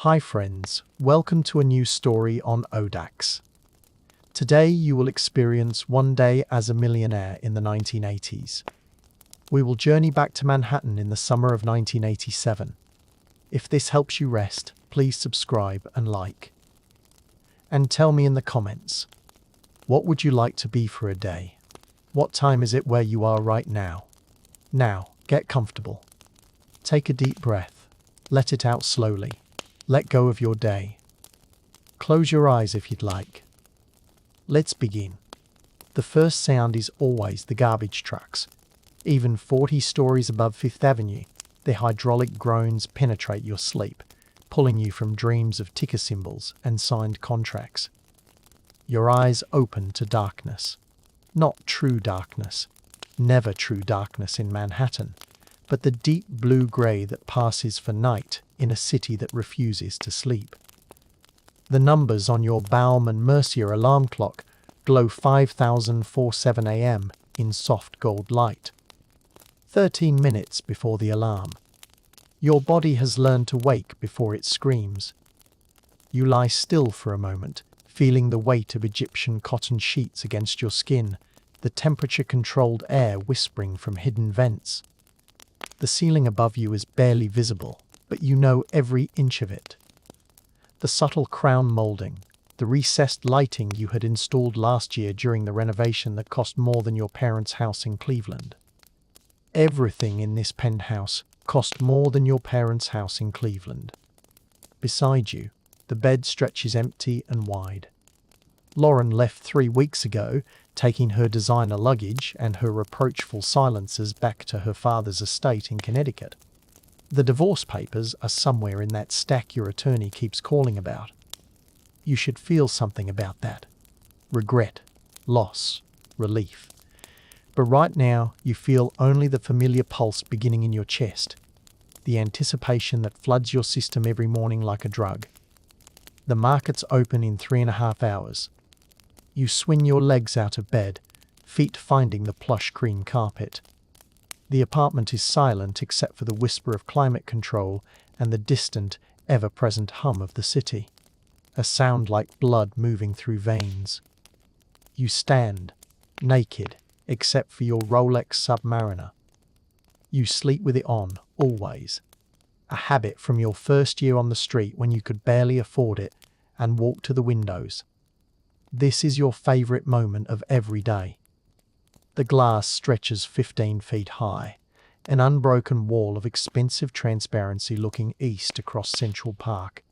Hi friends, welcome to a new story on ODAX. Today you will experience one day as a millionaire in the 1980s. We will journey back to Manhattan in the summer of 1987. If this helps you rest, please subscribe and like. And tell me in the comments, what would you like to be for a day? What time is it where you are right now? Now, get comfortable. Take a deep breath. Let it out slowly. Let go of your day. Close your eyes if you'd like. Let's begin. The first sound is always the garbage trucks. Even 40 stories above Fifth Avenue, their hydraulic groans penetrate your sleep, pulling you from dreams of ticker symbols and signed contracts. Your eyes open to darkness. Not true darkness. Never true darkness in Manhattan, but the deep blue-grey that passes for night in a city that refuses to sleep. The numbers on your Baum and Mercier alarm clock glow 5047 a.m. in soft gold light. 13 minutes before the alarm. Your body has learned to wake before it screams. You lie still for a moment, feeling the weight of Egyptian cotton sheets against your skin, the temperature-controlled air whispering from hidden vents. The ceiling above you is barely visible, but you know every inch of it. The subtle crown molding, the recessed lighting you had installed last year during the renovation that cost more than your parents' house in Cleveland. Everything in this penthouse cost more than your parents' house in Cleveland. Beside you, the bed stretches empty and wide. Lauren left 3 weeks ago, taking her designer luggage and her reproachful silences back to her father's estate in Connecticut. The divorce papers are somewhere in that stack your attorney keeps calling about. You should feel something about that. Regret, loss, relief. But right now, you feel only the familiar pulse beginning in your chest, the anticipation that floods your system every morning like a drug. The markets open in 3.5 hours. You swing your legs out of bed, feet finding the plush green carpet. The apartment is silent except for the whisper of climate control and the distant, ever-present hum of the city, a sound like blood moving through veins. You stand, naked, except for your Rolex Submariner. You sleep with it on, always. A habit from your first year on the street when you could barely afford it and walk to the windows. This is your favorite moment of every day. The glass stretches 15 feet high, an unbroken wall of expensive transparency looking east across Central Park.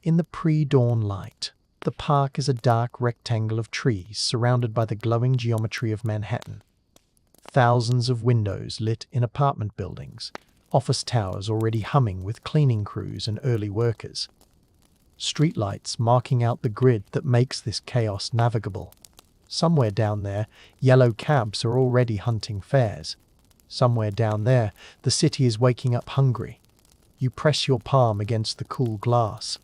In the pre-dawn light, the park is a dark rectangle of trees surrounded by the glowing geometry of Manhattan. Thousands of windows lit in apartment buildings, office towers already humming with cleaning crews and early workers. Streetlights marking out the grid that makes this chaos navigable. Somewhere down there, yellow cabs are already hunting fares. Somewhere down there, the city is waking up hungry. You press your palm against the cool glass.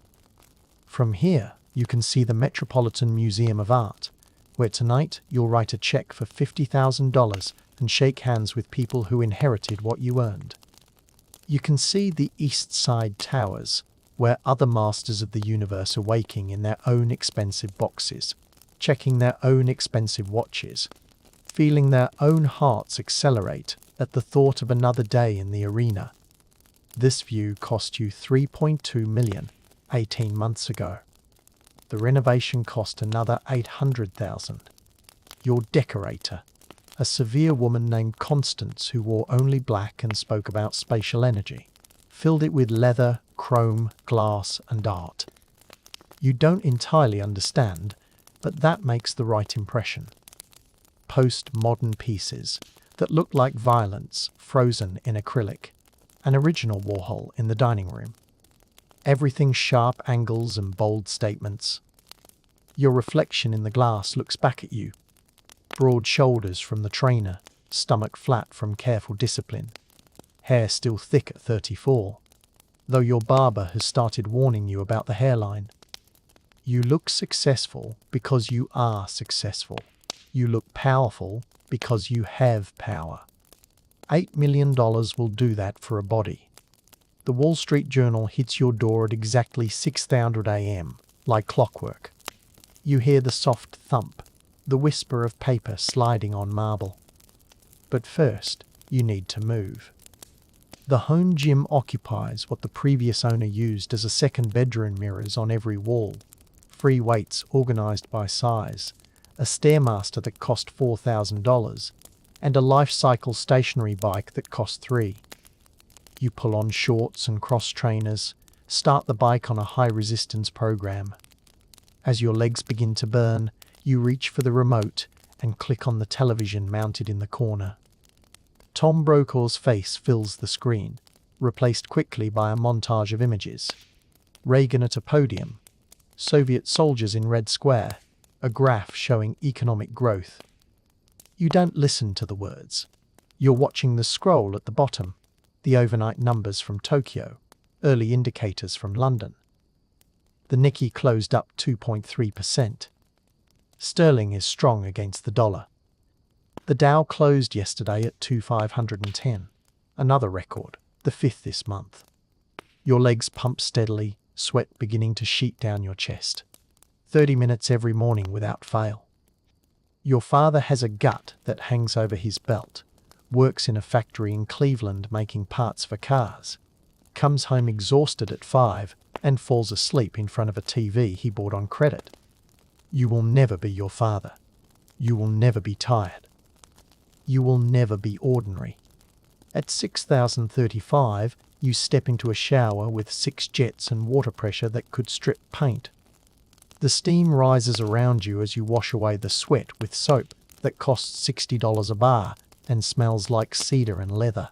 From here, you can see the Metropolitan Museum of Art, where tonight you'll write a check for $50,000 and shake hands with people who inherited what you earned. You can see the East Side Towers, where other masters of the universe are waking in their own expensive boxes, checking their own expensive watches, feeling their own hearts accelerate at the thought of another day in the arena. This view cost you $3.2 million 18 months ago. The renovation cost another $800,000. Your decorator, a severe woman named Constance who wore only black and spoke about spatial energy, filled it with leather, chrome, glass, and art. You don't entirely understand, but that makes the right impression. Post-modern pieces that look like violence frozen in acrylic, an original Warhol in the dining room. Everything sharp angles and bold statements. Your reflection in the glass looks back at you. Broad shoulders from the trainer, stomach flat from careful discipline. Hair still thick at 34, though your barber has started warning you about the hairline. You look successful because you are successful. You look powerful because you have power. $8 million will do that for a body. The Wall Street Journal hits your door at exactly 6:00 a.m., like clockwork. You hear the soft thump, the whisper of paper sliding on marble. But first, you need to move. The home gym occupies what the previous owner used as a second bedroom. Mirrors on every wall, free weights organized by size, a Stairmaster that cost $4,000, and a Life Cycle stationary bike that cost $3,000. You pull on shorts and cross trainers, start the bike on a high-resistance program. As your legs begin to burn, you reach for the remote and click on the television mounted in the corner. Tom Brokaw's face fills the screen, replaced quickly by a montage of images. Reagan at a podium, Soviet soldiers in Red Square, a graph showing economic growth. You don't listen to the words. You're watching the scroll at the bottom, the overnight numbers from Tokyo, early indicators from London. The Nikkei closed up 2.3%. Sterling is strong against the dollar. The Dow closed yesterday at 2,510, another record, the 5th this month. Your legs pump steadily, sweat beginning to sheet down your chest. 30 minutes every morning without fail. Your father has a gut that hangs over his belt, works in a factory in Cleveland making parts for cars, comes home exhausted at 5 and falls asleep in front of a TV he bought on credit. You will never be your father. You will never be tired. You will never be ordinary. At 6,035, you step into a shower with 6 jets and water pressure that could strip paint. The steam rises around you as you wash away the sweat with soap that costs $60 a bar and smells like cedar and leather.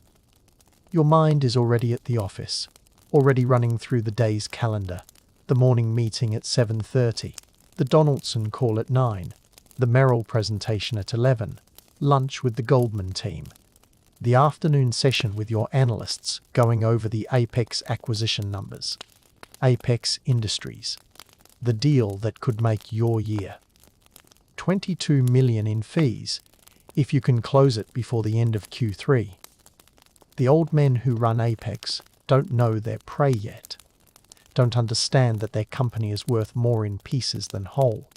Your mind is already at the office, already running through the day's calendar, the morning meeting at 7:30, the Donaldson call at 9, the Merrill presentation at 11, lunch with the Goldman team, the afternoon session with your analysts going over the Apex acquisition numbers. Apex Industries, the deal that could make your year. $22 million in fees, if you can close it before the end of Q3. The old men who run Apex don't know their prey yet, don't understand that their company is worth more in pieces than whole,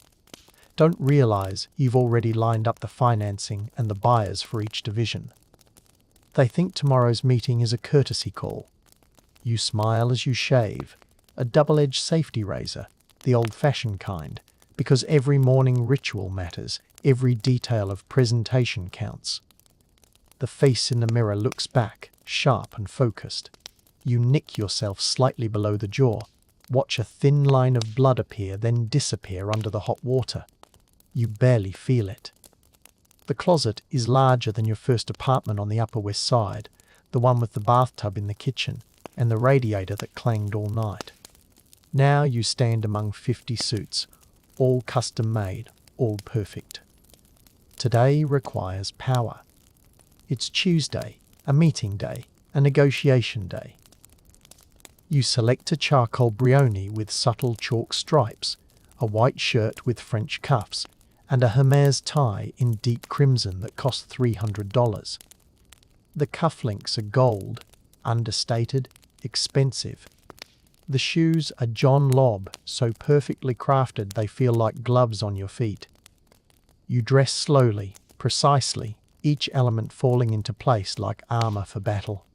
don't realize you've already lined up the financing and the buyers for each division. They think tomorrow's meeting is a courtesy call. You smile as you shave, a double-edged safety razor, the old-fashioned kind, because every morning ritual matters, every detail of presentation counts. The face in the mirror looks back, sharp and focused. You nick yourself slightly below the jaw, watch a thin line of blood appear, then disappear under the hot water. You barely feel it. The closet is larger than your first apartment on the Upper West Side, the one with the bathtub in the kitchen and the radiator that clanged all night. Now you stand among 50 suits, all custom-made, all perfect. Today requires power. It's Tuesday, a meeting day, a negotiation day. You select a charcoal brioni with subtle chalk stripes, a white shirt with French cuffs, and a Hermes tie in deep crimson that costs $300. The cufflinks are gold, understated, expensive. The shoes are John Lobb, so perfectly crafted they feel like gloves on your feet. You dress slowly, precisely, each element falling into place like armor for battle.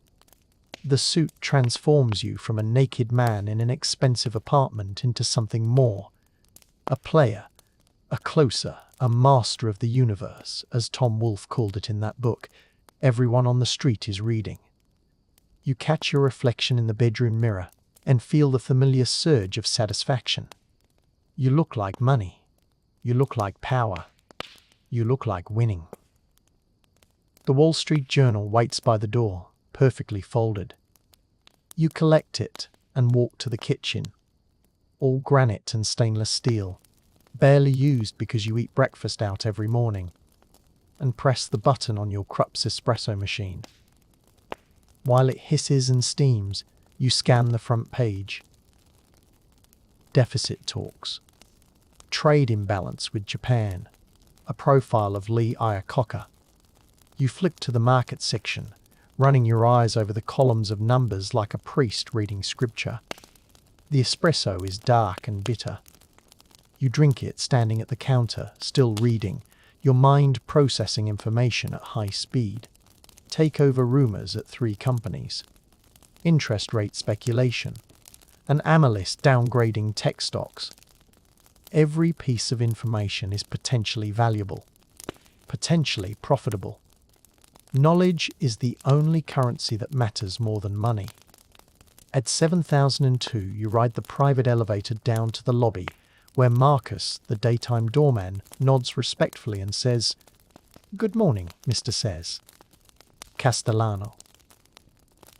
The suit transforms you from a naked man in an expensive apartment into something more. A player, a closer, a master of the universe, as Tom Wolfe called it in that book. Everyone on the street is reading. You catch your reflection in the bedroom mirror and feel the familiar surge of satisfaction. You look like money. You look like power. You look like winning. The Wall Street Journal waits by the door, perfectly folded. You collect it and walk to the kitchen. All granite and stainless steel, barely used because you eat breakfast out every morning, and press the button on your Krups espresso machine. While it hisses and steams, you scan the front page. Deficit talks. Trade imbalance with Japan. A profile of Lee Iacocca. You flick to the market section. running your eyes over the columns of numbers like a priest reading scripture. The espresso is dark and bitter. You drink it standing at the counter, still reading, your mind processing information at high speed. Takeover rumors at 3 companies. Interest rate speculation. An analyst downgrading tech stocks. Every piece of information is potentially valuable, potentially profitable. Knowledge is the only currency that matters more than money. At 7002, you ride the private elevator down to the lobby, where Marcus, the daytime doorman, nods respectfully and says, "Good morning, Mr. Says. Castellano."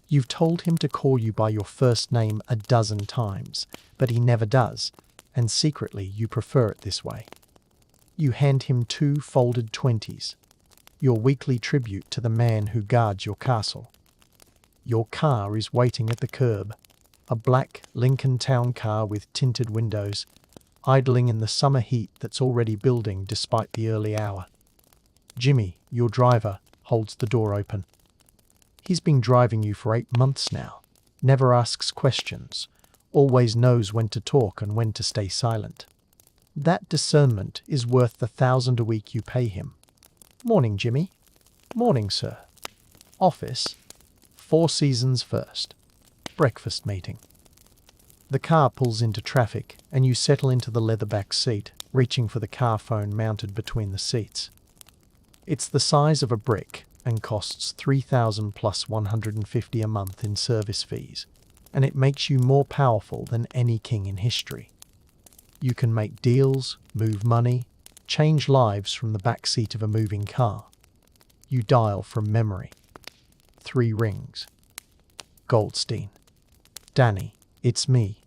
You've told him to call you by your first name a dozen times, but he never does, and secretly you prefer it this way. You hand him 2 folded 20s, your weekly tribute to the man who guards your castle. Your car is waiting at the curb, a black Lincoln Town car with tinted windows, idling in the summer heat that's already building despite the early hour. Jimmy, your driver, holds the door open. He's been driving you for 8 months now, never asks questions, always knows when to talk and when to stay silent. That discernment is worth the 1,000 a week you pay him. "Morning, Jimmy." "Morning, sir." Office. 4 Seasons first. Breakfast meeting. The car pulls into traffic and you settle into the leather back seat, reaching for the car phone mounted between the seats. It's the size of a brick and costs $3,000 plus $150 a month in service fees, and it makes you more powerful than any king in history. You can make deals, move money, change lives from the back seat of a moving car. You dial from memory. 3 rings. Goldstein. "Danny, it's me."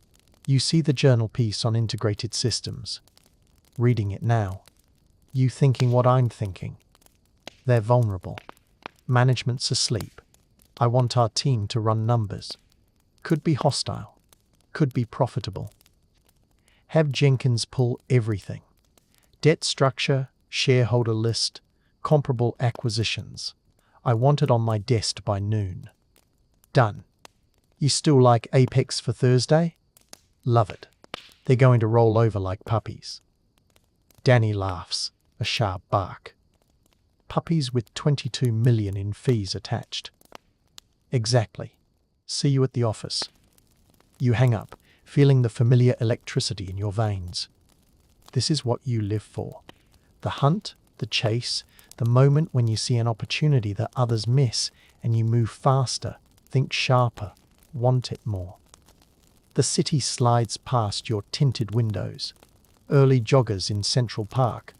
You see the journal piece on integrated systems. Reading it now. You thinking what I'm thinking. They're vulnerable. Management's asleep. I want our team to run numbers. Could be hostile. Could be profitable. Have Jenkins pull everything. Debt structure, shareholder list, comparable acquisitions. I want it on my desk by noon. Done. You still like Apex for Thursday? Love it. They're going to roll over like puppies. Danny laughs, a sharp bark. Puppies with 22 million in fees attached. Exactly. See you at the office. You hang up, feeling the familiar electricity in your veins. This is what you live for. The hunt, the chase, the moment when you see an opportunity that others miss and you move faster, think sharper, want it more. The city slides past your tinted windows. Early joggers in Central Park.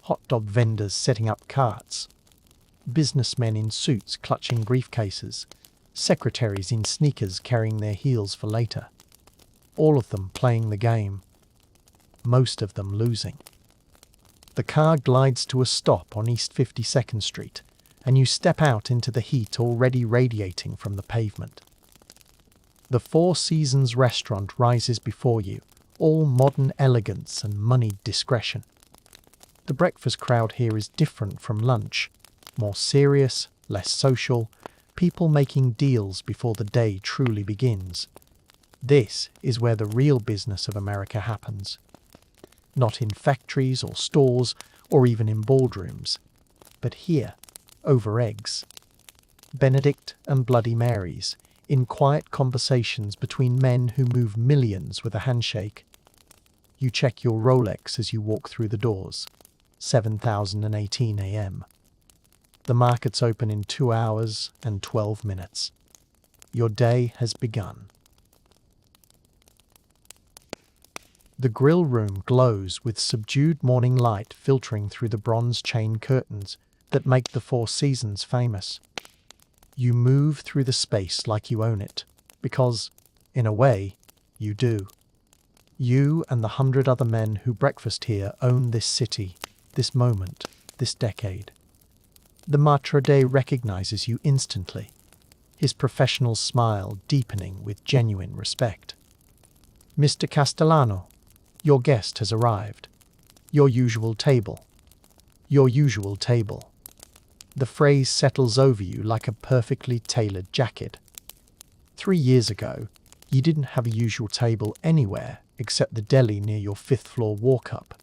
Hot dog vendors setting up carts. Businessmen in suits clutching briefcases. Secretaries in sneakers carrying their heels for later. All of them playing the game. Most of them losing. The car glides to a stop on East 52nd Street, and you step out into the heat already radiating from the pavement. The 4 Seasons restaurant rises before you, all modern elegance and moneyed discretion. The breakfast crowd here is different from lunch, more serious, less social, people making deals before the day truly begins. This is where the real business of America happens. Not in factories or stores or even in boardrooms, but here, over eggs. Benedict and Bloody Marys, in quiet conversations between men who move millions with a handshake. You check your Rolex as you walk through the doors. 7:18 a.m. The markets open in 2 hours and 12 minutes. Your day has begun. The grill room glows with subdued morning light filtering through the bronze chain curtains that make the 4 Seasons famous. You move through the space like you own it, because, in a way, you do. You and the 100 other men who breakfast here own this city, this moment, this decade. The maitre d' recognizes you instantly, his professional smile deepening with genuine respect. "Mr. Castellano, your guest has arrived. Your usual table. Your usual table." The phrase settles over you like a perfectly tailored jacket. 3 years ago, you didn't have a usual table anywhere except the deli near your 5th floor walk-up.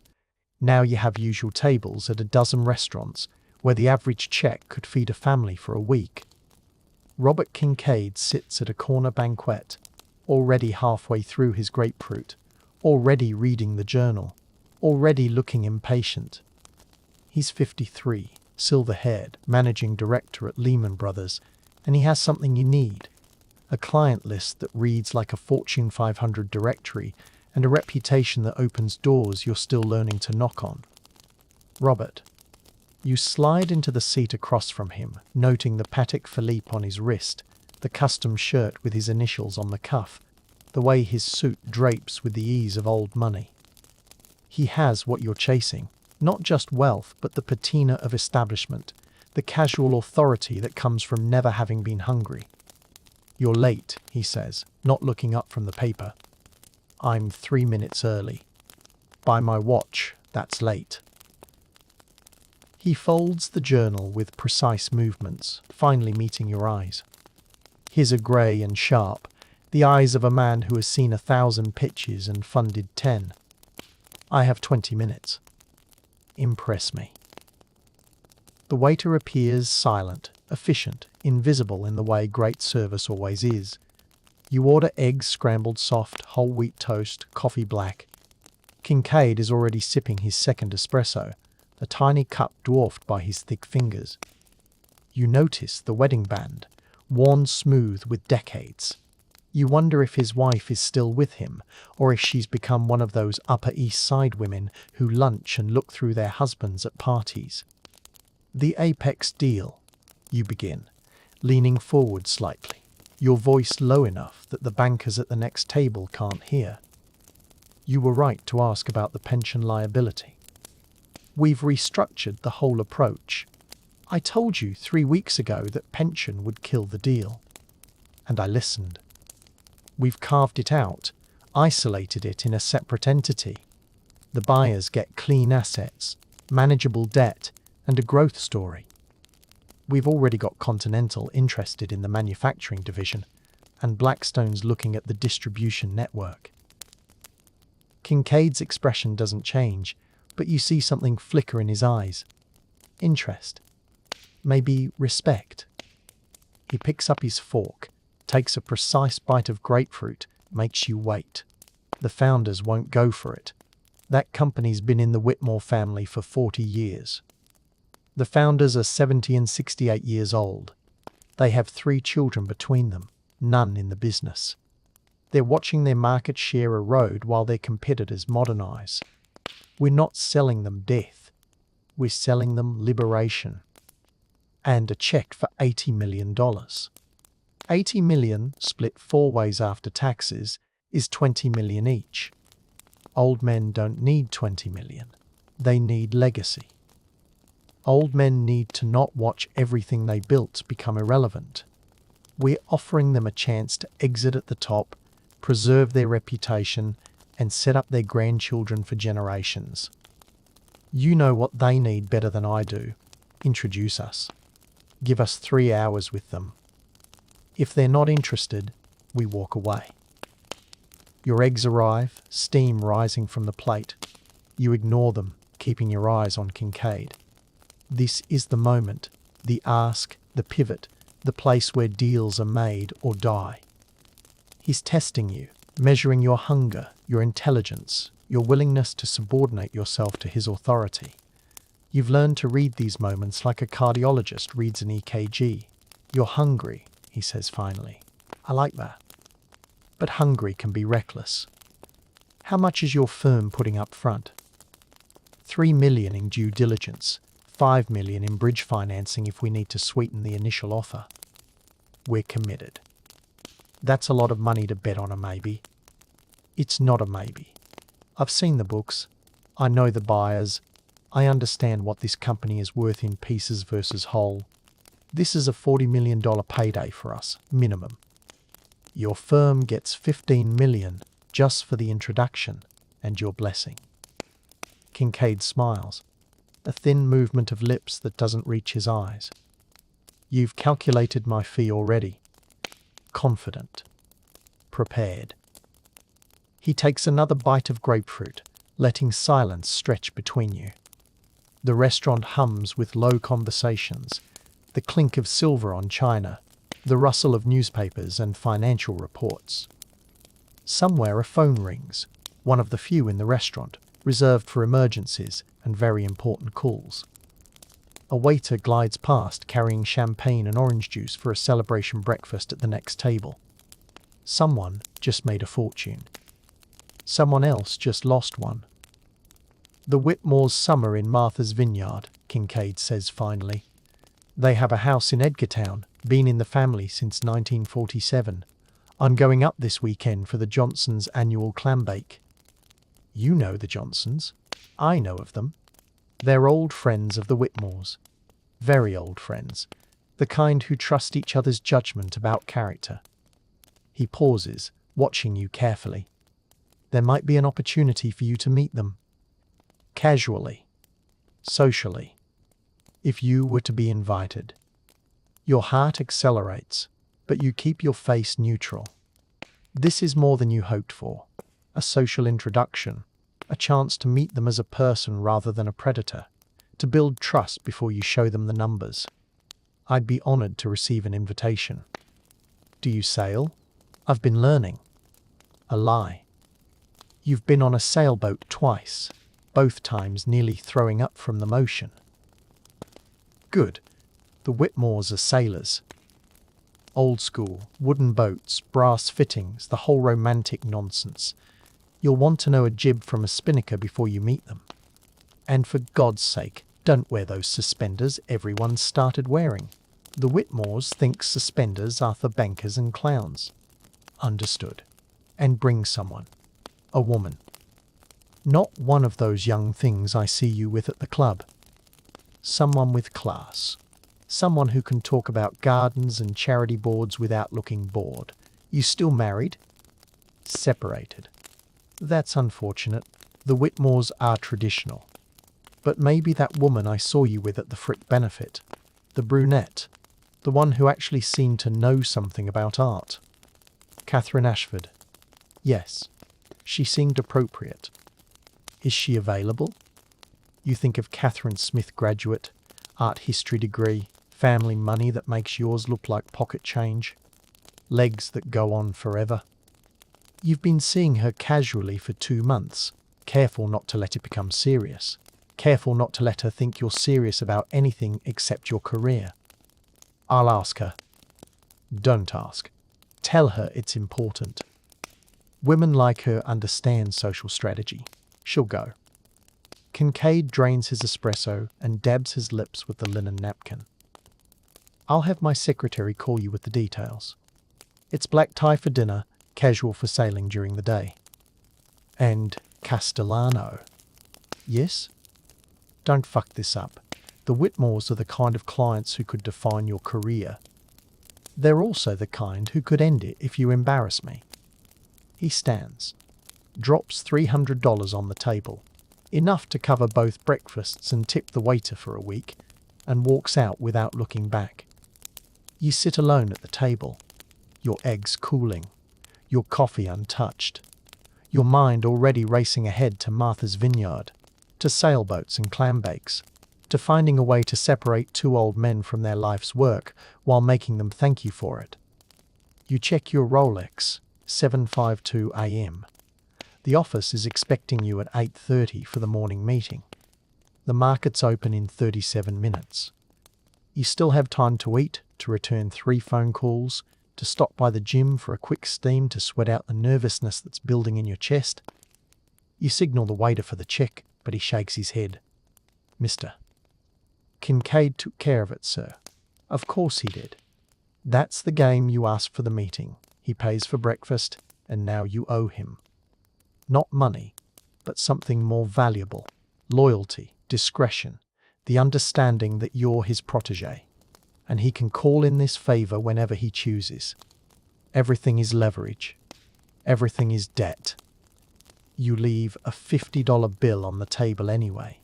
Now you have usual tables at a dozen restaurants where the average check could feed a family for a week. Robert Kincaid sits at a corner banquet, already halfway through his grapefruit, already reading the journal, already looking impatient. He's 53, silver-haired, managing director at Lehman Brothers, and he has something you need. A client list that reads like a Fortune 500 directory and a reputation that opens doors you're still learning to knock on. Robert. You slide into the seat across from him, noting the Patek Philippe on his wrist, the custom shirt with his initials on the cuff, the way his suit drapes with the ease of old money. He has what you're chasing, not just wealth, but the patina of establishment, the casual authority that comes from never having been hungry. You're late, he says, not looking up from the paper. I'm 3 minutes early. By my watch, that's late. He folds the journal with precise movements, finally meeting your eyes. His are grey and sharp, the eyes of a man who has seen 1,000 pitches and funded 10. I have 20 minutes. Impress me. The waiter appears silent, efficient, invisible in the way great service always is. You order eggs scrambled soft, whole wheat toast, coffee black. Kincaid is already sipping his second espresso, a tiny cup dwarfed by his thick fingers. You notice the wedding band, worn smooth with decades. You wonder if his wife is still with him, or if she's become one of those Upper East Side women who lunch and look through their husbands at parties. The apex deal, you begin, leaning forward slightly, your voice low enough that the bankers at the next table can't hear. You were right to ask about the pension liability. We've restructured the whole approach. I told you 3 weeks ago that pension would kill the deal. And I listened. We've carved it out, isolated it in a separate entity. The buyers get clean assets, manageable debt, and a growth story. We've already got Continental interested in the manufacturing division, and Blackstone's looking at the distribution network. Kincaid's expression doesn't change, but you see something flicker in his eyes. Interest. Maybe respect. He picks up his fork, takes a precise bite of grapefruit, makes you wait. The founders won't go for it. That company's been in the Whitmore family for 40 years. The founders are 70 and 68 years old. They have 3 children between them, none in the business. They're watching their market share erode while their competitors modernize. We're not selling them death. We're selling them liberation. And a check for $80 million. $80 million, split 4 ways after taxes, is $20 million each. Old men don't need $20 million. They need legacy. Old men need to not watch everything they built become irrelevant. We're offering them a chance to exit at the top, preserve their reputation, and set up their grandchildren for generations. You know what they need better than I do. Introduce us. Give us 3 hours with them. If they're not interested, we walk away. Your eggs arrive, steam rising from the plate. You ignore them, keeping your eyes on Kincaid. This is the moment, the ask, the pivot, the place where deals are made or die. He's testing you, measuring your hunger, your intelligence, your willingness to subordinate yourself to his authority. You've learned to read these moments like a cardiologist reads an EKG. You're hungry, he says finally. I like that. But hungry can be reckless. How much is your firm putting up front? $3 million in due diligence, $5 million in bridge financing if we need to sweeten the initial offer. We're committed. That's a lot of money to bet on a maybe. It's not a maybe. I've seen the books. I know the buyers. I understand what this company is worth in pieces versus whole. This is a $40 million payday for us, minimum. Your firm gets $15 million just for the introduction and your blessing. Kincaid smiles, a thin movement of lips that doesn't reach his eyes. You've calculated my fee already. Confident. Prepared. He takes another bite of grapefruit, letting silence stretch between you. The restaurant hums with low conversations, the clink of silver on china, the rustle of newspapers and financial reports. Somewhere a phone rings, one of the few in the restaurant, reserved for emergencies and very important calls. A waiter glides past carrying champagne and orange juice for a celebration breakfast at the next table. Someone just made a fortune. Someone else just lost one. The Whitmore's summer in Martha's Vineyard, Kincaid says finally. They have a house in Edgartown, been in the family since 1947. I'm going up this weekend for the Johnsons' annual clam bake. You know the Johnsons. I know of them. They're old friends of the Whitmores. Very old friends. The kind who trust each other's judgment about character. He pauses, watching you carefully. There might be an opportunity for you to meet them. Casually. Socially. If you were to be invited. Your heart accelerates, but you keep your face neutral. This is more than you hoped for. A social introduction. A chance to meet them as a person rather than a predator. To build trust before you show them the numbers. I'd be honored to receive an invitation. Do you sail? I've been learning. A lie. You've been on a sailboat twice, both times nearly throwing up from the motion. Good. The Whitmores are sailors. Old school, wooden boats, brass fittings, the whole romantic nonsense. You'll want to know a jib from a spinnaker before you meet them. And for God's sake, don't wear those suspenders everyone started wearing. The Whitmores think suspenders are for bankers and clowns. Understood. And bring someone. A woman. Not one of those young things I see you with at the club. Someone with class. Someone who can talk about gardens and charity boards without looking bored. You still married? Separated. That's unfortunate. The Whitmores are traditional. But maybe that woman I saw you with at the Frick benefit. The brunette. The one who actually seemed to know something about art. Catherine Ashford. Yes. She seemed appropriate. Is she available? You think of Catherine Smith graduate, art history degree, family money that makes yours look like pocket change, legs that go on forever. You've been seeing her casually for 2 months, careful not to let it become serious, careful not to let her think you're serious about anything except your career. I'll ask her. Don't ask. Tell her it's important. Women like her understand social strategy. She'll go. Kincaid drains his espresso and dabs his lips with the linen napkin. I'll have my secretary call you with the details. It's black tie for dinner, casual for sailing during the day. And Castellano. Yes? Don't fuck this up. The Whitmores are the kind of clients who could define your career. They're also the kind who could end it if you embarrass me. He stands, drops $300 on the table, enough to cover both breakfasts and tip the waiter for a week, and walks out without looking back. You sit alone at the table, your eggs cooling, your coffee untouched, your mind already racing ahead to Martha's Vineyard, to sailboats and clam bakes, to finding a way to separate 2 old men from their life's work while making them thank you for it. You check your Rolex, 7:52 a.m. The office is expecting you at 8:30 for the morning meeting. The market's open in 37 minutes. You still have time to eat, to return 3 phone calls, to stop by the gym for a quick steam to sweat out the nervousness that's building in your chest. You signal the waiter for the check, but he shakes his head. Mister. Kincaid took care of it, sir. Of course he did. That's the game you asked for the meeting. He pays for breakfast, and now you owe him. Not money, but something more valuable. Loyalty, discretion, the understanding that you're his protege, and he can call in this favor whenever he chooses. Everything is leverage. Everything is debt. You leave a $50 bill on the table anyway.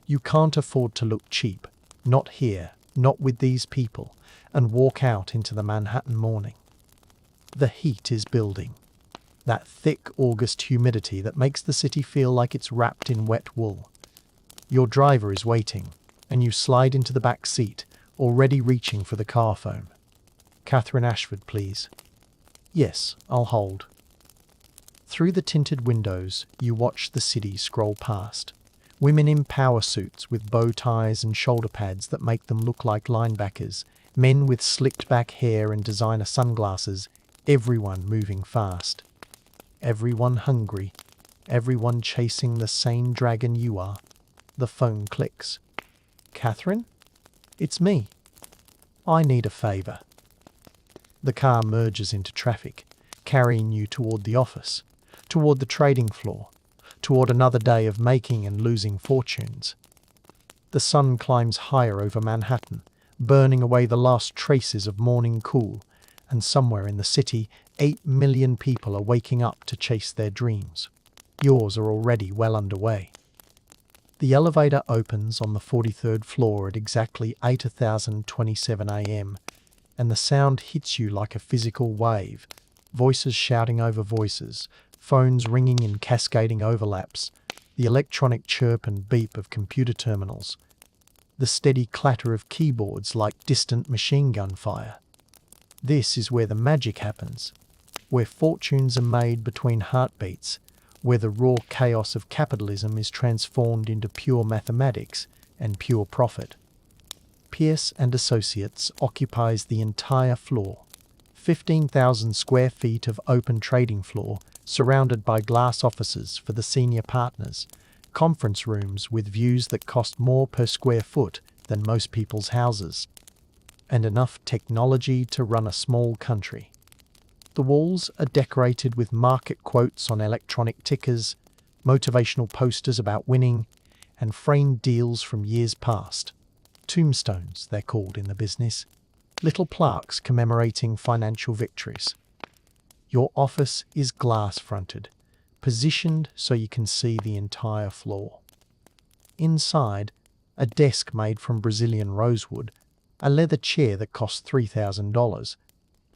You can't afford to look cheap. Not here, not with these people, and walk out into the Manhattan morning. The heat is building. That thick August humidity that makes the city feel like it's wrapped in wet wool. Your driver is waiting, and you slide into the back seat, already reaching for the car phone. Catherine Ashford, please. Yes, I'll hold. Through the tinted windows, you watch the city scroll past. Women in power suits with bow ties and shoulder pads that make them look like linebackers, men with slicked back hair and designer sunglasses, everyone moving fast. Everyone hungry, everyone chasing the same dragon you are. The phone clicks. Catherine? It's me. I need a favour. The car merges into traffic, carrying you toward the office, toward the trading floor, toward another day of making and losing fortunes. The sun climbs higher over Manhattan, burning away the last traces of morning cool, and somewhere in the city, 8 million people are waking up to chase their dreams. Yours are already well underway. The elevator opens on the 43rd floor at exactly 8:27 a.m., and the sound hits you like a physical wave, voices shouting over voices, phones ringing in cascading overlaps, the electronic chirp and beep of computer terminals, the steady clatter of keyboards like distant machine gun fire. This is where the magic happens, where fortunes are made between heartbeats, where the raw chaos of capitalism is transformed into pure mathematics and pure profit. Pierce and Associates occupies the entire floor, 15,000 square feet of open trading floor surrounded by glass offices for the senior partners, conference rooms with views that cost more per square foot than most people's houses, and enough technology to run a small country. The walls are decorated with market quotes on electronic tickers, motivational posters about winning, and framed deals from years past. Tombstones, they're called in the business. Little plaques commemorating financial victories. Your office is glass-fronted, positioned so you can see the entire floor. Inside, a desk made from Brazilian rosewood, a leather chair that costs $3,000,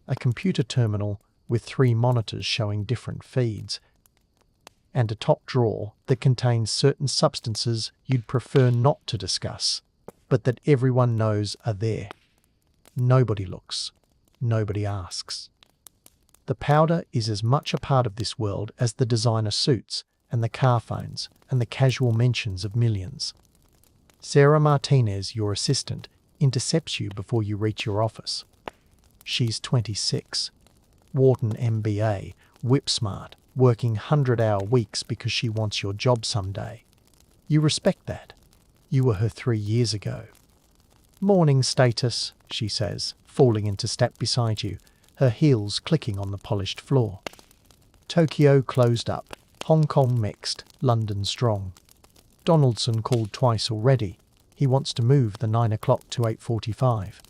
a computer terminal with 3 monitors showing different feeds, and a top drawer that contains certain substances you'd prefer not to discuss, but that everyone knows are there. Nobody looks. Nobody asks. The powder is as much a part of this world as the designer suits and the car phones and the casual mentions of millions. Sarah Martinez, your assistant, intercepts you before you reach your office. She's 26. Wharton MBA, whip smart, working 100-hour weeks because she wants your job someday. You respect that. You were her 3 years ago. Morning status, she says, falling into step beside you, her heels clicking on the polished floor. Tokyo closed up, Hong Kong mixed, London strong. Donaldson called twice already. He wants to move the 9 o'clock to 8:45.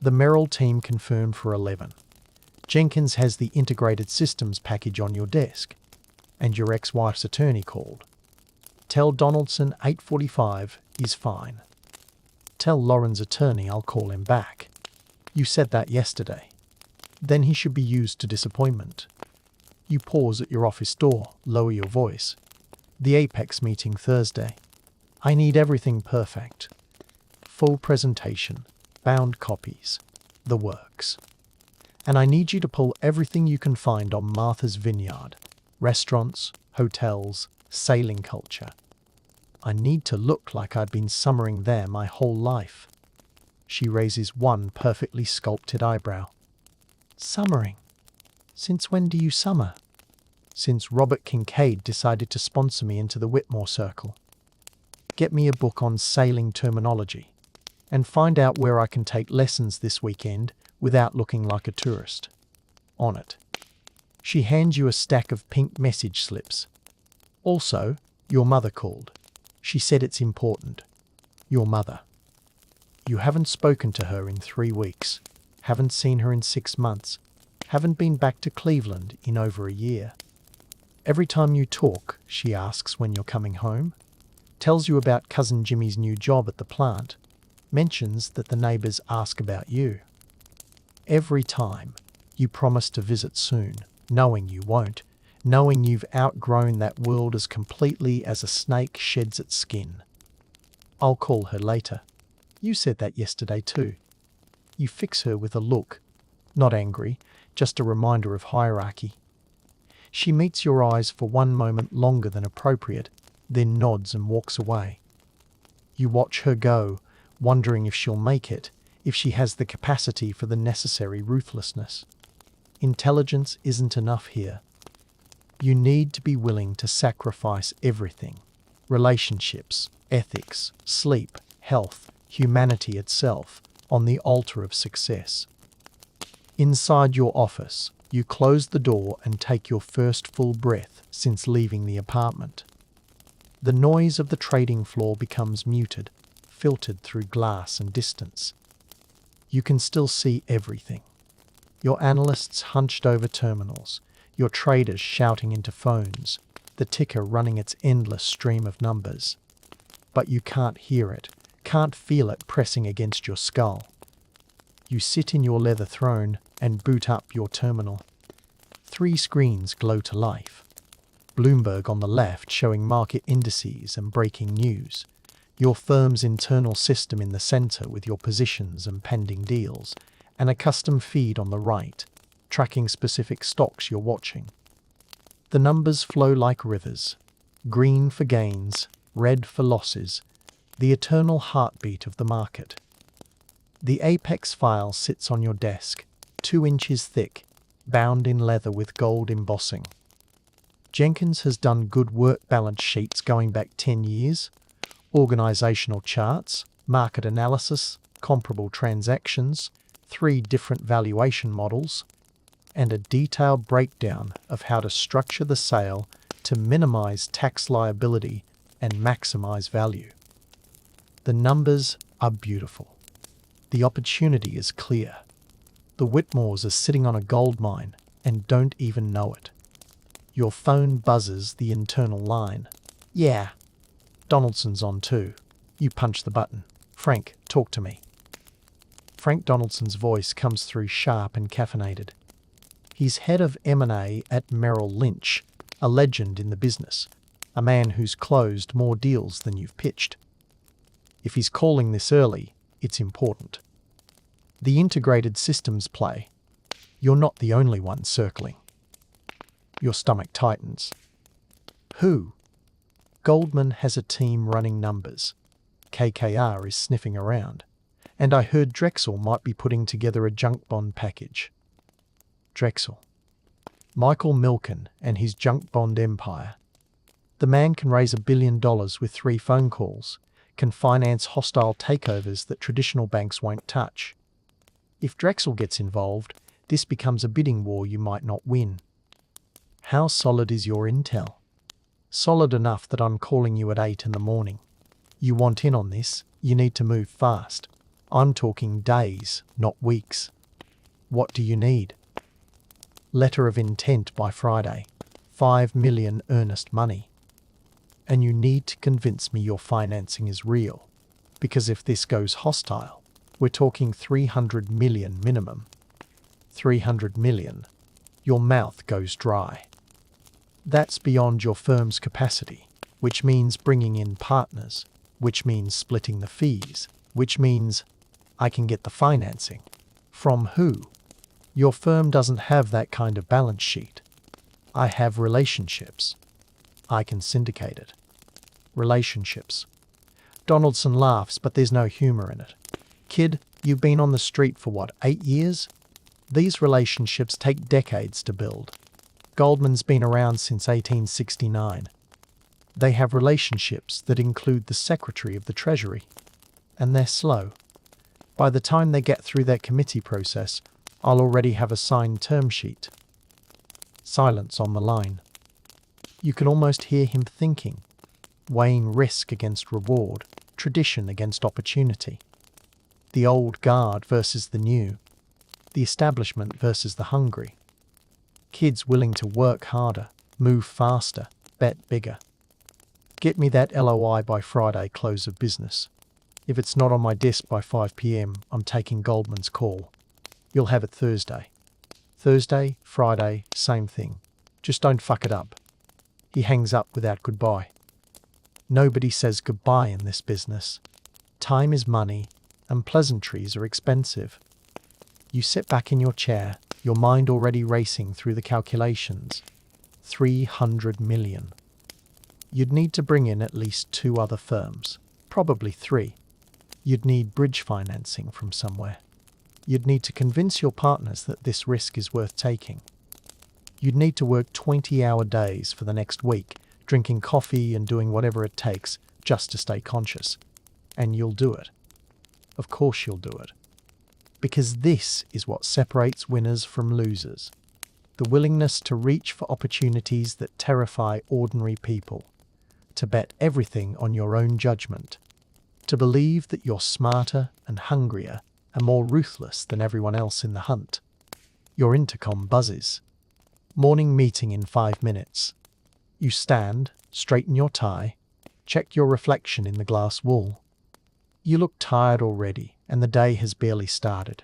The Merrill team confirmed for 11. Jenkins has the integrated systems package on your desk, and your ex-wife's attorney called. Tell Donaldson 8:45 is fine. Tell Lauren's attorney I'll call him back. You said that yesterday. Then he should be used to disappointment. You pause at your office door, lower your voice. The Apex meeting Thursday. I need everything perfect. Full presentation, bound copies, the works. And I need you to pull everything you can find on Martha's Vineyard. Restaurants, hotels, sailing culture. I need to look like I'd been summering there my whole life. She raises one perfectly sculpted eyebrow. Summering? Since when do you summer? Since Robert Kincaid decided to sponsor me into the Whitmore Circle. Get me a book on sailing terminology, and find out where I can take lessons this weekend without looking like a tourist. On it. She hands you a stack of pink message slips. Also, your mother called. She said it's important. Your mother. You haven't spoken to her in 3 weeks, haven't seen her in 6 months, haven't been back to Cleveland in over a year. Every time you talk, she asks when you're coming home, tells you about Cousin Jimmy's new job at the plant, mentions that the neighbors ask about you. Every time, you promise to visit soon, knowing you won't, knowing you've outgrown that world as completely as a snake sheds its skin. I'll call her later. You said that yesterday too. You fix her with a look, not angry, just a reminder of hierarchy. She meets your eyes for one moment longer than appropriate, then nods and walks away. You watch her go, wondering if she'll make it, if she has the capacity for the necessary ruthlessness. Intelligence isn't enough here. You need to be willing to sacrifice everything: relationships, ethics, sleep, health, humanity itself, on the altar of success. Inside your office, you close the door and take your first full breath since leaving the apartment. The noise of the trading floor becomes muted, filtered through glass and distance. You can still see everything. Your analysts hunched over terminals, your traders shouting into phones, the ticker running its endless stream of numbers. But you can't hear it, can't feel it pressing against your skull. You sit in your leather throne and boot up your terminal. 3 screens glow to life. Bloomberg on the left showing market indices and breaking news. Your firm's internal system in the center with your positions and pending deals, and a custom feed on the right, tracking specific stocks you're watching. The numbers flow like rivers. Green for gains, red for losses, the eternal heartbeat of the market. The Apex file sits on your desk, 2 inches thick, bound in leather with gold embossing. Jenkins has done good work: balance sheets going back 10 years, organizational charts, market analysis, comparable transactions, 3 different valuation models, and a detailed breakdown of how to structure the sale to minimize tax liability and maximize value. The numbers are beautiful. The opportunity is clear. The Whitmores are sitting on a gold mine and don't even know it. Your phone buzzes the internal line. Yeah. Donaldson's on too. You punch the button. Frank, talk to me. Frank Donaldson's voice comes through sharp and caffeinated. He's head of M&A at Merrill Lynch, a legend in the business, a man who's closed more deals than you've pitched. If he's calling this early, it's important. The integrated systems play. You're not the only one circling. Your stomach tightens. Who? Goldman has a team running numbers. KKR is sniffing around. And I heard Drexel might be putting together a junk bond package. Drexel. Michael Milken and his junk bond empire. The man can raise $1 billion with 3 phone calls, can finance hostile takeovers that traditional banks won't touch. If Drexel gets involved, this becomes a bidding war you might not win. How solid is your intel? Solid enough that I'm calling you at 8 in the morning. You want in on this, you need to move fast. I'm talking days, not weeks. What do you need? Letter of intent by Friday. 5 million earnest money. And you need to convince me your financing is real. Because if this goes hostile, we're talking 300 million minimum. 300 million. Your mouth goes dry. That's beyond your firm's capacity, which means bringing in partners, which means splitting the fees, which means I can get the financing. From who? Your firm doesn't have that kind of balance sheet. I have relationships. I can syndicate it. Relationships. Donaldson laughs, but there's no humor in it. Kid, you've been on the street for what, 8 years? These relationships take decades to build. Goldman's been around since 1869. They have relationships that include the Secretary of the Treasury. And they're slow. By the time they get through their committee process, I'll already have a signed term sheet. Silence on the line. You can almost hear him thinking, weighing risk against reward, tradition against opportunity. The old guard versus the new. The establishment versus the hungry. Kids willing to work harder, move faster, bet bigger. Get me that LOI by Friday close of business. If it's not on my desk by 5 p.m., I'm taking Goldman's call. You'll have it Thursday. Thursday, Friday, same thing. Just don't fuck it up. He hangs up without goodbye. Nobody says goodbye in this business. Time is money, and pleasantries are expensive. You sit back in your chair, your mind already racing through the calculations. 300 million. You'd need to bring in at least 2 other firms, probably 3. You'd need bridge financing from somewhere. You'd need to convince your partners that this risk is worth taking. You'd need to work 20-hour days for the next week, drinking coffee and doing whatever it takes just to stay conscious. And you'll do it. Of course you'll do it. Because this is what separates winners from losers. The willingness to reach for opportunities that terrify ordinary people. To bet everything on your own judgment. To believe that you're smarter and hungrier and more ruthless than everyone else in the hunt. Your intercom buzzes. Morning meeting in 5 minutes. You stand, straighten your tie, check your reflection in the glass wall. You look tired already, and the day has barely started.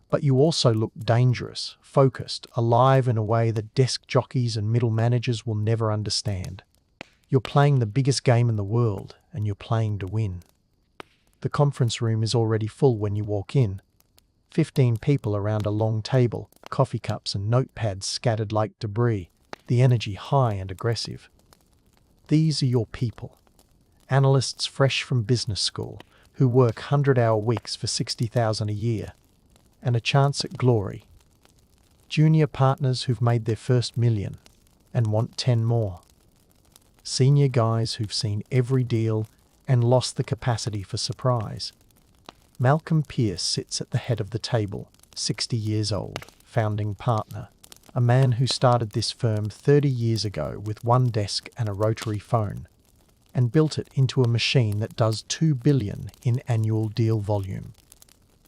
But you also look dangerous, focused, alive in a way that desk jockeys and middle managers will never understand. You're playing the biggest game in the world, and you're playing to win. The conference room is already full when you walk in. 15 people around a long table, coffee cups and notepads scattered like debris, the energy high and aggressive. These are your people. Analysts fresh from business school, who work 100-hour weeks for $60,000 a year, and a chance at glory. Junior partners who've made their first million, and want 10 more. Senior guys who've seen every deal and lost the capacity for surprise. Malcolm Pierce sits at the head of the table, 60 years old, founding partner, a man who started this firm 30 years ago with 1 desk and a rotary phone, and built it into a machine that does $2 billion in annual deal volume.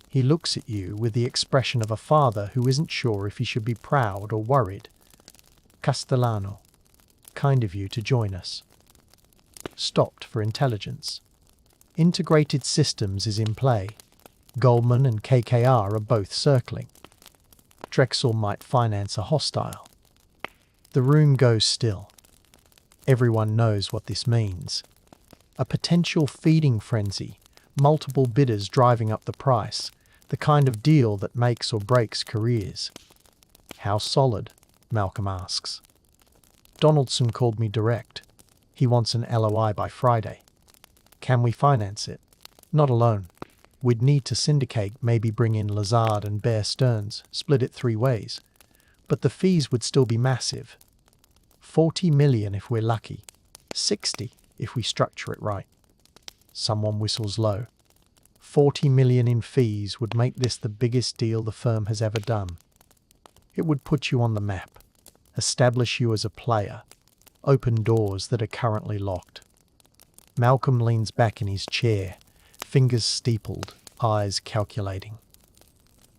He looks at you with the expression of a father who isn't sure if he should be proud or worried. Castellano, kind of you to join us. Stopped for intelligence. Integrated Systems is in play. Goldman and KKR are both circling. Drexel might finance a hostile. The room goes still. Everyone knows what this means. A potential feeding frenzy, multiple bidders driving up the price, the kind of deal that makes or breaks careers. How solid? Malcolm asks. Donaldson called me direct. He wants an LOI by Friday. Can we finance it? Not alone. We'd need to syndicate, maybe bring in Lazard and Bear Stearns, split it 3 ways. But the fees would still be massive. 40 million if we're lucky. 60 if we structure it right. Someone whistles low. 40 million in fees would make this the biggest deal the firm has ever done. It would put you on the map, establish you as a player, open doors that are currently locked. Malcolm leans back in his chair, fingers steepled, eyes calculating.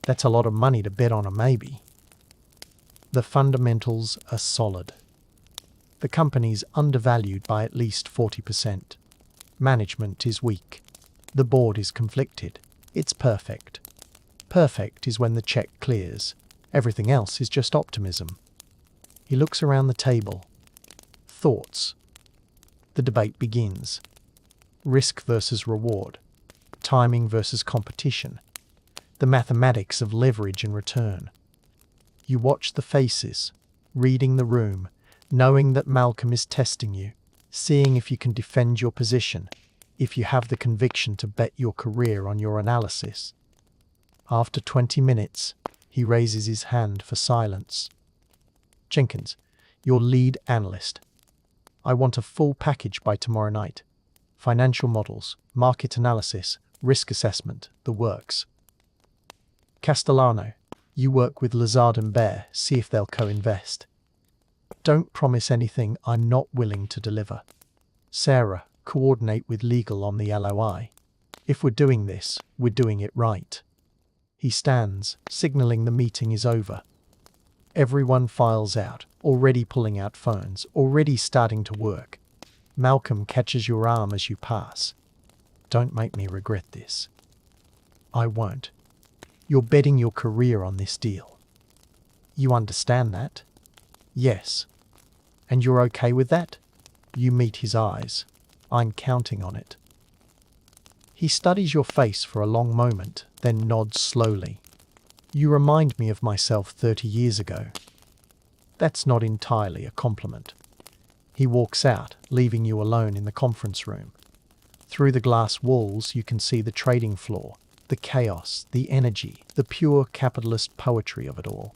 That's a lot of money to bet on a maybe. The fundamentals are solid. The company's undervalued by at least 40%. Management is weak. The board is conflicted. It's perfect. Perfect is when the check clears. Everything else is just optimism. He looks around the table. Thoughts. The debate begins. Risk versus reward. Timing versus competition. The mathematics of leverage and return. You watch the faces, reading the room, knowing that Malcolm is testing you, seeing if you can defend your position, if you have the conviction to bet your career on your analysis. After 20 minutes, he raises his hand for silence. Jenkins, your lead analyst. I want a full package by tomorrow night. Financial models, market analysis, risk assessment, the works. Castellano, you work with Lazard and Bear, see if they'll co-invest. Don't promise anything I'm not willing to deliver. Sarah, coordinate with legal on the LOI. If we're doing this, we're doing it right. He stands, signaling the meeting is over. Everyone files out, already pulling out phones, already starting to work. Malcolm catches your arm as you pass. Don't make me regret this. I won't. You're betting your career on this deal. You understand that? Yes. And you're okay with that? You meet his eyes. I'm counting on it. He studies your face for a long moment, then nods slowly. You remind me of myself 30 years ago. That's not entirely a compliment. He walks out, leaving you alone in the conference room. Through the glass walls, you can see the trading floor, the chaos, the energy, the pure capitalist poetry of it all.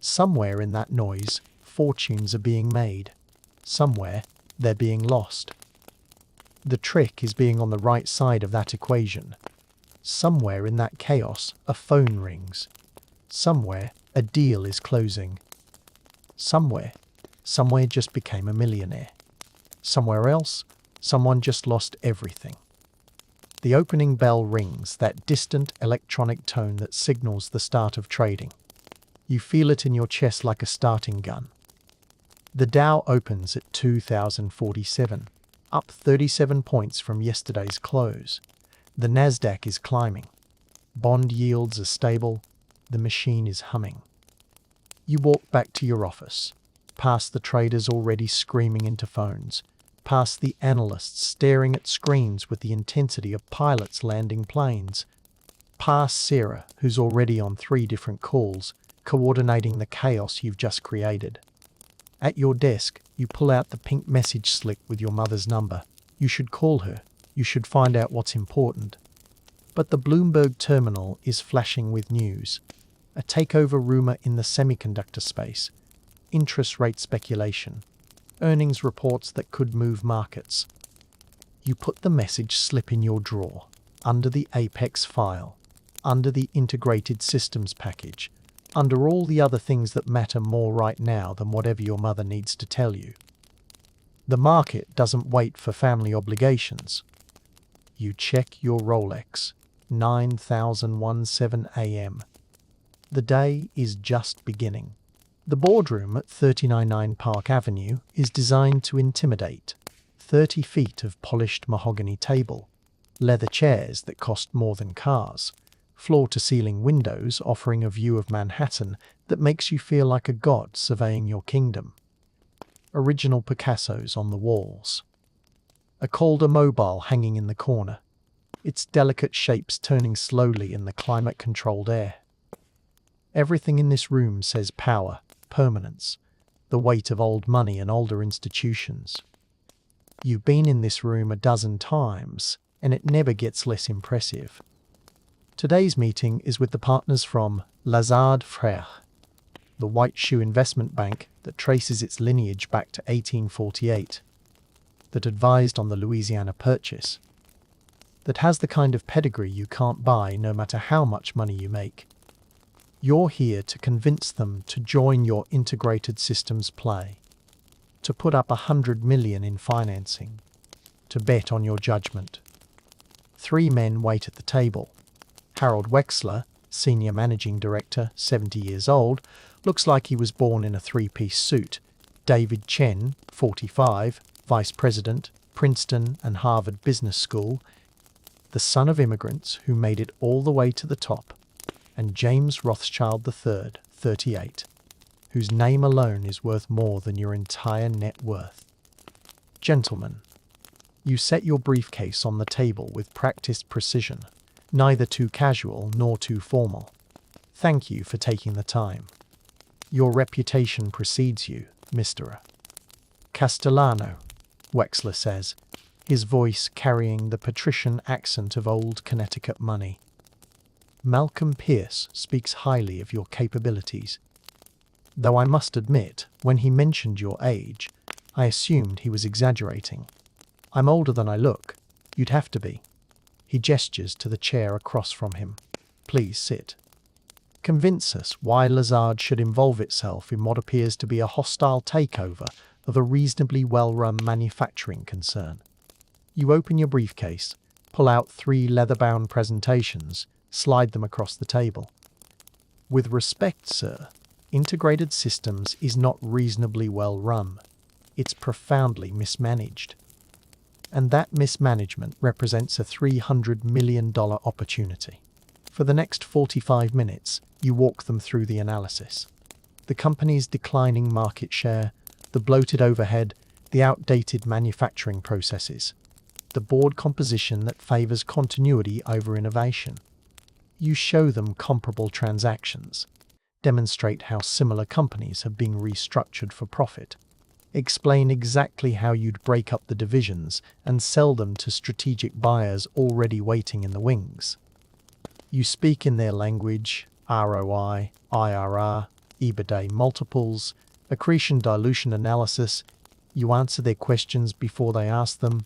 Somewhere in that noise, fortunes are being made. Somewhere, they're being lost. The trick is being on the right side of that equation. Somewhere in that chaos, a phone rings. Somewhere, a deal is closing. Somewhere just became a millionaire. Somewhere else, someone just lost everything. The opening bell rings, that distant electronic tone that signals the start of trading. You feel it in your chest like a starting gun. The Dow opens at 2,047, up 37 points from yesterday's close. The Nasdaq is climbing. Bond yields are stable. The machine is humming. You walk back to your office, past the traders already screaming into phones, past the analysts staring at screens with the intensity of pilots landing planes, past Sarah, who's already on 3 different calls, coordinating the chaos you've just created. At your desk, you pull out the pink message slip with your mother's number. You should call her. You should find out what's important. But the Bloomberg terminal is flashing with news. A takeover rumor in the semiconductor space. Interest rate speculation. Earnings reports that could move markets. You put the message slip in your drawer, under the Apex file, under the integrated systems package, under all the other things that matter more right now than whatever your mother needs to tell you. The market doesn't wait for family obligations. You check your Rolex, 9,017 a.m. The day is just beginning. The boardroom at 399 Park Avenue is designed to intimidate. 30 feet of polished mahogany table, leather chairs that cost more than cars, floor-to-ceiling windows offering a view of Manhattan that makes you feel like a god surveying your kingdom. Original Picassos on the walls. A Calder mobile hanging in the corner, its delicate shapes turning slowly in the climate-controlled air. Everything in this room says power, permanence, the weight of old money and older institutions. You've been in this room a dozen times, and it never gets less impressive. Today's meeting is with the partners from Lazard Frères, the white shoe investment bank that traces its lineage back to 1848, that advised on the Louisiana Purchase, that has the kind of pedigree you can't buy no matter how much money you make. You're here to convince them to join your integrated systems play, to put up $100 million in financing, to bet on your judgment. 3 men wait at the table. Harold Wexler, Senior Managing Director, 70 years old, looks like he was born in a 3-piece suit. David Chen, 45, Vice President, Princeton and Harvard Business School, the son of immigrants who made it all the way to the top. And James Rothschild III, 38, whose name alone is worth more than your entire net worth. Gentlemen, you set your briefcase on the table with practiced precision, neither too casual nor too formal. Thank you for taking the time. Your reputation precedes you, Mr. Castellano, Wexler says, his voice carrying the patrician accent of old Connecticut money. Malcolm Pierce speaks highly of your capabilities. Though I must admit, when he mentioned your age, I assumed he was exaggerating. I'm older than I look. You'd have to be. He gestures to the chair across from him. Please sit. Convince us why Lazard should involve itself in what appears to be a hostile takeover of a reasonably well-run manufacturing concern. You open your briefcase, pull out 3 leather-bound presentations, slide them across the table. With respect, sir, integrated systems is not reasonably well run. It's profoundly mismanaged. And that mismanagement represents a $300 million opportunity. For the next 45 minutes, you walk them through the analysis. The company's declining market share, the bloated overhead, the outdated manufacturing processes, the board composition that favors continuity over innovation. You show them comparable transactions, demonstrate how similar companies have been restructured for profit, explain exactly how you'd break up the divisions and sell them to strategic buyers already waiting in the wings. You speak in their language: ROI, IRR, EBITDA multiples, accretion dilution analysis. You answer their questions before they ask them.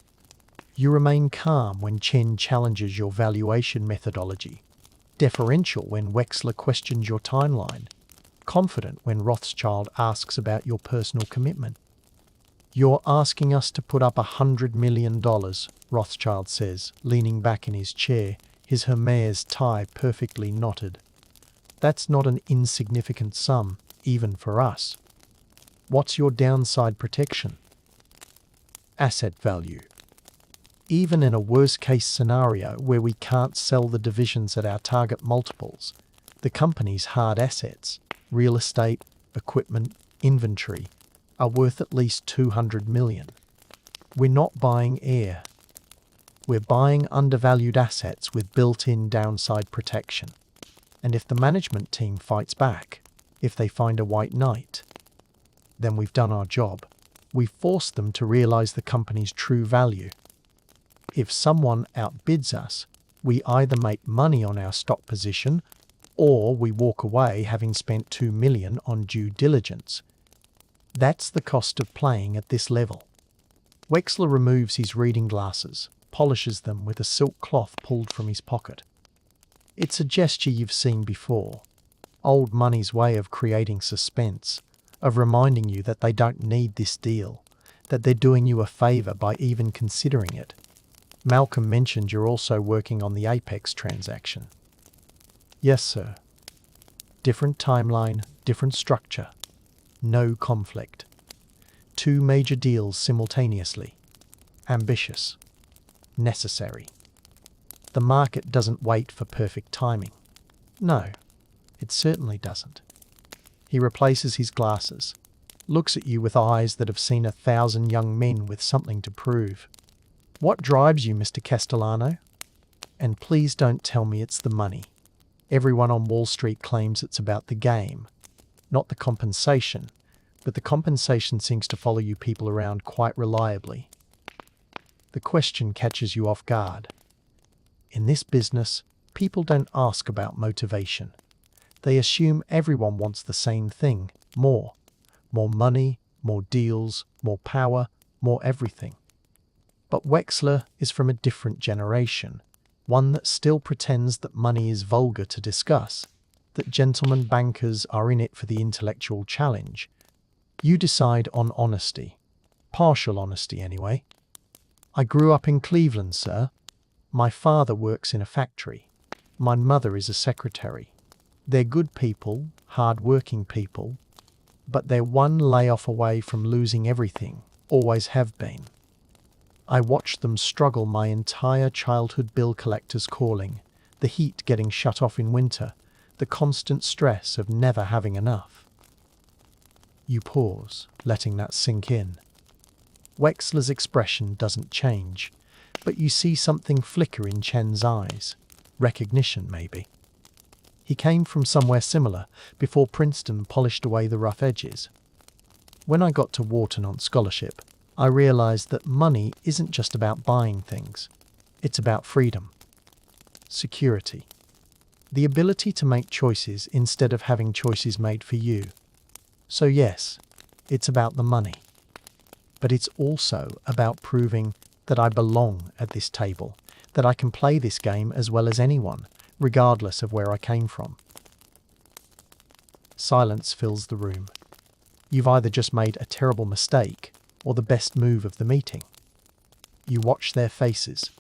You remain calm when Chen challenges your valuation methodology, deferential when Wexler questions your timeline, confident when Rothschild asks about your personal commitment. "You're asking us to put up $100 million, Rothschild says, leaning back in his chair, his Hermes tie perfectly knotted. "That's not an insignificant sum, even for us. What's your downside protection?" "Asset value. Even in a worst-case scenario where we can't sell the divisions at our target multiples, the company's hard assets, real estate, equipment, inventory, are worth at least $200 million. We're not buying air. We're buying undervalued assets with built-in downside protection. And if the management team fights back, if they find a white knight, then we've done our job. We've forced them to realize the company's true value. If someone outbids us, we either make money on our stock position or we walk away having spent $2 million on due diligence. That's the cost of playing at this level." Wexler removes his reading glasses, polishes them with a silk cloth pulled from his pocket. It's a gesture you've seen before. Old money's way of creating suspense, of reminding you that they don't need this deal, that they're doing you a favor by even considering it. "Malcolm mentioned you're also working on the Apex transaction." "Yes, sir. Different timeline, different structure. No conflict. 2 major deals simultaneously. Ambitious. Necessary. The market doesn't wait for perfect timing. No, it certainly doesn't." He replaces his glasses, looks at you with eyes that have seen 1,000 young men with something to prove. "What drives you, Mr. Castellano? And please don't tell me it's the money. Everyone on Wall Street claims it's about the game, not the compensation, but the compensation seems to follow you people around quite reliably." The question catches you off guard. In this business, people don't ask about motivation. They assume everyone wants the same thing: more. More money, more deals, more power, more everything. But Wexler is from a different generation, one that still pretends that money is vulgar to discuss, that gentlemen bankers are in it for the intellectual challenge. You decide on honesty. Partial honesty, anyway. "I grew up in Cleveland, sir. My father works in a factory. My mother is a secretary. They're good people, hard-working people, but they're one layoff away from losing everything, always have been. I watched them struggle my entire childhood, bill collectors calling, the heat getting shut off in winter, the constant stress of never having enough." You pause, letting that sink in. Wexler's expression doesn't change, but you see something flicker in Chen's eyes. Recognition, maybe. He came from somewhere similar before Princeton polished away the rough edges. "When I got to Wharton on scholarship, I realized that money isn't just about buying things. It's about freedom. Security. The ability to make choices instead of having choices made for you. So yes, it's about the money. But it's also about proving that I belong at this table, that I can play this game as well as anyone, regardless of where I came from." Silence fills the room. You've either just made a terrible mistake or the best move of the meeting. You watch their faces.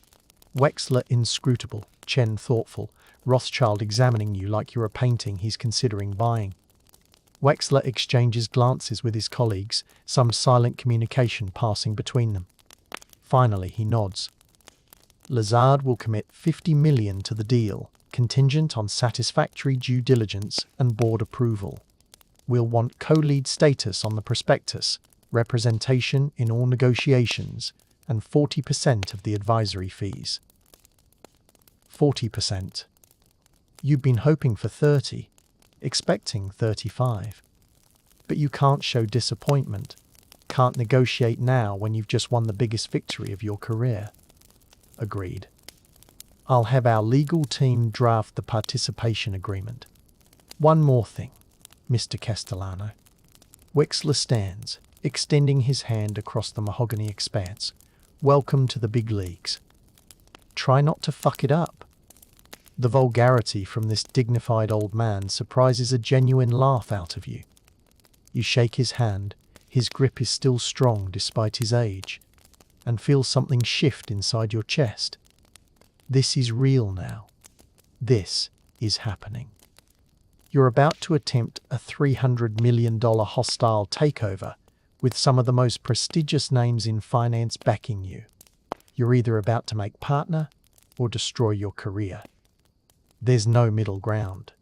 Wexler inscrutable, Chen thoughtful, Rothschild examining you like you're a painting he's considering buying. Wexler exchanges glances with his colleagues, some silent communication passing between them. Finally, he nods. Lazard will commit 50 million to the deal, contingent on satisfactory due diligence and board approval. We'll want co-lead status on the prospectus, representation in all negotiations, and 40% of the advisory fees. 40%. You've been hoping for 30, expecting 35. But you can't show disappointment, can't negotiate now when you've just won the biggest victory of your career. Agreed. I'll have our legal team draft the participation agreement. One more thing, Mr. Castellano. Wexler stands, extending his hand across the mahogany expanse. Welcome to the big leagues. Try not to fuck it up. The vulgarity from this dignified old man surprises a genuine laugh out of you. You shake his hand, his grip is still strong despite his age, and feel something shift inside your chest. This is real now. This is happening. You're about to attempt a $300 million hostile takeover with some of the most prestigious names in finance backing you. You're either about to make partner or destroy your career. There's no middle ground.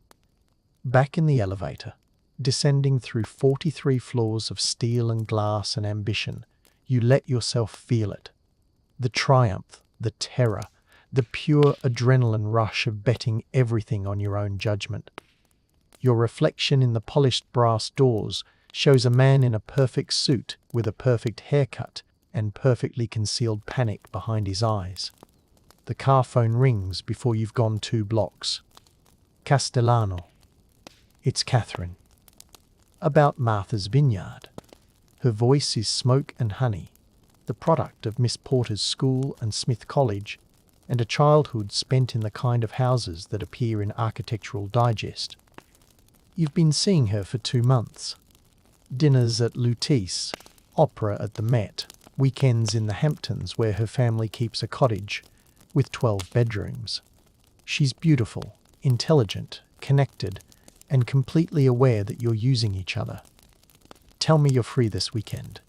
Back in the elevator, descending through 43 floors of steel and glass and ambition, you let yourself feel it. The triumph, the terror, the pure adrenaline rush of betting everything on your own judgment. Your reflection in the polished brass doors shows a man in a perfect suit with a perfect haircut and perfectly concealed panic behind his eyes. The car phone rings before you've gone 2 blocks. Castellano. It's Catherine. About Martha's Vineyard. Her voice is smoke and honey, the product of Miss Porter's school and Smith College, and a childhood spent in the kind of houses that appear in Architectural Digest. You've been seeing her for 2 months. Dinners at Lutece, opera at the Met, weekends in the Hamptons where her family keeps a cottage with 12 bedrooms. She's beautiful, intelligent, connected, and completely aware that you're using each other. Tell me you're free this weekend.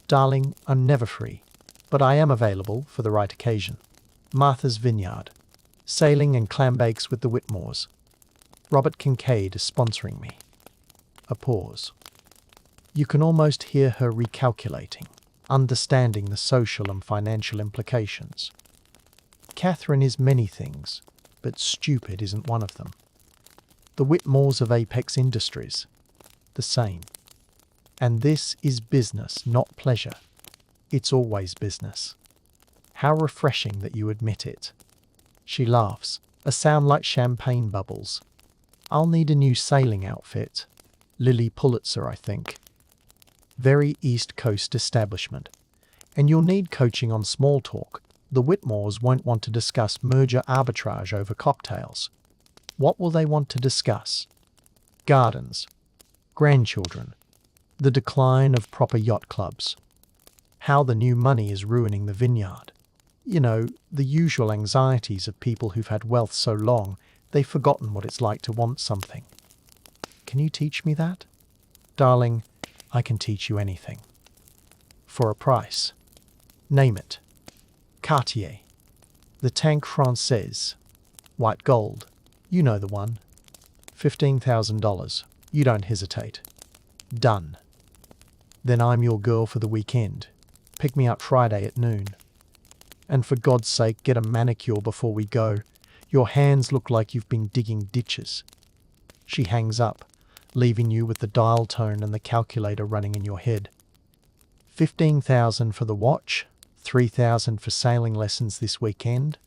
Darling, I'm never free, but I am available for the right occasion. Martha's Vineyard. Sailing and clam bakes with the Whitmores. Robert Kincaid is sponsoring me. A pause. You can almost hear her recalculating, understanding the social and financial implications. Catherine is many things, but stupid isn't one of them. The Whitmores of Apex Industries. The same. And this is business, not pleasure. It's always business. How refreshing that you admit it. She laughs, a sound like champagne bubbles. I'll need a new sailing outfit. Lily Pulitzer, I think. Very East Coast establishment. And you'll need coaching on small talk. The Whitmores won't want to discuss merger arbitrage over cocktails. What will they want to discuss? Gardens. Grandchildren. The decline of proper yacht clubs. How the new money is ruining the vineyard. You know, the usual anxieties of people who've had wealth so long, they've forgotten what it's like to want something. Can you teach me that? Darling, I can teach you anything. For a price. Name it. Cartier. The Tank Française. White gold. You know the one. $15,000. You don't hesitate. Done. Then I'm your girl for the weekend. Pick me up Friday at noon. And for God's sake, get a manicure before we go. Your hands look like you've been digging ditches. She hangs up, leaving you with the dial tone and the calculator running in your head. $15,000 for the watch, $3,000 for sailing lessons this weekend,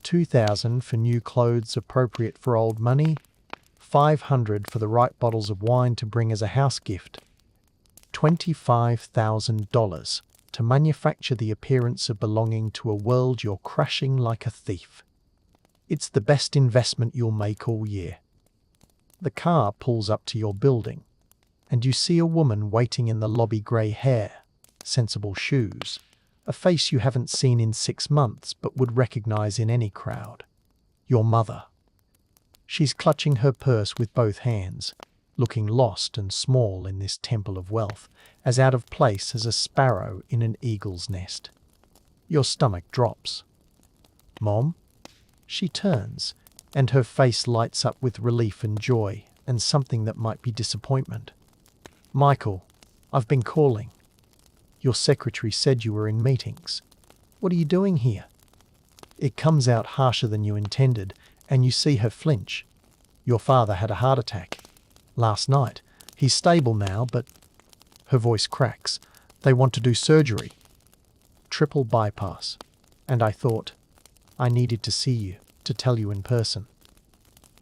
$2,000 for new clothes appropriate for old money, $500 for the right bottles of wine to bring as a house gift, $25,000 to manufacture the appearance of belonging to a world you're crashing like a thief. It's the best investment you'll make all year. The car pulls up to your building, and you see a woman waiting in the lobby, grey hair, sensible shoes, a face you haven't seen in 6 months but would recognize in any crowd. Your mother. She's clutching her purse with both hands, looking lost and small in this temple of wealth, as out of place as a sparrow in an eagle's nest. Your stomach drops. Mom? She turns, and her face lights up with relief and joy, and something that might be disappointment. Michael, I've been calling. Your secretary said you were in meetings. What are you doing here? It comes out harsher than you intended, and you see her flinch. Your father had a heart attack. Last night. He's stable now, but... Her voice cracks. They want to do surgery. Triple bypass. And I thought, I needed to see you, to tell you in person.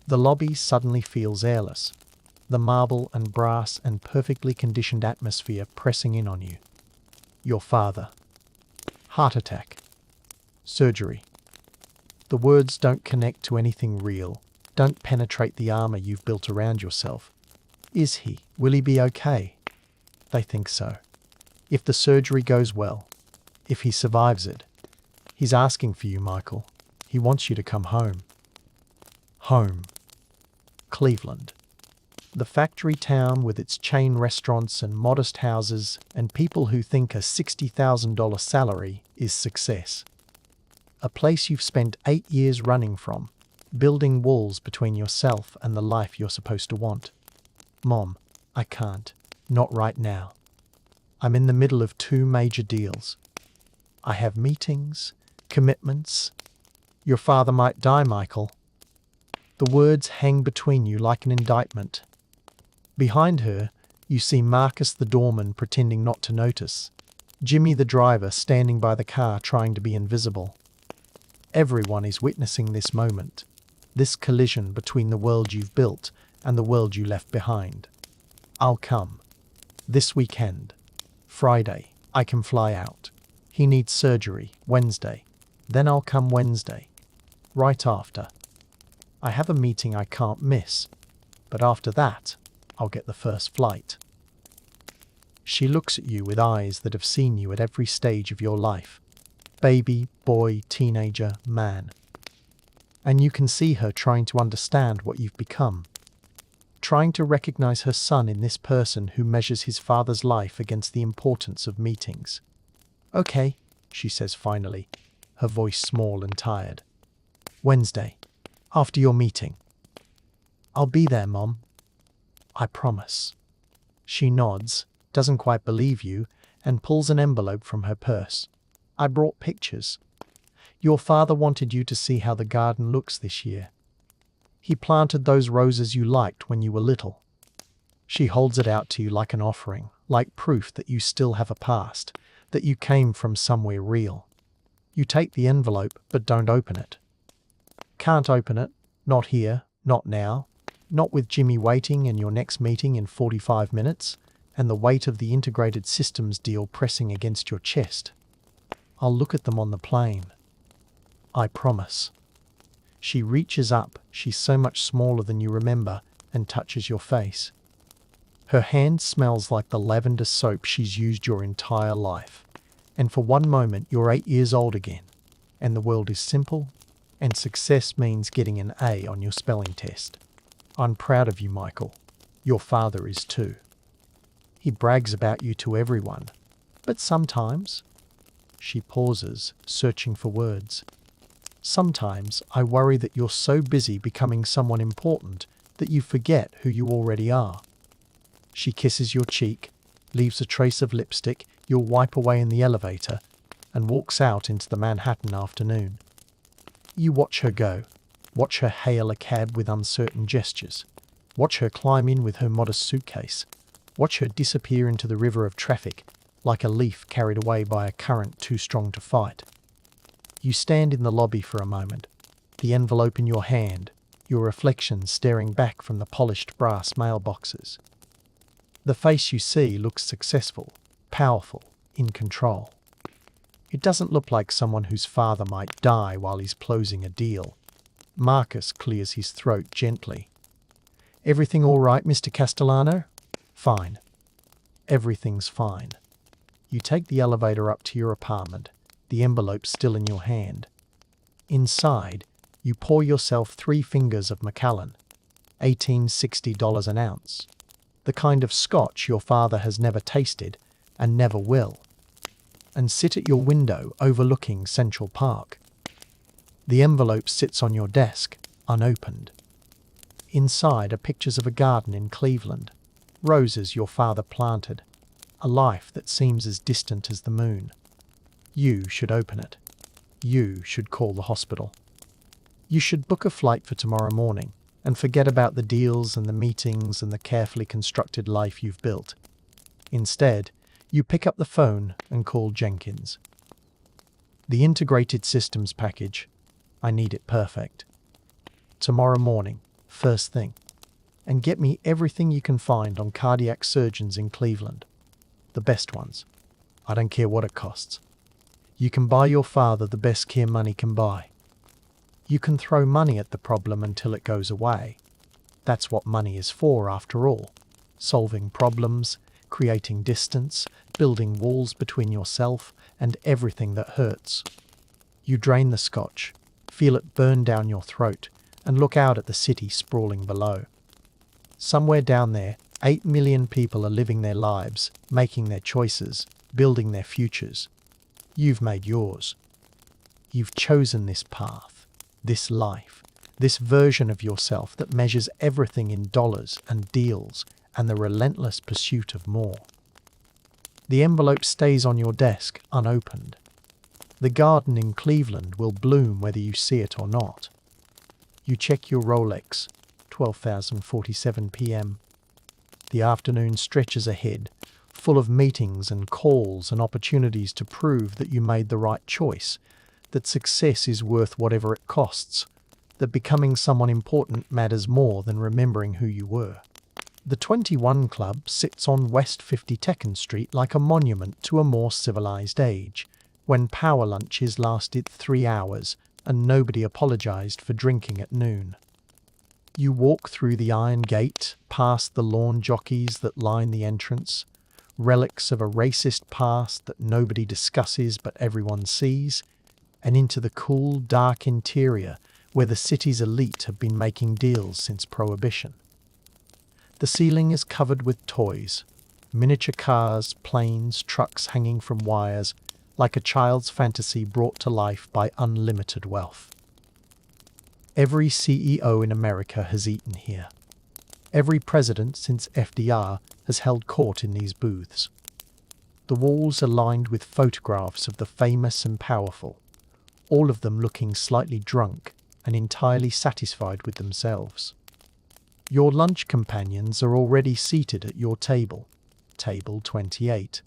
The lobby suddenly feels airless. The marble and brass and perfectly conditioned atmosphere pressing in on you. Your father. Heart attack. Surgery. The words don't connect to anything real, don't penetrate the armor you've built around yourself. Is he? Will he be okay? They think so. If the surgery goes well, if he survives it, he's asking for you, Michael. He wants you to come home. Home. Cleveland. The factory town with its chain restaurants and modest houses and people who think a $60,000 salary is success. A place you've spent 8 years running from, building walls between yourself and the life you're supposed to want. Mom, I can't. Not right now. I'm in the middle of 2 major deals. I have meetings, commitments. Your father might die, Michael. The words hang between you like an indictment. Behind her, you see Marcus the doorman pretending not to notice. Jimmy the driver standing by the car trying to be invisible. Everyone is witnessing this moment, this collision between the world you've built and the world you left behind. I'll come. This weekend. Friday, I can fly out. He needs surgery, Wednesday. Then I'll come Wednesday. Right after. I have a meeting I can't miss. But after that, I'll get the first flight. She looks at you with eyes that have seen you at every stage of your life. Baby, boy, teenager, man. And you can see her trying to understand what you've become. Trying to recognize her son in this person who measures his father's life against the importance of meetings. Okay, she says finally, her voice small and tired. Wednesday, after your meeting. I'll be there, Mom. I promise. She nods, doesn't quite believe you, and pulls an envelope from her purse. I brought pictures. Your father wanted you to see how the garden looks this year. He planted those roses you liked when you were little. She holds it out to you like an offering, like proof that you still have a past, that you came from somewhere real. You take the envelope, but don't open it. Can't open it, not here, not now, not with Jimmy waiting and your next meeting in 45 minutes, and the weight of the integrated systems deal pressing against your chest. I'll look at them on the plane. I promise. She reaches up, she's so much smaller than you remember, and touches your face. Her hand smells like the lavender soap she's used your entire life. And for one moment you're 8 years old again, and the world is simple, and success means getting an A on your spelling test. I'm proud of you, Michael. Your father is too. He brags about you to everyone. But sometimes... She pauses, searching for words. Sometimes I worry that you're so busy becoming someone important that you forget who you already are. She kisses your cheek, leaves a trace of lipstick you'll wipe away in the elevator, and walks out into the Manhattan afternoon. You watch her go. Watch her hail a cab with uncertain gestures. Watch her climb in with her modest suitcase. Watch her disappear into the river of traffic, like a leaf carried away by a current too strong to fight. You stand in the lobby for a moment, the envelope in your hand, your reflection staring back from the polished brass mailboxes. The face you see looks successful, powerful, in control. It doesn't look like someone whose father might die while he's closing a deal. Marcus clears his throat gently. Everything all right, Mr. Castellano? Fine. Everything's fine. You take the elevator up to your apartment, the envelope still in your hand. Inside, you pour yourself 3 fingers of Macallan, $18.60 an ounce, the kind of scotch your father has never tasted and never will. and sit at your window overlooking Central Park. The envelope sits on your desk, unopened. Inside are pictures of a garden in Cleveland, roses your father planted, a life that seems as distant as the moon. You should open it. You should call the hospital. You should book a flight for tomorrow morning and forget about the deals and the meetings and the carefully constructed life you've built. Instead, you pick up the phone and call Jenkins. The integrated systems package. I need it perfect. Tomorrow morning, first thing. And get me everything you can find on cardiac surgeons in Cleveland. The best ones. I don't care what it costs. You can buy your father the best care money can buy. You can throw money at the problem until it goes away. That's what money is for, after all. Solving problems, creating distance, building walls between yourself and everything that hurts. You drain the scotch, feel it burn down your throat, and look out at the city sprawling below. Somewhere down there, 8 million people are living their lives, making their choices, building their futures. You've made yours. You've chosen this path, this life, this version of yourself that measures everything in dollars and deals and the relentless pursuit of more. The envelope stays on your desk unopened. The garden in Cleveland will bloom whether you see it or not. You check your Rolex, 12,047 p.m. The afternoon stretches ahead, full of meetings and calls and opportunities to prove that you made the right choice, that success is worth whatever it costs, that becoming someone important matters more than remembering who you were. The 21 Club sits on West 52nd Street like a monument to a more civilized age, when power lunches lasted 3 hours and nobody apologized for drinking at noon. You walk through the iron gate, past the lawn jockeys that line the entrance, relics of a racist past that nobody discusses but everyone sees, and into the cool, dark interior where the city's elite have been making deals since Prohibition. The ceiling is covered with toys, miniature cars, planes, trucks hanging from wires, like a child's fantasy brought to life by unlimited wealth. Every CEO in America has eaten here. Every president since FDR has held court in these booths. The walls are lined with photographs of the famous and powerful, all of them looking slightly drunk and entirely satisfied with themselves. Your lunch companions are already seated at your table, table 28,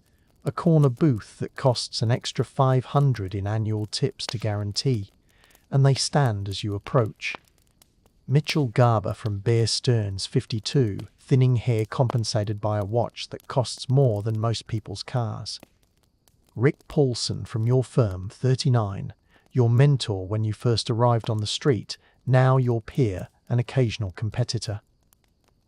a corner booth that costs an extra $500 in annual tips to guarantee, and they stand as you approach. Mitchell Garber from Bear Stearns, 52, thinning hair compensated by a watch that costs more than most people's cars. Rick Paulson from your firm, 39, your mentor when you first arrived on the street, now your peer and occasional competitor.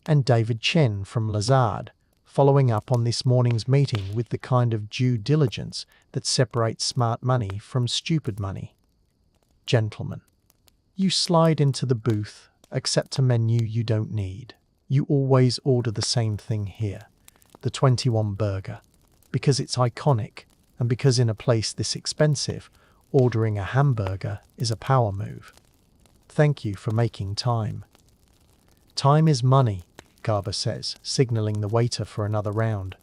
And David Chen from Lazard, following up on this morning's meeting with the kind of due diligence that separates smart money from stupid money. Gentlemen, you slide into the booth, accept a menu you don't need. You always order the same thing here, the 21 burger, because it's iconic, and because in a place this expensive, ordering a hamburger is a power move. Thank you for making time. Time is money, Garber says, signaling the waiter for another round.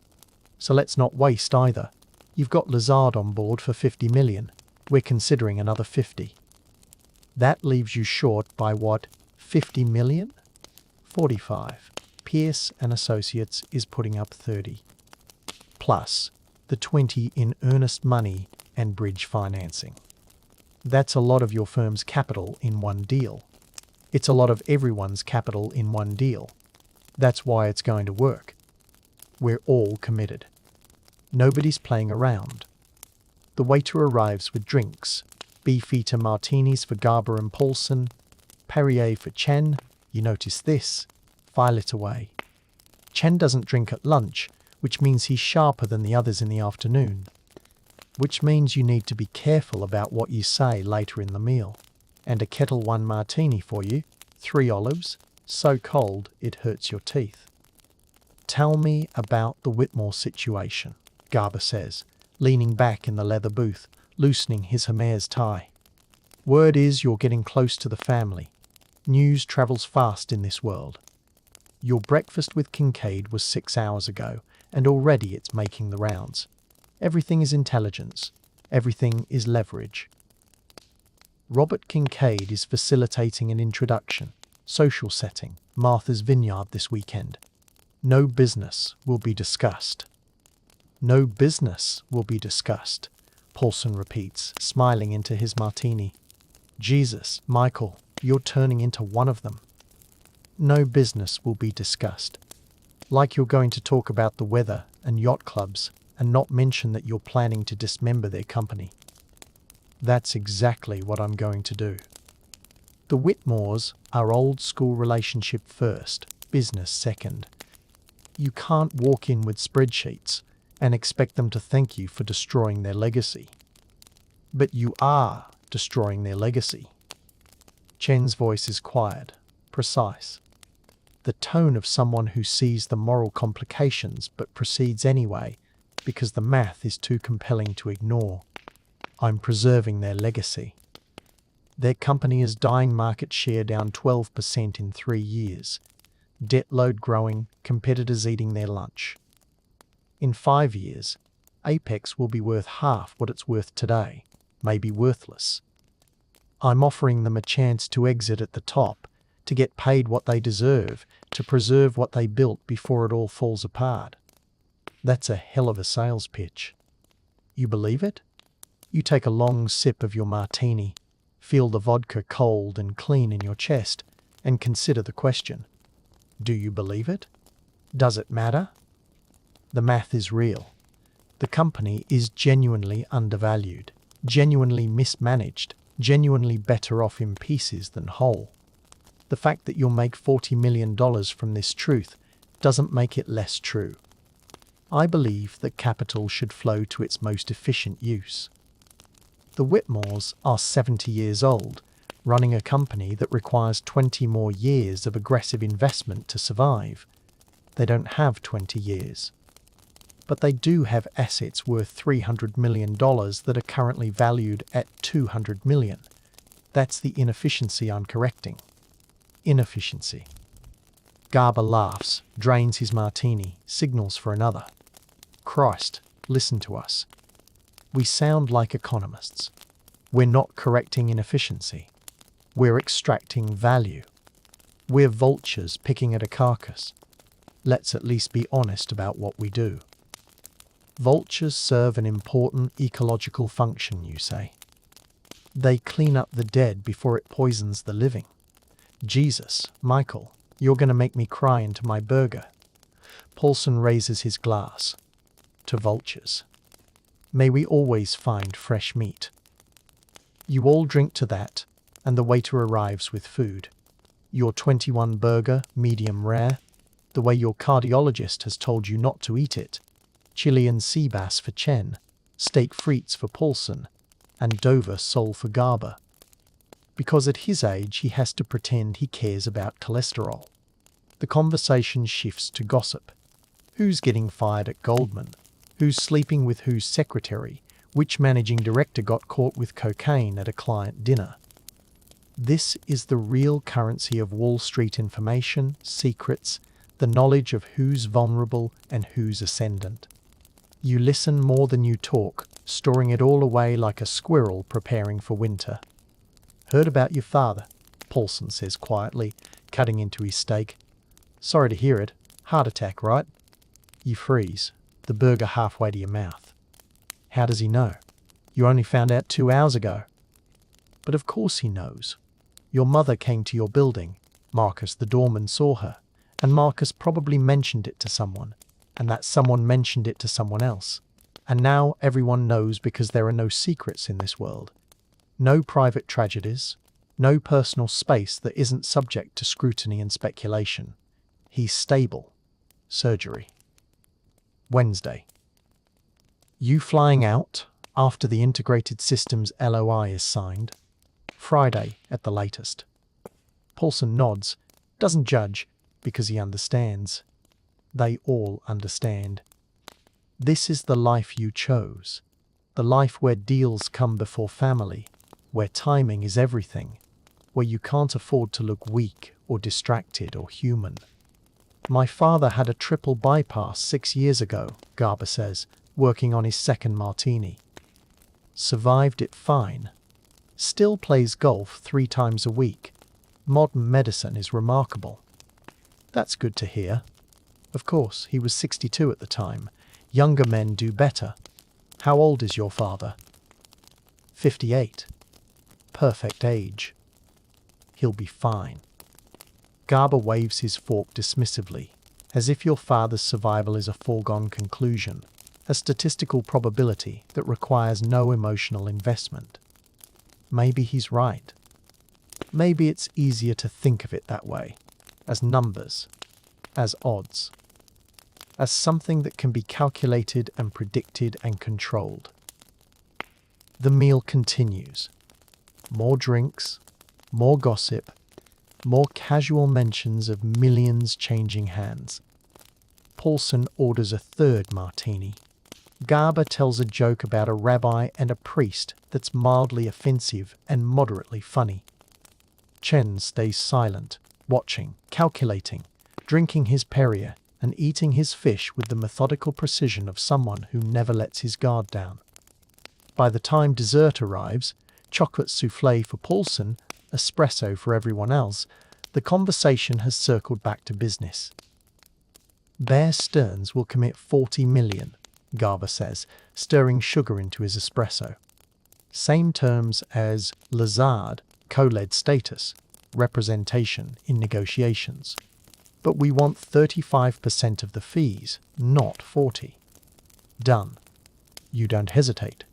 So let's not waste either. You've got Lazard on board for 50 million. We're considering another 50. That leaves you short by what, 50 million? 45. Pierce and Associates is putting up 30. Plus the 20 in earnest money and bridge financing. That's a lot of your firm's capital in one deal. It's a lot of everyone's capital in one deal. That's why it's going to work. We're all committed. Nobody's playing around. The waiter arrives with drinks, Beefeater martinis for Garber and Paulson, Perrier for Chen. You notice this? File it away. Chen doesn't drink at lunch, which means he's sharper than the others in the afternoon. Which means you need to be careful about what you say later in the meal. And a Kettle One martini for you, 3 olives, so cold it hurts your teeth. Tell me about the Whitmore situation, Garber says, leaning back in the leather booth, loosening his Hermes tie. Word is you're getting close to the family. News travels fast in this world. Your breakfast with Kincaid was 6 hours ago, and already it's making the rounds. Everything is intelligence. Everything is leverage. Robert Kincaid is facilitating an introduction, social setting, Martha's Vineyard this weekend. No business will be discussed. No business will be discussed, Paulson repeats, smiling into his martini. Jesus, Michael, you're turning into one of them. No business will be discussed. Like you're going to talk about the weather and yacht clubs and not mention that you're planning to dismember their company. That's exactly what I'm going to do. The Whitmores are old school relationship first, business second. You can't walk in with spreadsheets and expect them to thank you for destroying their legacy. But you are destroying their legacy. Chen's voice is quiet, precise. The tone of someone who sees the moral complications but proceeds anyway because the math is too compelling to ignore. I'm preserving their legacy. Their company is dying, market share down 12% in 3 years. Debt load growing, competitors eating their lunch. In 5 years, Apex will be worth half what it's worth today, maybe worthless. I'm offering them a chance to exit at the top, to get paid what they deserve, to preserve what they built before it all falls apart. That's a hell of a sales pitch. You believe it? You take a long sip of your martini, feel the vodka cold and clean in your chest, and consider the question. Do you believe it? Does it matter? The math is real. The company is genuinely undervalued, genuinely mismanaged, genuinely better off in pieces than whole. The fact that you'll make $40 million from this truth doesn't make it less true. I believe that capital should flow to its most efficient use. The Whitmores are 70 years old, running a company that requires 20 more years of aggressive investment to survive. They don't have 20 years. But they do have assets worth $300 million that are currently valued at $200 million. That's the inefficiency I'm correcting. Inefficiency. Garber laughs, drains his martini, signals for another. Christ, listen to us. We sound like economists. We're not correcting inefficiency. We're extracting value. We're vultures picking at a carcass. Let's at least be honest about what we do. Vultures serve an important ecological function, you say. They clean up the dead before it poisons the living. Jesus, Michael, you're going to make me cry into my burger. Paulson raises his glass. To vultures. May we always find fresh meat. You all drink to that, and the waiter arrives with food. Your 21 burger, medium rare, the way your cardiologist has told you not to eat it. Chilean sea bass for Chen, steak frites for Paulson, and Dover sole for Garber. Because at his age he has to pretend he cares about cholesterol. The conversation shifts to gossip. Who's getting fired at Goldman? Who's sleeping with whose secretary? Which managing director got caught with cocaine at a client dinner? This is the real currency of Wall Street: information, secrets, the knowledge of who's vulnerable and who's ascendant. You listen more than you talk, storing it all away like a squirrel preparing for winter. Heard about your father, Paulson says quietly, cutting into his steak. Sorry to hear it. Heart attack, right? You freeze, the burger halfway to your mouth. How does he know? You only found out 2 hours ago. But of course he knows. Your mother came to your building. Marcus the doorman saw her, and Marcus probably mentioned it to someone, and that someone mentioned it to someone else. And now everyone knows because there are no secrets in this world. No private tragedies, no personal space that isn't subject to scrutiny and speculation. He's stable. Surgery. Wednesday. You flying out after the integrated systems LOI is signed? Friday at the latest. Paulson nods, doesn't judge, because he understands. They all understand. This is the life you chose. The life where deals come before family, where timing is everything, where you can't afford to look weak or distracted or human. My father had a triple bypass 6 years ago, Garber says, working on his second martini. Survived it fine. Still plays golf 3 times a week. Modern medicine is remarkable. That's good to hear. Of course, he was 62 at the time. Younger men do better. How old is your father? 58. Perfect age. He'll be fine. Garber waves his fork dismissively, as if your father's survival is a foregone conclusion, a statistical probability that requires no emotional investment. Maybe he's right. Maybe it's easier to think of it that way, as numbers, as odds, as something that can be calculated and predicted and controlled. The meal continues. More drinks, more gossip, more casual mentions of millions changing hands. Paulson orders a third martini. Garber tells a joke about a rabbi and a priest that's mildly offensive and moderately funny. Chen stays silent, watching, calculating, drinking his Perrier and eating his fish with the methodical precision of someone who never lets his guard down. By the time dessert arrives, chocolate soufflé for Paulson, espresso for everyone else, the conversation has circled back to business. Bear Stearns will commit $40 million, Garber says, stirring sugar into his espresso. Same terms as Lazard, co-led status, representation in negotiations. But we want 35% of the fees, not 40. Done. You don't hesitate.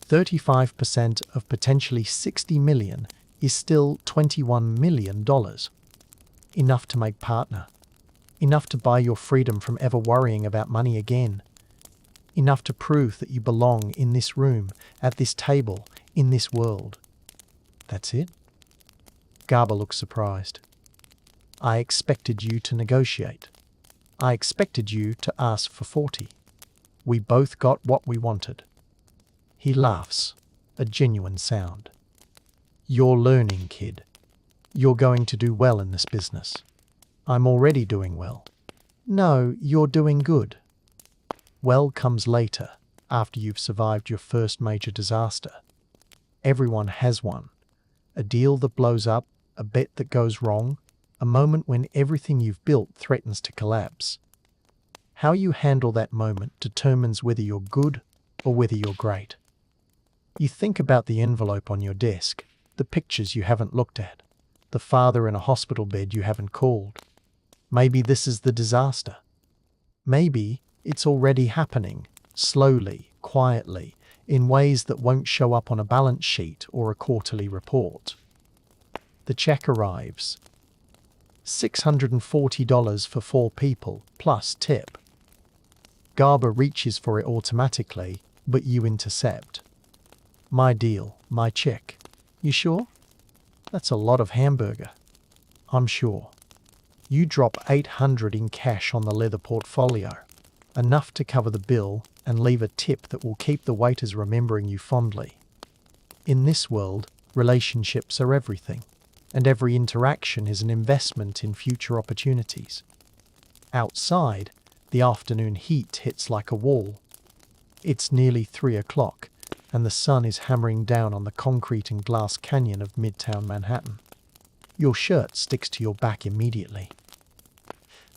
35% of potentially $60 million is still $21 million. Enough to make partner. Enough to buy your freedom from ever worrying about money again. Enough to prove that you belong in this room, at this table, in this world. That's it? Garber looks surprised. I expected you to negotiate. I expected you to ask for 40. We both got what we wanted. He laughs, a genuine sound. You're learning, kid. You're going to do well in this business. I'm already doing well. No, you're doing good. Well comes later, after you've survived your first major disaster. Everyone has one. A deal that blows up, a bet that goes wrong, a moment when everything you've built threatens to collapse. How you handle that moment determines whether you're good or whether you're great. You think about the envelope on your desk, the pictures you haven't looked at, the father in a hospital bed you haven't called. Maybe this is the disaster. Maybe it's already happening, slowly, quietly, in ways that won't show up on a balance sheet or a quarterly report. The check arrives. $640 for 4 people, plus tip. Garber reaches for it automatically, but you intercept. My deal, my check. You sure? That's a lot of hamburger. I'm sure. You drop $800 in cash on the leather portfolio, enough to cover the bill and leave a tip that will keep the waiters remembering you fondly. In this world, relationships are everything, and every interaction is an investment in future opportunities. Outside, the afternoon heat hits like a wall. It's nearly 3 o'clock, and the sun is hammering down on the concrete and glass canyon of Midtown Manhattan. Your shirt sticks to your back immediately.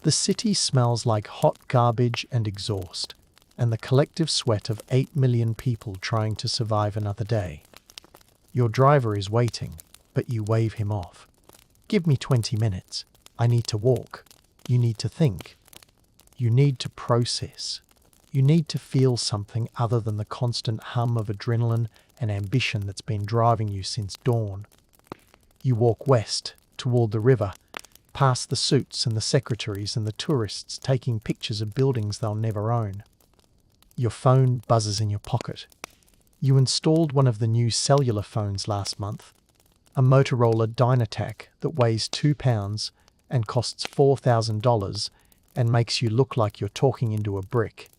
The city smells like hot garbage and exhaust, and the collective sweat of 8 million people trying to survive another day. Your driver is waiting, but you wave him off. Give me 20 minutes. I need to walk. You need to think. You need to process. You need to feel something other than the constant hum of adrenaline and ambition that's been driving you since dawn. You walk west, toward the river, past the suits and the secretaries and the tourists taking pictures of buildings they'll never own. Your phone buzzes in your pocket. You installed one of the new cellular phones last month, a Motorola Dynatac that weighs 2 pounds and costs $4,000 and makes you look like you're talking into a brick.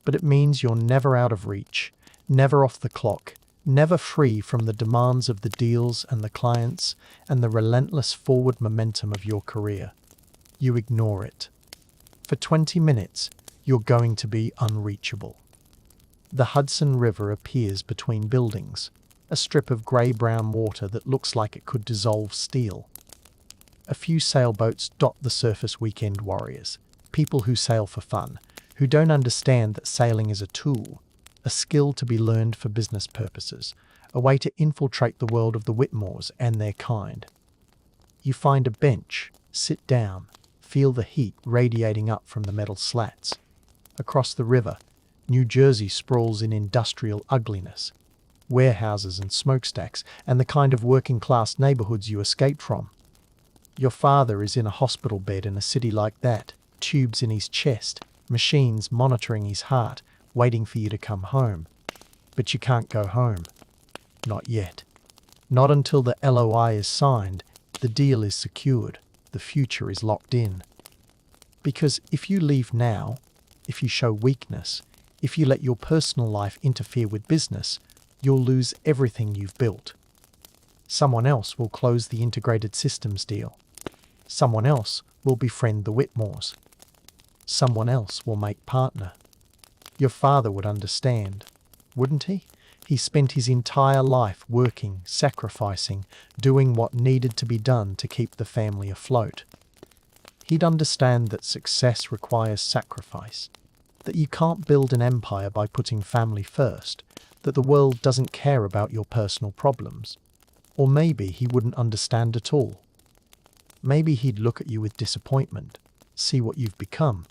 but it means you're never out of reach, never off the clock, never free from the demands of the deals and the clients and the relentless forward momentum of your career. You ignore it. For 20 minutes, you're going to be unreachable. The Hudson River appears between buildings, a strip of grey-brown water that looks like it could dissolve steel. A few sailboats dot the surface. Weekend warriors, people who sail for fun, who don't understand that sailing is a tool, a skill to be learned for business purposes, a way to infiltrate the world of the Whitmores and their kind. You find a bench, sit down, feel the heat radiating up from the metal slats. Across the river, New Jersey sprawls in industrial ugliness, warehouses and smokestacks, and the kind of working-class neighborhoods you escaped from. Your father is in a hospital bed in a city like that, tubes in his chest, machines monitoring his heart, waiting for you to come home. But you can't go home. Not yet. Not until the LOI is signed, the deal is secured, the future is locked in. Because if you leave now, if you show weakness, if you let your personal life interfere with business, you'll lose everything you've built. Someone else will close the integrated systems deal. Someone else will befriend the Whitmores. Someone else will make partner. Your father would understand, wouldn't he? He spent his entire life working, sacrificing, doing what needed to be done to keep the family afloat. He'd understand that success requires sacrifice, that you can't build an empire by putting family first, that the world doesn't care about your personal problems. Or maybe he wouldn't understand at all. Maybe he'd look at you with disappointment, see what you've become,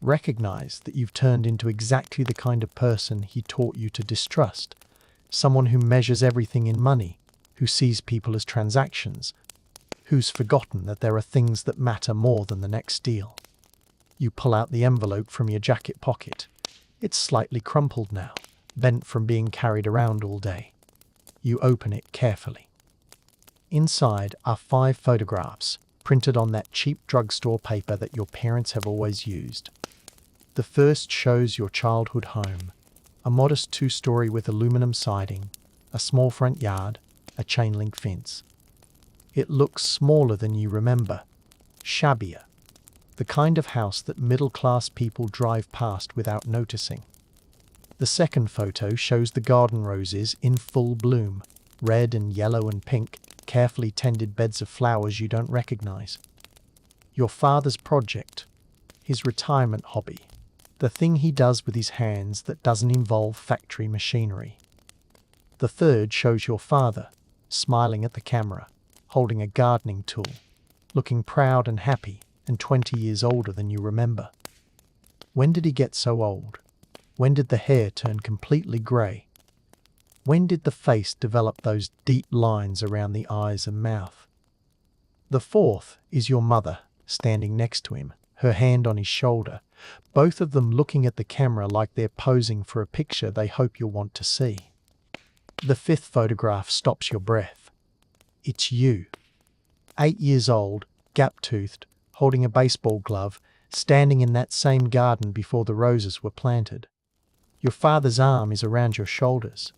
recognize that you've turned into exactly the kind of person he taught you to distrust, someone who measures everything in money, who sees people as transactions, who's forgotten that there are things that matter more than the next deal. You pull out the envelope from your jacket pocket. It's slightly crumpled now, bent from being carried around all day. You open it carefully. Inside are 5 photographs, printed on that cheap drugstore paper that your parents have always used. The first shows your childhood home, a modest 2-story with aluminum siding, a small front yard, a chain-link fence. It looks smaller than you remember, shabbier, the kind of house that middle-class people drive past without noticing. The second photo shows the garden roses in full bloom, red and yellow and pink, carefully tended beds of flowers you don't recognize. Your father's project, his retirement hobby, the thing he does with his hands that doesn't involve factory machinery. The third shows your father, smiling at the camera, holding a gardening tool, looking proud and happy and 20 years older than you remember. When did he get so old? When did the hair turn completely grey? When did the face develop those deep lines around the eyes and mouth? The fourth is your mother, standing next to him, her hand on his shoulder, both of them looking at the camera like they're posing for a picture they hope you'll want to see. The fifth photograph stops your breath. It's you. 8 years old, gap-toothed, holding a baseball glove, standing in that same garden before the roses were planted. Your father's arm is around your shoulders.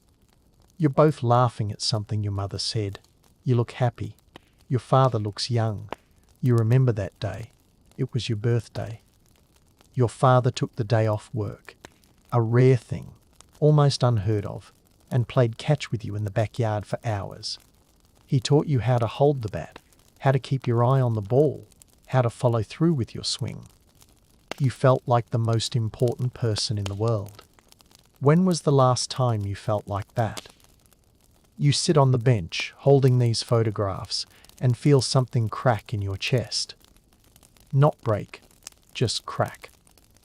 You're both laughing at something your mother said. You look happy. Your father looks young. You remember that day. It was your birthday. Your father took the day off work, a rare thing, almost unheard of, and played catch with you in the backyard for hours. He taught you how to hold the bat, how to keep your eye on the ball, how to follow through with your swing. You felt like the most important person in the world. When was the last time you felt like that? You sit on the bench, holding these photographs, and feel something crack in your chest. Not break, just crack.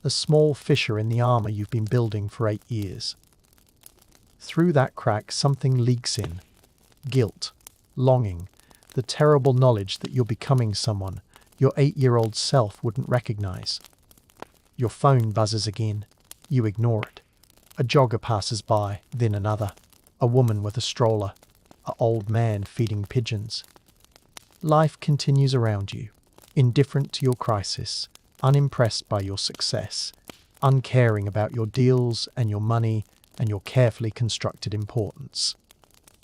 A small fissure in the armor you've been building for 8 years. Through that crack, something leaks in. Guilt, longing, the terrible knowledge that you're becoming someone your 8-year-old self wouldn't recognize. Your phone buzzes again. You ignore it. A jogger passes by, then another. A woman with a stroller. An old man feeding pigeons. Life continues around you, indifferent to your crisis, unimpressed by your success, uncaring about your deals and your money and your carefully constructed importance.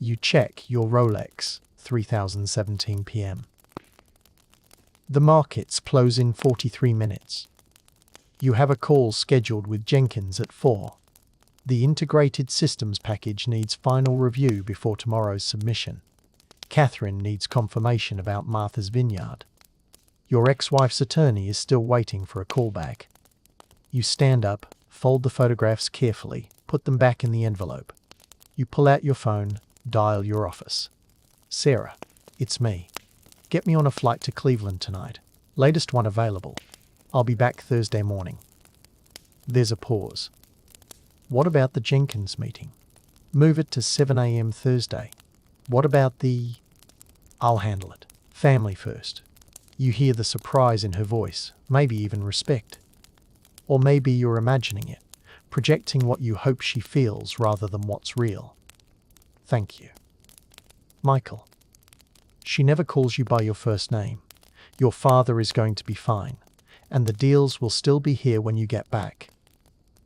You check your Rolex, 3017 p.m. The markets close in 43 minutes. You have a call scheduled with Jenkins at 4. The integrated systems package needs final review before tomorrow's submission. Catherine needs confirmation about Martha's Vineyard. Your ex-wife's attorney is still waiting for a callback. You stand up, fold the photographs carefully, put them back in the envelope. You pull out your phone, dial your office. Sarah, it's me. Get me on a flight to Cleveland tonight. Latest one available. I'll be back Thursday morning. There's a pause. What about the Jenkins meeting? Move it to 7 a.m. Thursday. What about the... I'll handle it. Family first. You hear the surprise in her voice, maybe even respect. Or maybe you're imagining it, projecting what you hope she feels rather than what's real. Thank you. Michael. She never calls you by your first name. Your father is going to be fine, and the deals will still be here when you get back.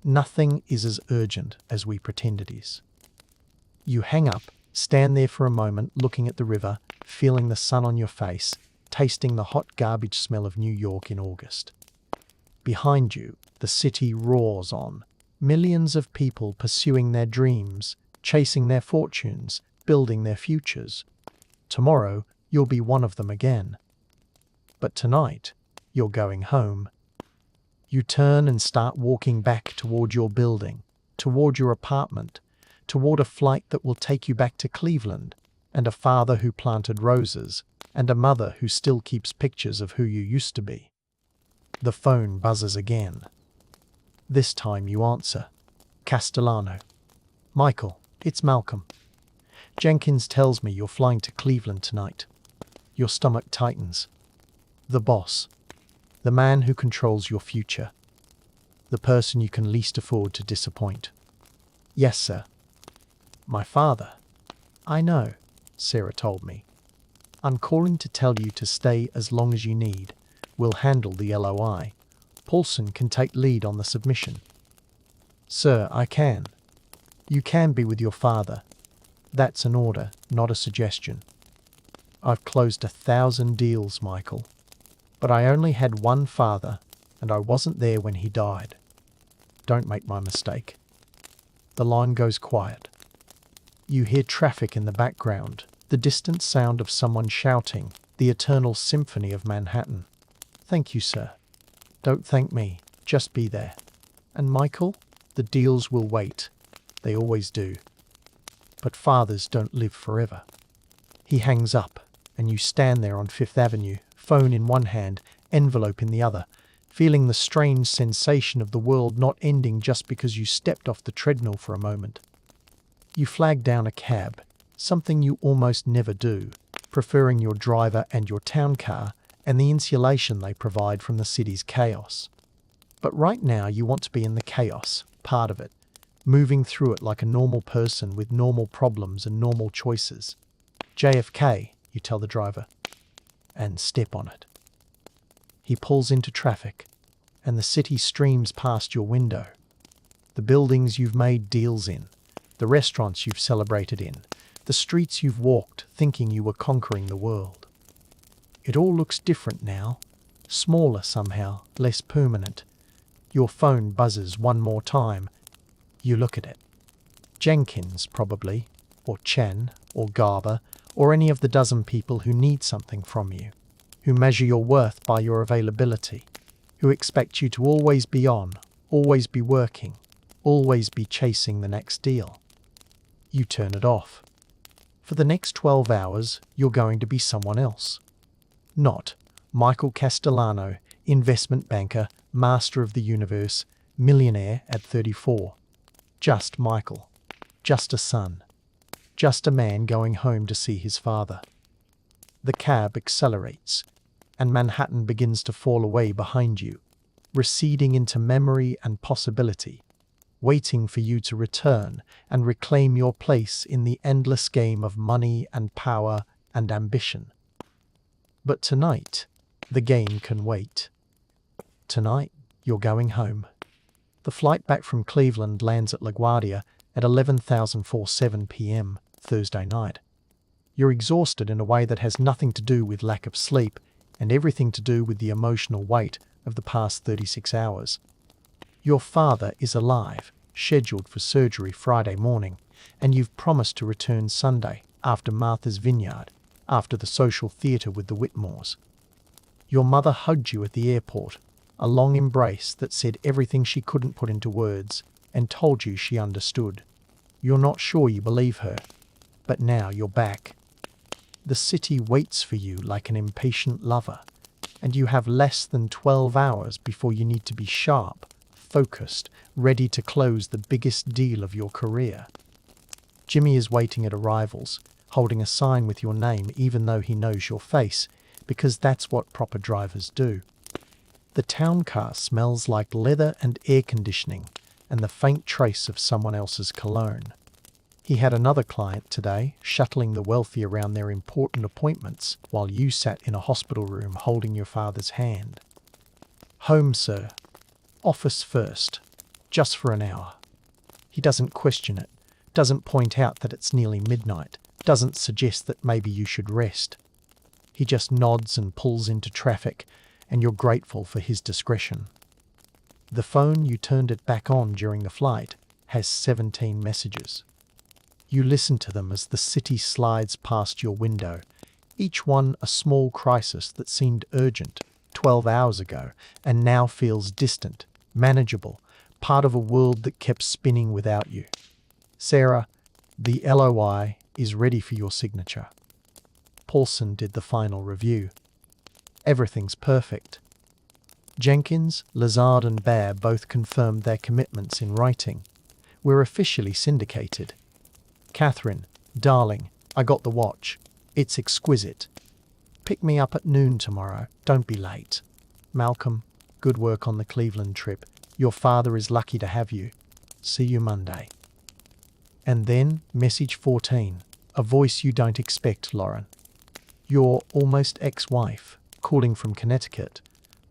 Nothing is as urgent as we pretend it is. You hang up, stand there for a moment looking at the river, feeling the sun on your face, tasting the hot garbage smell of New York in August. Behind you, the city roars on. Millions of people pursuing their dreams, chasing their fortunes, building their futures. Tomorrow, you'll be one of them again. But tonight, you're going home. You turn and start walking back toward your building, toward your apartment, toward a flight that will take you back to Cleveland, and a father who planted roses, and a mother who still keeps pictures of who you used to be. The phone buzzes again. This time you answer. Castellano. Michael, it's Malcolm. Jenkins tells me you're flying to Cleveland tonight. Your stomach tightens. The boss. The man who controls your future. The person you can least afford to disappoint. Yes, sir. My father. I know, Sarah told me. I'm calling to tell you to stay as long as you need. We'll handle the LOI. Paulson can take lead on the submission. Sir, I can. You can be with your father. That's an order, not a suggestion. I've closed 1,000 deals, Michael. But I only had one father, and I wasn't there when he died. Don't make my mistake. The line goes quiet. You hear traffic in the background, the distant sound of someone shouting, the eternal symphony of Manhattan. Thank you, sir. Don't thank me, just be there. And Michael, the deals will wait. They always do. But fathers don't live forever. He hangs up, and you stand there on Fifth Avenue, phone in one hand, envelope in the other, feeling the strange sensation of the world not ending just because you stepped off the treadmill for a moment. You flag down a cab, something you almost never do, preferring your driver and your town car and the insulation they provide from the city's chaos. But right now you want to be in the chaos, part of it, moving through it like a normal person with normal problems and normal choices. JFK, you tell the driver, and step on it. He pulls into traffic, and the city streams past your window. The buildings you've made deals in, the restaurants you've celebrated in, the streets you've walked thinking you were conquering the world. It all looks different now, smaller somehow, less permanent. Your phone buzzes one more time. You look at it. Jenkins, probably, or Chen, or Garber, or any of the dozen people who need something from you, who measure your worth by your availability, who expect you to always be on, always be working, always be chasing the next deal. You turn it off. For the next 12 hours, you're going to be someone else. Not Michael Castellano, investment banker, master of the universe, millionaire at 34. Just Michael. Just a son. Just a man going home to see his father. The cab accelerates, and Manhattan begins to fall away behind you, receding into memory and possibility, waiting for you to return and reclaim your place in the endless game of money and power and ambition. But tonight, the game can wait. Tonight, you're going home. The flight back from Cleveland lands at LaGuardia at 11:47 p.m. Thursday night. You're exhausted in a way that has nothing to do with lack of sleep and everything to do with the emotional weight of the past 36 hours. Your father is alive, scheduled for surgery Friday morning, and you've promised to return Sunday after Martha's Vineyard, after the social theatre with the Whitmores. Your mother hugged you at the airport, a long embrace that said everything she couldn't put into words and told you she understood. You're not sure you believe her, but now you're back. The city waits for you like an impatient lover, and you have less than 12 hours before you need to be sharp, focused, ready to close the biggest deal of your career. Jimmy is waiting at arrivals, holding a sign with your name even though he knows your face, because that's what proper drivers do. The town car smells like leather and air conditioning and the faint trace of someone else's cologne. He had another client today, shuttling the wealthy around their important appointments while you sat in a hospital room holding your father's hand. Home, sir. Office first. Just for an hour. He doesn't question it, doesn't point out that it's nearly midnight, doesn't suggest that maybe you should rest. He just nods and pulls into traffic, and you're grateful for his discretion. The phone, you turned it back on during the flight, has 17 messages. You listen to them as the city slides past your window, each one a small crisis that seemed urgent 12 hours ago and now feels distant, manageable, part of a world that kept spinning without you. Sarah, the LOI is ready for your signature. Paulson did the final review. Everything's perfect. Jenkins, Lazard and Baer both confirmed their commitments in writing. We're officially syndicated. Catherine, darling, I got the watch. It's exquisite. Pick me up at noon tomorrow. Don't be late. Malcolm, good work on the Cleveland trip. Your father is lucky to have you. See you Monday. And then, message 14, a voice you don't expect, Lauren. Your almost ex-wife, calling from Connecticut,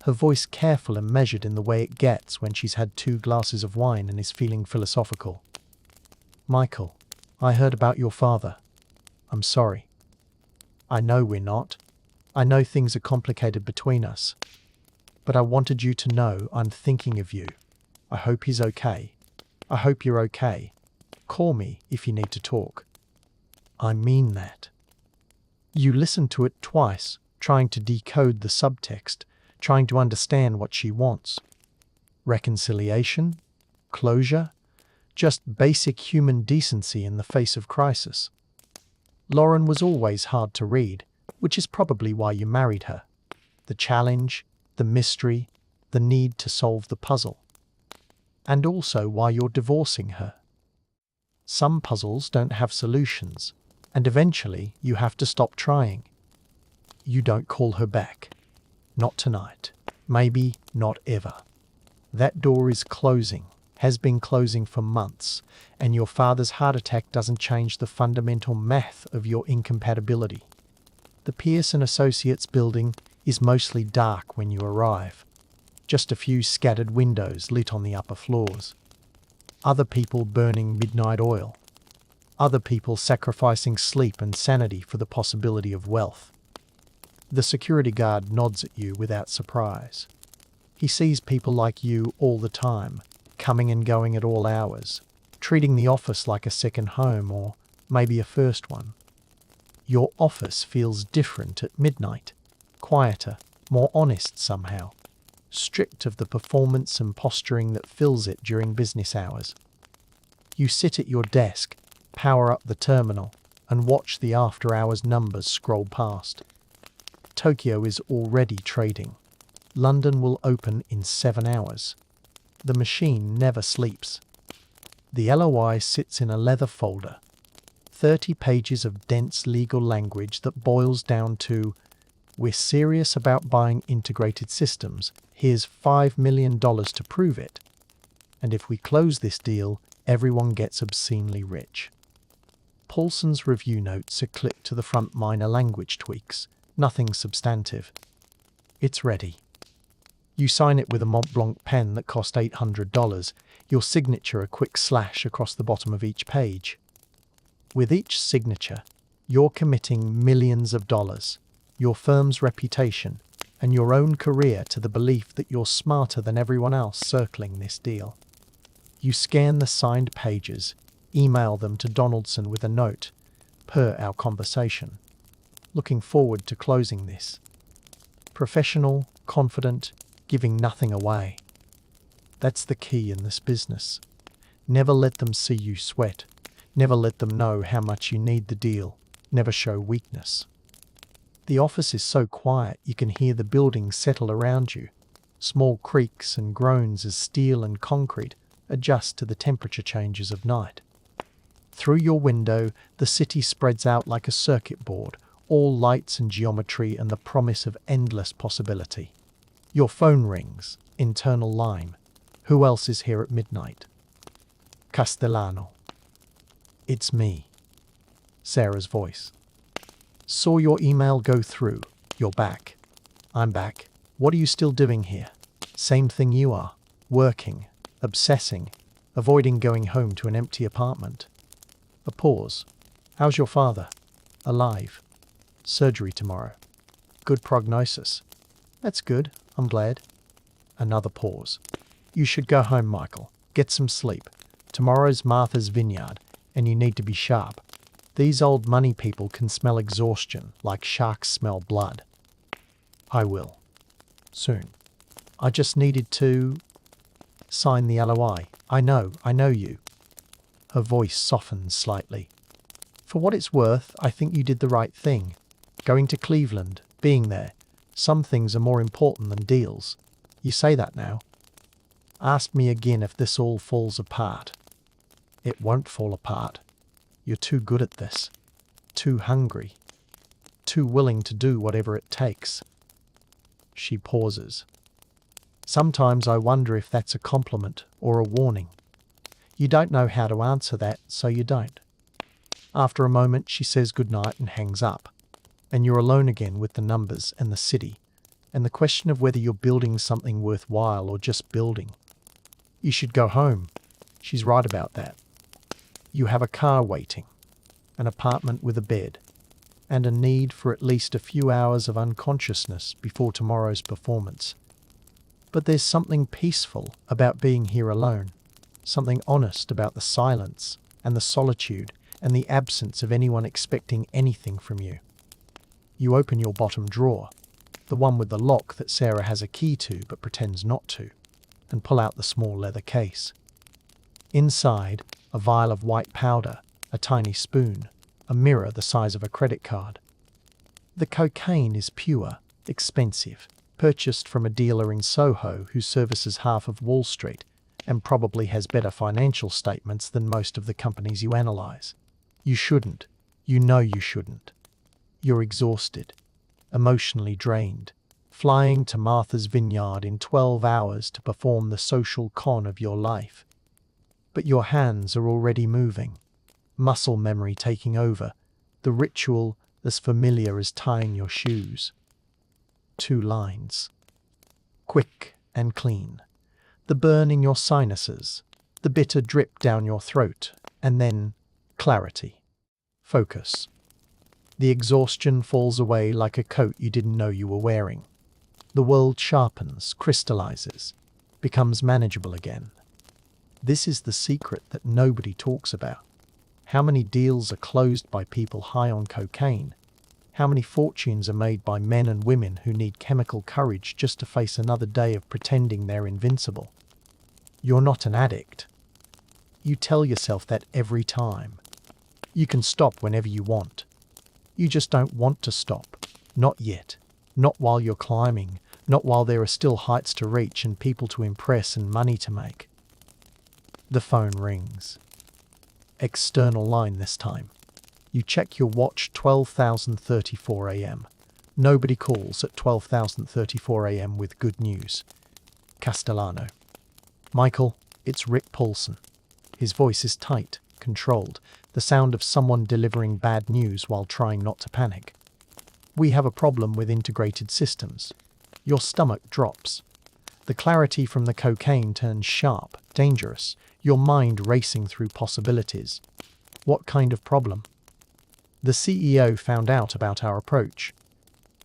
her voice careful and measured in the way it gets when she's had 2 glasses of wine and is feeling philosophical. Michael, I heard about your father. I'm sorry. I know we're not. I know things are complicated between us. But I wanted you to know I'm thinking of you. I hope he's okay. I hope you're okay. Call me if you need to talk. I mean that. You listened to it twice, trying to decode the subtext, trying to understand what she wants. Reconciliation? Closure? Just basic human decency in the face of crisis. Lauren was always hard to read, which is probably why you married her. The challenge, the mystery, the need to solve the puzzle. And also why you're divorcing her. Some puzzles don't have solutions, and eventually you have to stop trying. You don't call her back. Not tonight. Maybe not ever. That door is closing, has been closing for months, and your father's heart attack doesn't change the fundamental math of your incompatibility. The Pearson Associates building is mostly dark when you arrive. Just a few scattered windows lit on the upper floors. Other people burning midnight oil. Other people sacrificing sleep and sanity for the possibility of wealth. The security guard nods at you without surprise. He sees people like you all the time, coming and going at all hours, treating the office like a second home or maybe a first one. Your office feels different at midnight, quieter, more honest somehow, stripped of the performance and posturing that fills it during business hours. You sit at your desk, power up the terminal, and watch the after-hours numbers scroll past. Tokyo is already trading. London will open in 7 hours. The machine never sleeps. The LOI sits in a leather folder. 30 pages of dense legal language that boils down to, we're serious about buying integrated systems. Here's $5 million to prove it. And if we close this deal, everyone gets obscenely rich. Paulson's review notes are clipped to the front, minor language tweaks. Nothing substantive. It's ready. You sign it with a Mont Blanc pen that cost $800, your signature a quick slash across the bottom of each page. With each signature, you're committing millions of dollars, your firm's reputation, and your own career to the belief that you're smarter than everyone else circling this deal. You scan the signed pages, email them to Donaldson with a note, per our conversation. Looking forward to closing this. Professional, confident, giving nothing away. That's the key in this business. Never let them see you sweat. Never let them know how much you need the deal. Never show weakness. The office is so quiet you can hear the building settle around you. Small creaks and groans as steel and concrete adjust to the temperature changes of night. Through your window, the city spreads out like a circuit board, all lights and geometry and the promise of endless possibility. Your phone rings, internal line. Who else is here at midnight? Castellano. It's me. Sarah's voice. Saw your email go through. You're back. I'm back. What are you still doing here? Same thing you are. Working, obsessing, avoiding going home to an empty apartment. A pause. How's your father? Alive. Surgery tomorrow. Good prognosis. That's good. I'm glad. Another pause. You should go home, Michael. Get some sleep. Tomorrow's Martha's Vineyard, and you need to be sharp. These old money people can smell exhaustion like sharks smell blood. I will. Soon. I just needed to sign the LOI. I know you. Her voice softens slightly. For what it's worth, I think you did the right thing. Going to Cleveland, being there. Some things are more important than deals. You say that now. Ask me again if this all falls apart. It won't fall apart. You're too good at this. Too hungry. Too willing to do whatever it takes. She pauses. Sometimes I wonder if that's a compliment or a warning. You don't know how to answer that, so you don't. After a moment, she says goodnight and hangs up. And you're alone again with the numbers and the city, and the question of whether you're building something worthwhile or just building. You should go home. She's right about that. You have a car waiting, an apartment with a bed, and a need for at least a few hours of unconsciousness before tomorrow's performance. But there's something peaceful about being here alone, something honest about the silence and the solitude and the absence of anyone expecting anything from you. You open your bottom drawer, the one with the lock that Sarah has a key to but pretends not to, and pull out the small leather case. Inside, a vial of white powder, a tiny spoon, a mirror the size of a credit card. The cocaine is pure, expensive, purchased from a dealer in Soho who services half of Wall Street and probably has better financial statements than most of the companies you analyze. You shouldn't. You know you shouldn't. You're exhausted, emotionally drained, flying to Martha's Vineyard in 12 hours to perform the social con of your life. But your hands are already moving, muscle memory taking over, the ritual as familiar as tying your shoes. 2 lines. Quick and clean. The burn in your sinuses, the bitter drip down your throat, and then clarity. Focus. The exhaustion falls away like a coat you didn't know you were wearing. The world sharpens, crystallizes, becomes manageable again. This is the secret that nobody talks about. How many deals are closed by people high on cocaine? How many fortunes are made by men and women who need chemical courage just to face another day of pretending they're invincible? You're not an addict. You tell yourself that every time. You can stop whenever you want. You just don't want to stop. Not yet. Not while you're climbing. Not while there are still heights to reach and people to impress and money to make. The phone rings. External line this time. You check your watch 12,034 a.m. Nobody calls at 12,034 a.m. with good news. Castellano. Michael, it's Rick Paulson. His voice is tight, controlled, the sound of someone delivering bad news while trying not to panic. We have a problem with integrated systems. Your stomach drops. The clarity from the cocaine turns sharp, dangerous, your mind racing through possibilities. What kind of problem? The CEO found out about our approach.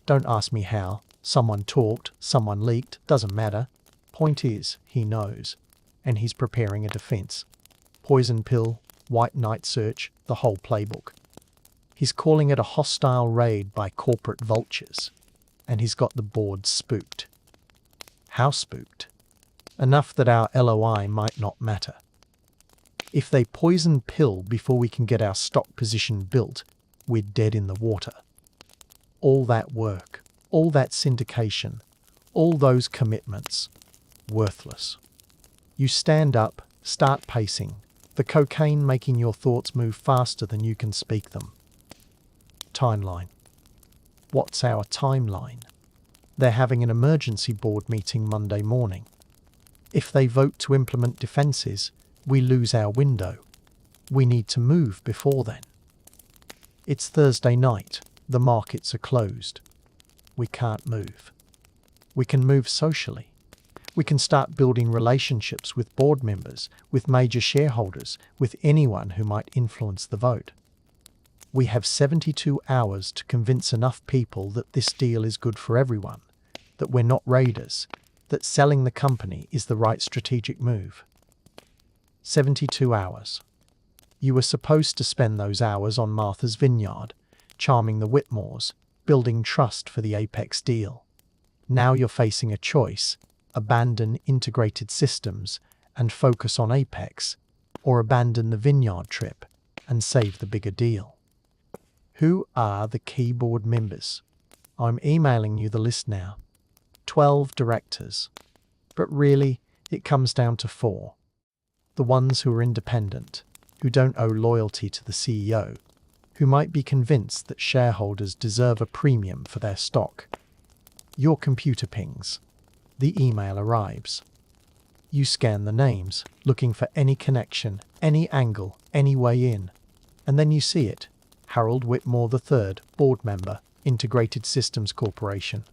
Don't ask me how. Someone talked, someone leaked, doesn't matter. Point is, he knows. And he's preparing a defense. Poison pill, white knight search, the whole playbook. He's calling it a hostile raid by corporate vultures. And he's got the board spooked. How spooked? Enough that our LOI might not matter. If they poison pill before we can get our stock position built, we're dead in the water. All that work, all that syndication, all those commitments, worthless. You stand up, start pacing, the cocaine making your thoughts move faster than you can speak them. Timeline. What's our timeline? They're having an emergency board meeting Monday morning. If they vote to implement defences, we lose our window. We need to move before then. It's Thursday night. The markets are closed. We can't move. We can move socially. We can start building relationships with board members, with major shareholders, with anyone who might influence the vote. We have 72 hours to convince enough people that this deal is good for everyone, that we're not raiders, that selling the company is the right strategic move. 72 hours. You were supposed to spend those hours on Martha's Vineyard, charming the Whitmores, building trust for the Apex deal. Now you're facing a choice: abandon integrated systems and focus on Apex, or abandon the Vineyard trip and save the bigger deal. Who are the key board members? I'm emailing you the list now. 12 directors. But really, it comes down to 4. The ones who are independent, who don't owe loyalty to the CEO, who might be convinced that shareholders deserve a premium for their stock. Your computer pings. The email arrives. You scan the names, looking for any connection, any angle, any way in. And then you see it. Harold Whitmore III, board member, Integrated Systems Corporation.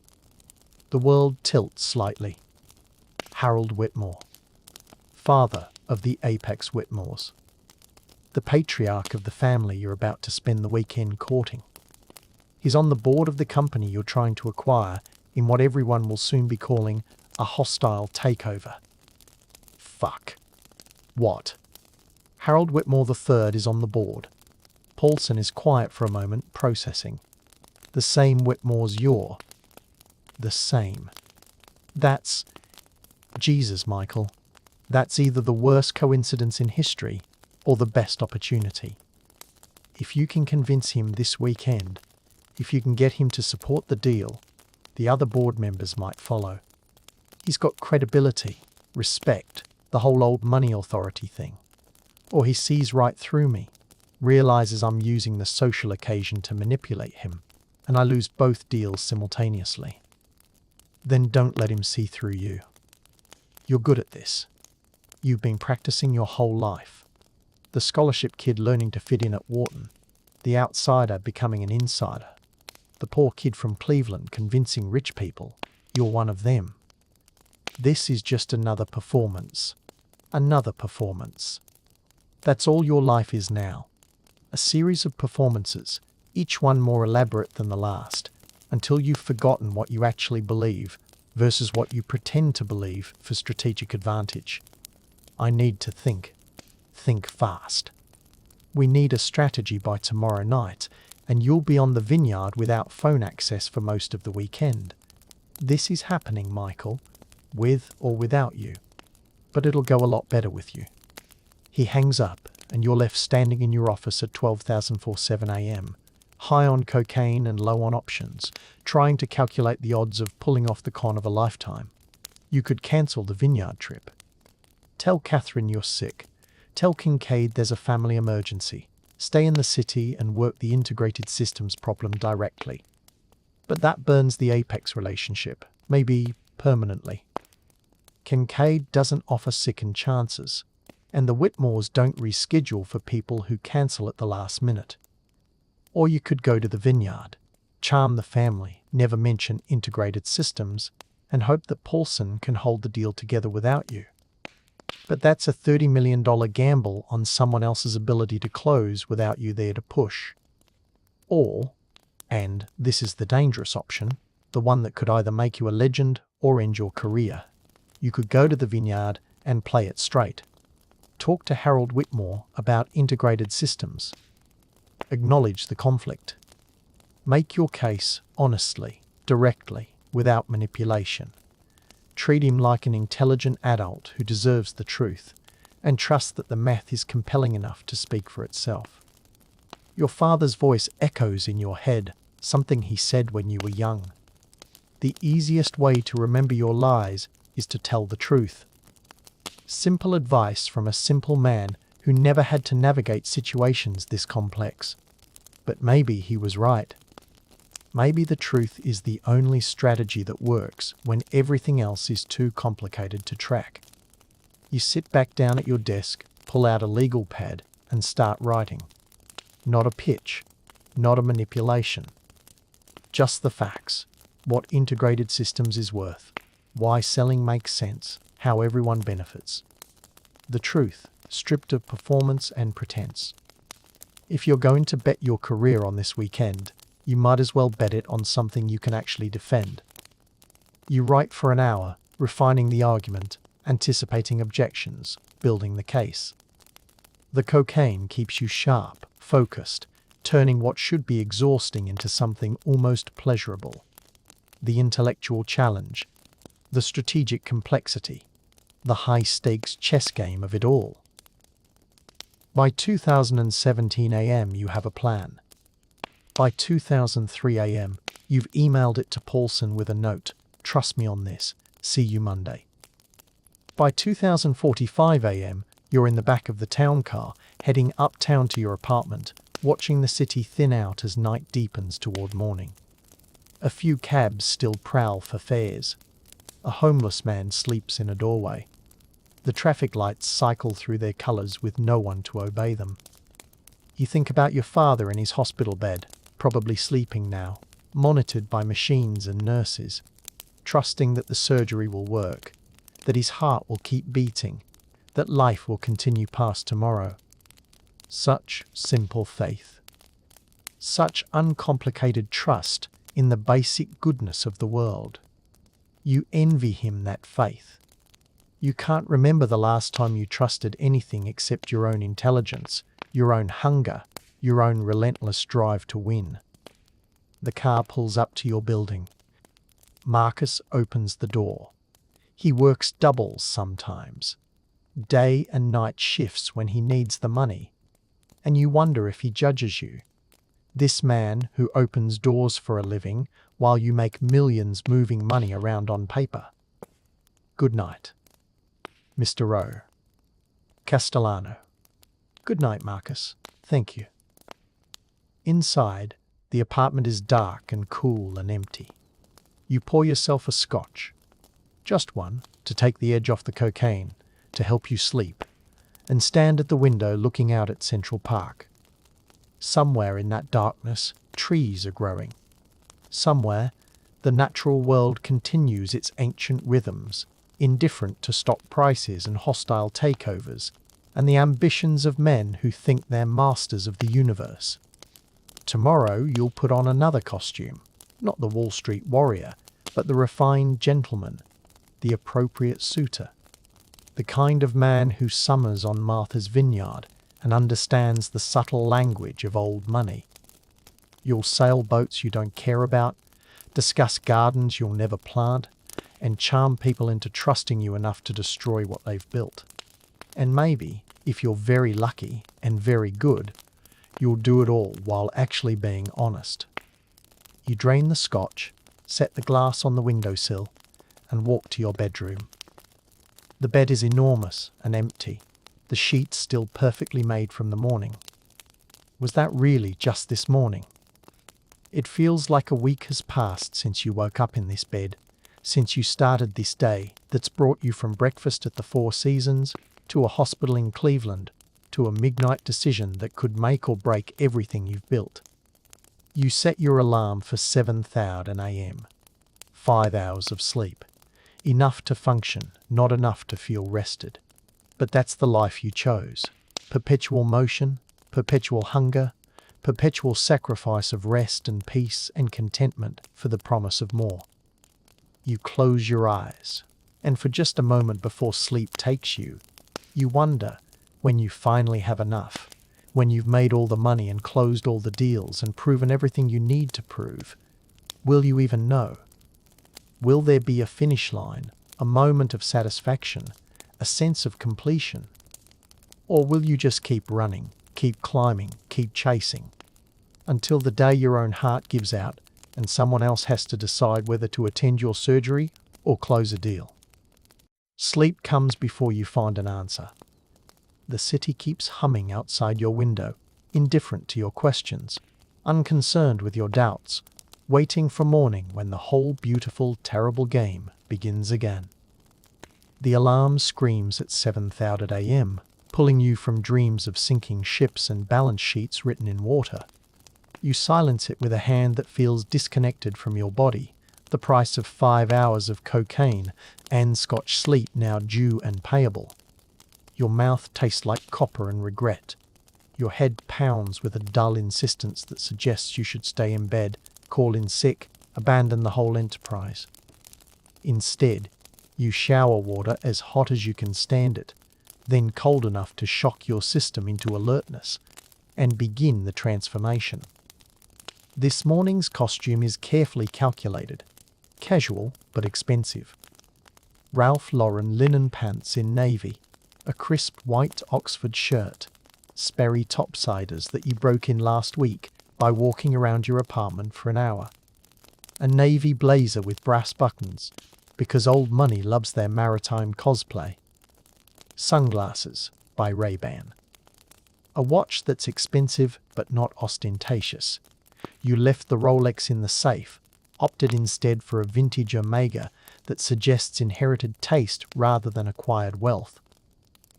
The world tilts slightly. Harold Whitmore, father of the Apex Whitmores. The patriarch of the family you're about to spend the weekend courting. He's on the board of the company you're trying to acquire in what everyone will soon be calling a hostile takeover. Fuck. What? Harold Whitmore III is on the board. Paulson is quiet for a moment, processing. The same Whitmore's you're. The same. That's... Jesus, Michael. That's either the worst coincidence in history or the best opportunity. If you can convince him this weekend, if you can get him to support the deal, the other board members might follow. He's got credibility, respect, the whole old money authority thing. Or he sees right through me, realizes I'm using the social occasion to manipulate him, and I lose both deals simultaneously. Then don't let him see through you. You're good at this. You've been practicing your whole life. The scholarship kid learning to fit in at Wharton. The outsider becoming an insider. The poor kid from Cleveland convincing rich people you're one of them. This is just another performance. Another performance. That's all your life is now. A series of performances, each one more elaborate than the last, until you've forgotten what you actually believe versus what you pretend to believe for strategic advantage. I need to think. Think fast. We need a strategy by tomorrow night, and you'll be on the Vineyard without phone access for most of the weekend. This is happening, Michael, with or without you. But it'll go a lot better with you. He hangs up, and you're left standing in your office at 12,047 a.m., high on cocaine and low on options, trying to calculate the odds of pulling off the con of a lifetime. You could cancel the Vineyard trip. Tell Catherine you're sick. Tell Kincaid there's a family emergency. Stay in the city and work the integrated systems problem directly. But that burns the Apex relationship, maybe permanently. Kincaid doesn't offer second chances, and the Whitmores don't reschedule for people who cancel at the last minute. Or you could go to the Vineyard, charm the family, never mention integrated systems, and hope that Paulson can hold the deal together without you. But that's a $30 million gamble on someone else's ability to close without you there to push. Or, and this is the dangerous option, the one that could either make you a legend or end your career, you could go to the Vineyard and play it straight. Talk to Harold Whitmore about integrated systems. Acknowledge the conflict. Make your case honestly, directly, without manipulation. Treat him like an intelligent adult who deserves the truth, and trust that the math is compelling enough to speak for itself. Your father's voice echoes in your head, something he said when you were young. The easiest way to remember your lies is to tell the truth. Simple advice from a simple man who never had to navigate situations this complex. But maybe he was right. Maybe the truth is the only strategy that works when everything else is too complicated to track. You sit back down at your desk, pull out a legal pad, and start writing. Not a pitch, not a manipulation. Just the facts. What integrated systems is worth. Why selling makes sense. How everyone benefits. The truth, stripped of performance and pretense. If you're going to bet your career on this weekend, you might as well bet it on something you can actually defend. You write for an hour, refining the argument, anticipating objections, building the case. The cocaine keeps you sharp, focused, turning what should be exhausting into something almost pleasurable. The intellectual challenge, the strategic complexity, the high-stakes chess game of it all. By 2017 AM, you have a plan. By 2003 AM, you've emailed it to Paulson with a note, "Trust me on this, see you Monday." By 2045 AM, you're in the back of the town car, heading uptown to your apartment, watching the city thin out as night deepens toward morning. A few cabs still prowl for fares. A homeless man sleeps in a doorway. The traffic lights cycle through their colors with no one to obey them. You think about your father in his hospital bed, probably sleeping now, monitored by machines and nurses, trusting that the surgery will work, that his heart will keep beating, that life will continue past tomorrow. Such simple faith. Such uncomplicated trust in the basic goodness of the world. You envy him that faith. You can't remember the last time you trusted anything except your own intelligence, your own hunger, your own relentless drive to win. The car pulls up to your building. Marcus opens the door. He works doubles sometimes. Day and night shifts when he needs the money. And you wonder if he judges you. This man who opens doors for a living while you make millions moving money around on paper. Good night, Mr. Rowe. Castellano. Good night, Marcus. Thank you. Inside, the apartment is dark and cool and empty. You pour yourself a scotch. Just one, to take the edge off the cocaine, to help you sleep, and stand at the window looking out at Central Park. Somewhere in that darkness, trees are growing. Somewhere, the natural world continues its ancient rhythms, indifferent to stock prices and hostile takeovers, and the ambitions of men who think they're masters of the universe. Tomorrow you'll put on another costume, not the Wall Street warrior, but the refined gentleman, the appropriate suitor, the kind of man who summers on Martha's Vineyard and understands the subtle language of old money. You'll sail boats you don't care about, discuss gardens you'll never plant, and charm people into trusting you enough to destroy what they've built. And maybe, if you're very lucky and very good, you'll do it all while actually being honest. You drain the scotch, set the glass on the windowsill, and walk to your bedroom. The bed is enormous and empty, the sheets still perfectly made from the morning. Was that really just this morning? It feels like a week has passed since you woke up in this bed, since you started this day that's brought you from breakfast at the Four Seasons to a hospital in Cleveland to a midnight decision that could make or break everything you've built. You set your alarm for 7:00 AM. 5 hours of sleep. Enough to function, not enough to feel rested. But that's the life you chose. Perpetual motion, perpetual hunger, perpetual sacrifice of rest and peace and contentment for the promise of more. You close your eyes, and for just a moment before sleep takes you, you wonder, when you finally have enough, when you've made all the money and closed all the deals and proven everything you need to prove, will you even know? Will there be a finish line, a moment of satisfaction, a sense of completion? Or will you just keep running, keep climbing, keep chasing, until the day your own heart gives out and someone else has to decide whether to attend your surgery or close a deal? Sleep comes before you find an answer. The city keeps humming outside your window, indifferent to your questions, unconcerned with your doubts, waiting for morning when the whole beautiful, terrible game begins again. The alarm screams at 7:30 a.m., pulling you from dreams of sinking ships and balance sheets written in water. You silence it with a hand that feels disconnected from your body, the price of 5 hours of cocaine and Scotch sleep now due and payable. Your mouth tastes like copper and regret. Your head pounds with a dull insistence that suggests you should stay in bed, call in sick, abandon the whole enterprise. Instead, you shower water as hot as you can stand it, then cold enough to shock your system into alertness, and begin the transformation. This morning's costume is carefully calculated, casual but expensive. Ralph Lauren linen pants in navy, a crisp white Oxford shirt, Sperry topsiders that you broke in last week by walking around your apartment for an hour, a navy blazer with brass buttons, because old money loves their maritime cosplay, sunglasses by Reagan, a watch that's expensive but not ostentatious. You left the Rolex in the safe, opted instead for a vintage Omega that suggests inherited taste rather than acquired wealth.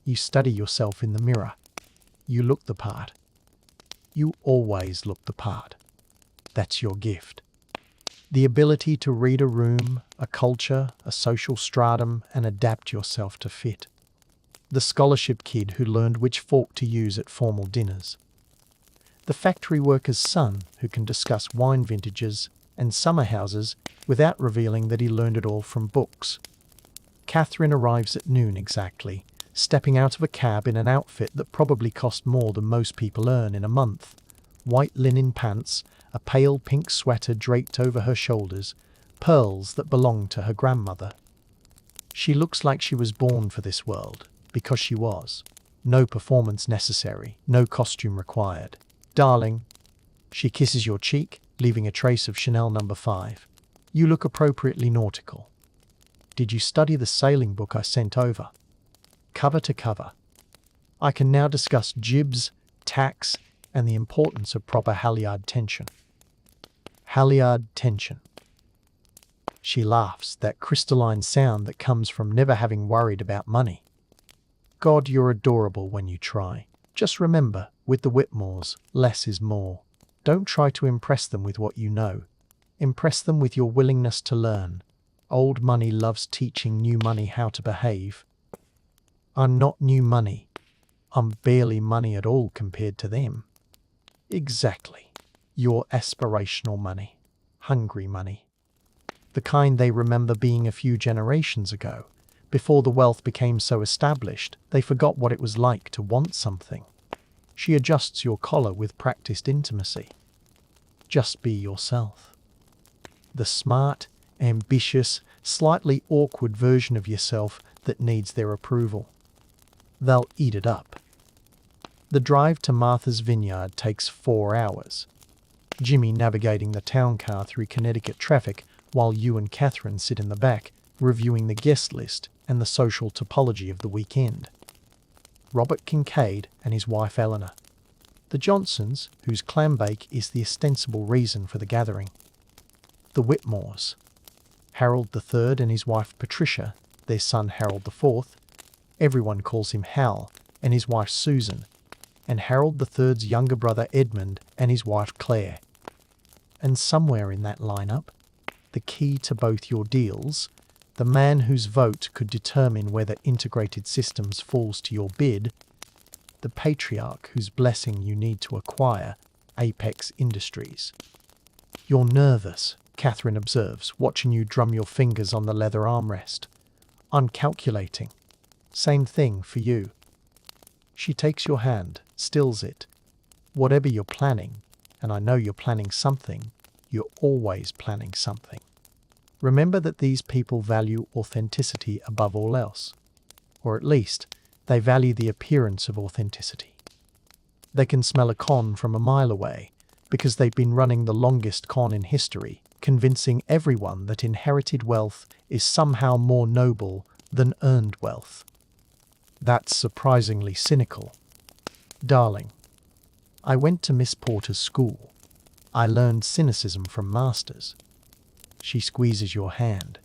You study yourself in the mirror. You look the part. You always look the part. That's your gift. The ability to read a room, a culture, a social stratum, and adapt yourself to fit. The scholarship kid who learned which fork to use at formal dinners. The factory worker's son who can discuss wine vintages and summer houses without revealing that he learned it all from books. Catherine arrives at noon exactly, stepping out of a cab in an outfit that probably cost more than most people earn in a month. White linen pants, a pale pink sweater draped over her shoulders, pearls that belonged to her grandmother. She looks like she was born for this world, because she was. No performance necessary, no costume required. Darling, she kisses your cheek, leaving a trace of Chanel No. 5. You look appropriately nautical. Did you study the sailing book I sent over? Cover to cover. I can now discuss jibs, tacks, and the importance of proper halyard tension. Halyard tension. She laughs, that crystalline sound that comes from never having worried about money. God, you're adorable when you try. Just remember, with the Whitmores, less is more. Don't try to impress them with what you know. Impress them with your willingness to learn. Old money loves teaching new money how to behave. I'm not new money. I'm barely money at all compared to them. Exactly. You're aspirational money. Hungry money. The kind they remember being a few generations ago. Before the wealth became so established, they forgot what it was like to want something. She adjusts your collar with practiced intimacy. Just be yourself. The smart, ambitious, slightly awkward version of yourself that needs their approval. They'll eat it up. The drive to Martha's Vineyard takes 4 hours. Jimmy navigating the town car through Connecticut traffic while you and Catherine sit in the back, reviewing the guest list and the social topology of the weekend. Robert Kincaid and his wife Eleanor. The Johnsons, whose clambake is the ostensible reason for the gathering. The Whitmores. Harold III and his wife Patricia, their son Harold IV. Everyone calls him Hal, and his wife Susan, and Harold III's younger brother Edmund and his wife Claire. And somewhere in that lineup, the key to both your deals, the man whose vote could determine whether integrated systems falls to your bid, the patriarch whose blessing you need to acquire Apex Industries. You're nervous, Catherine observes, watching you drum your fingers on the leather armrest. I'm calculating. Same thing for you. She takes your hand, stills it. Whatever you're planning, and I know you're planning something, you're always planning something. Remember that these people value authenticity above all else. Or at least, they value the appearance of authenticity. They can smell a con from a mile away because they've been running the longest con in history, convincing everyone that inherited wealth is somehow more noble than earned wealth. That's surprisingly cynical. Darling, I went to Miss Porter's school. I learned cynicism from masters. She squeezes your hand.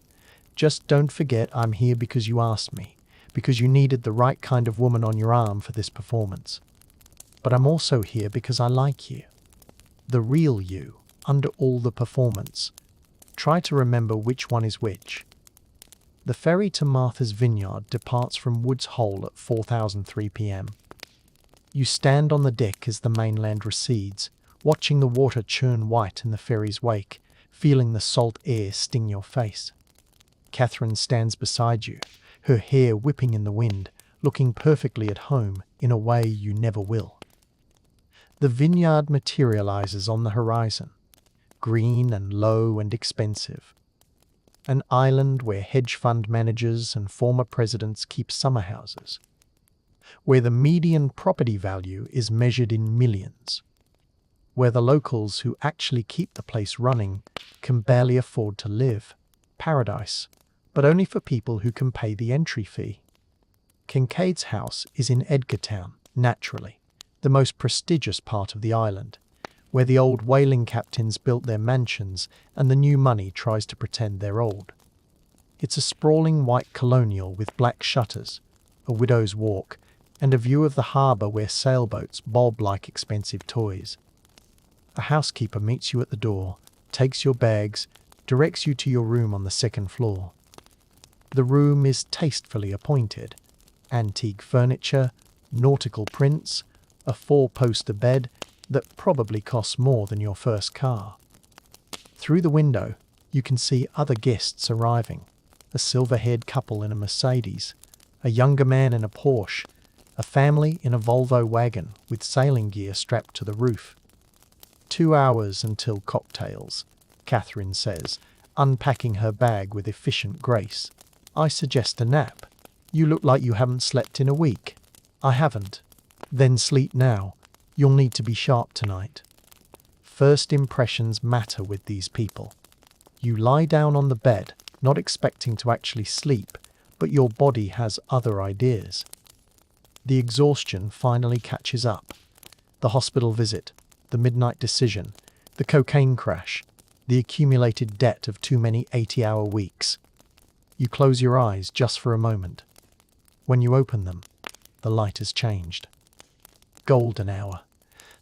Just don't forget I'm here because you asked me, because you needed the right kind of woman on your arm for this performance. But I'm also here because I like you. The real you, under all the performance. Try to remember which one is which. The ferry to Martha's Vineyard departs from Woods Hole at 4:03 p.m. You stand on the deck as the mainland recedes, watching the water churn white in the ferry's wake, feeling the salt air sting your face. Catherine stands beside you, her hair whipping in the wind, looking perfectly at home in a way you never will. The vineyard materializes on the horizon, green and low and expensive. An island where hedge fund managers and former presidents keep summer houses, where the median property value is measured in millions, where the locals who actually keep the place running can barely afford to live. Paradise, but only for people who can pay the entry fee. Kincaid's house is in Edgartown, naturally, the most prestigious part of the island, where the old whaling captains built their mansions and the new money tries to pretend they're old. It's a sprawling white colonial with black shutters, a widow's walk, and a view of the harbour where sailboats bob like expensive toys. A housekeeper meets you at the door, takes your bags, directs you to your room on the second floor. The room is tastefully appointed. Antique furniture, nautical prints, a 4-poster bed that probably costs more than your first car. Through the window, you can see other guests arriving. A silver-haired couple in a Mercedes, a younger man in a Porsche, a family in a Volvo wagon with sailing gear strapped to the roof. 2 hours until cocktails, Catherine says, unpacking her bag with efficient grace. I suggest a nap. You look like you haven't slept in a week. I haven't. Then sleep now. You'll need to be sharp tonight. First impressions matter with these people. You lie down on the bed, not expecting to actually sleep, but your body has other ideas. The exhaustion finally catches up. The hospital visit, the midnight decision, the cocaine crash, the accumulated debt of too many 80-hour weeks. You close your eyes just for a moment. When you open them, the light has changed. Golden hour.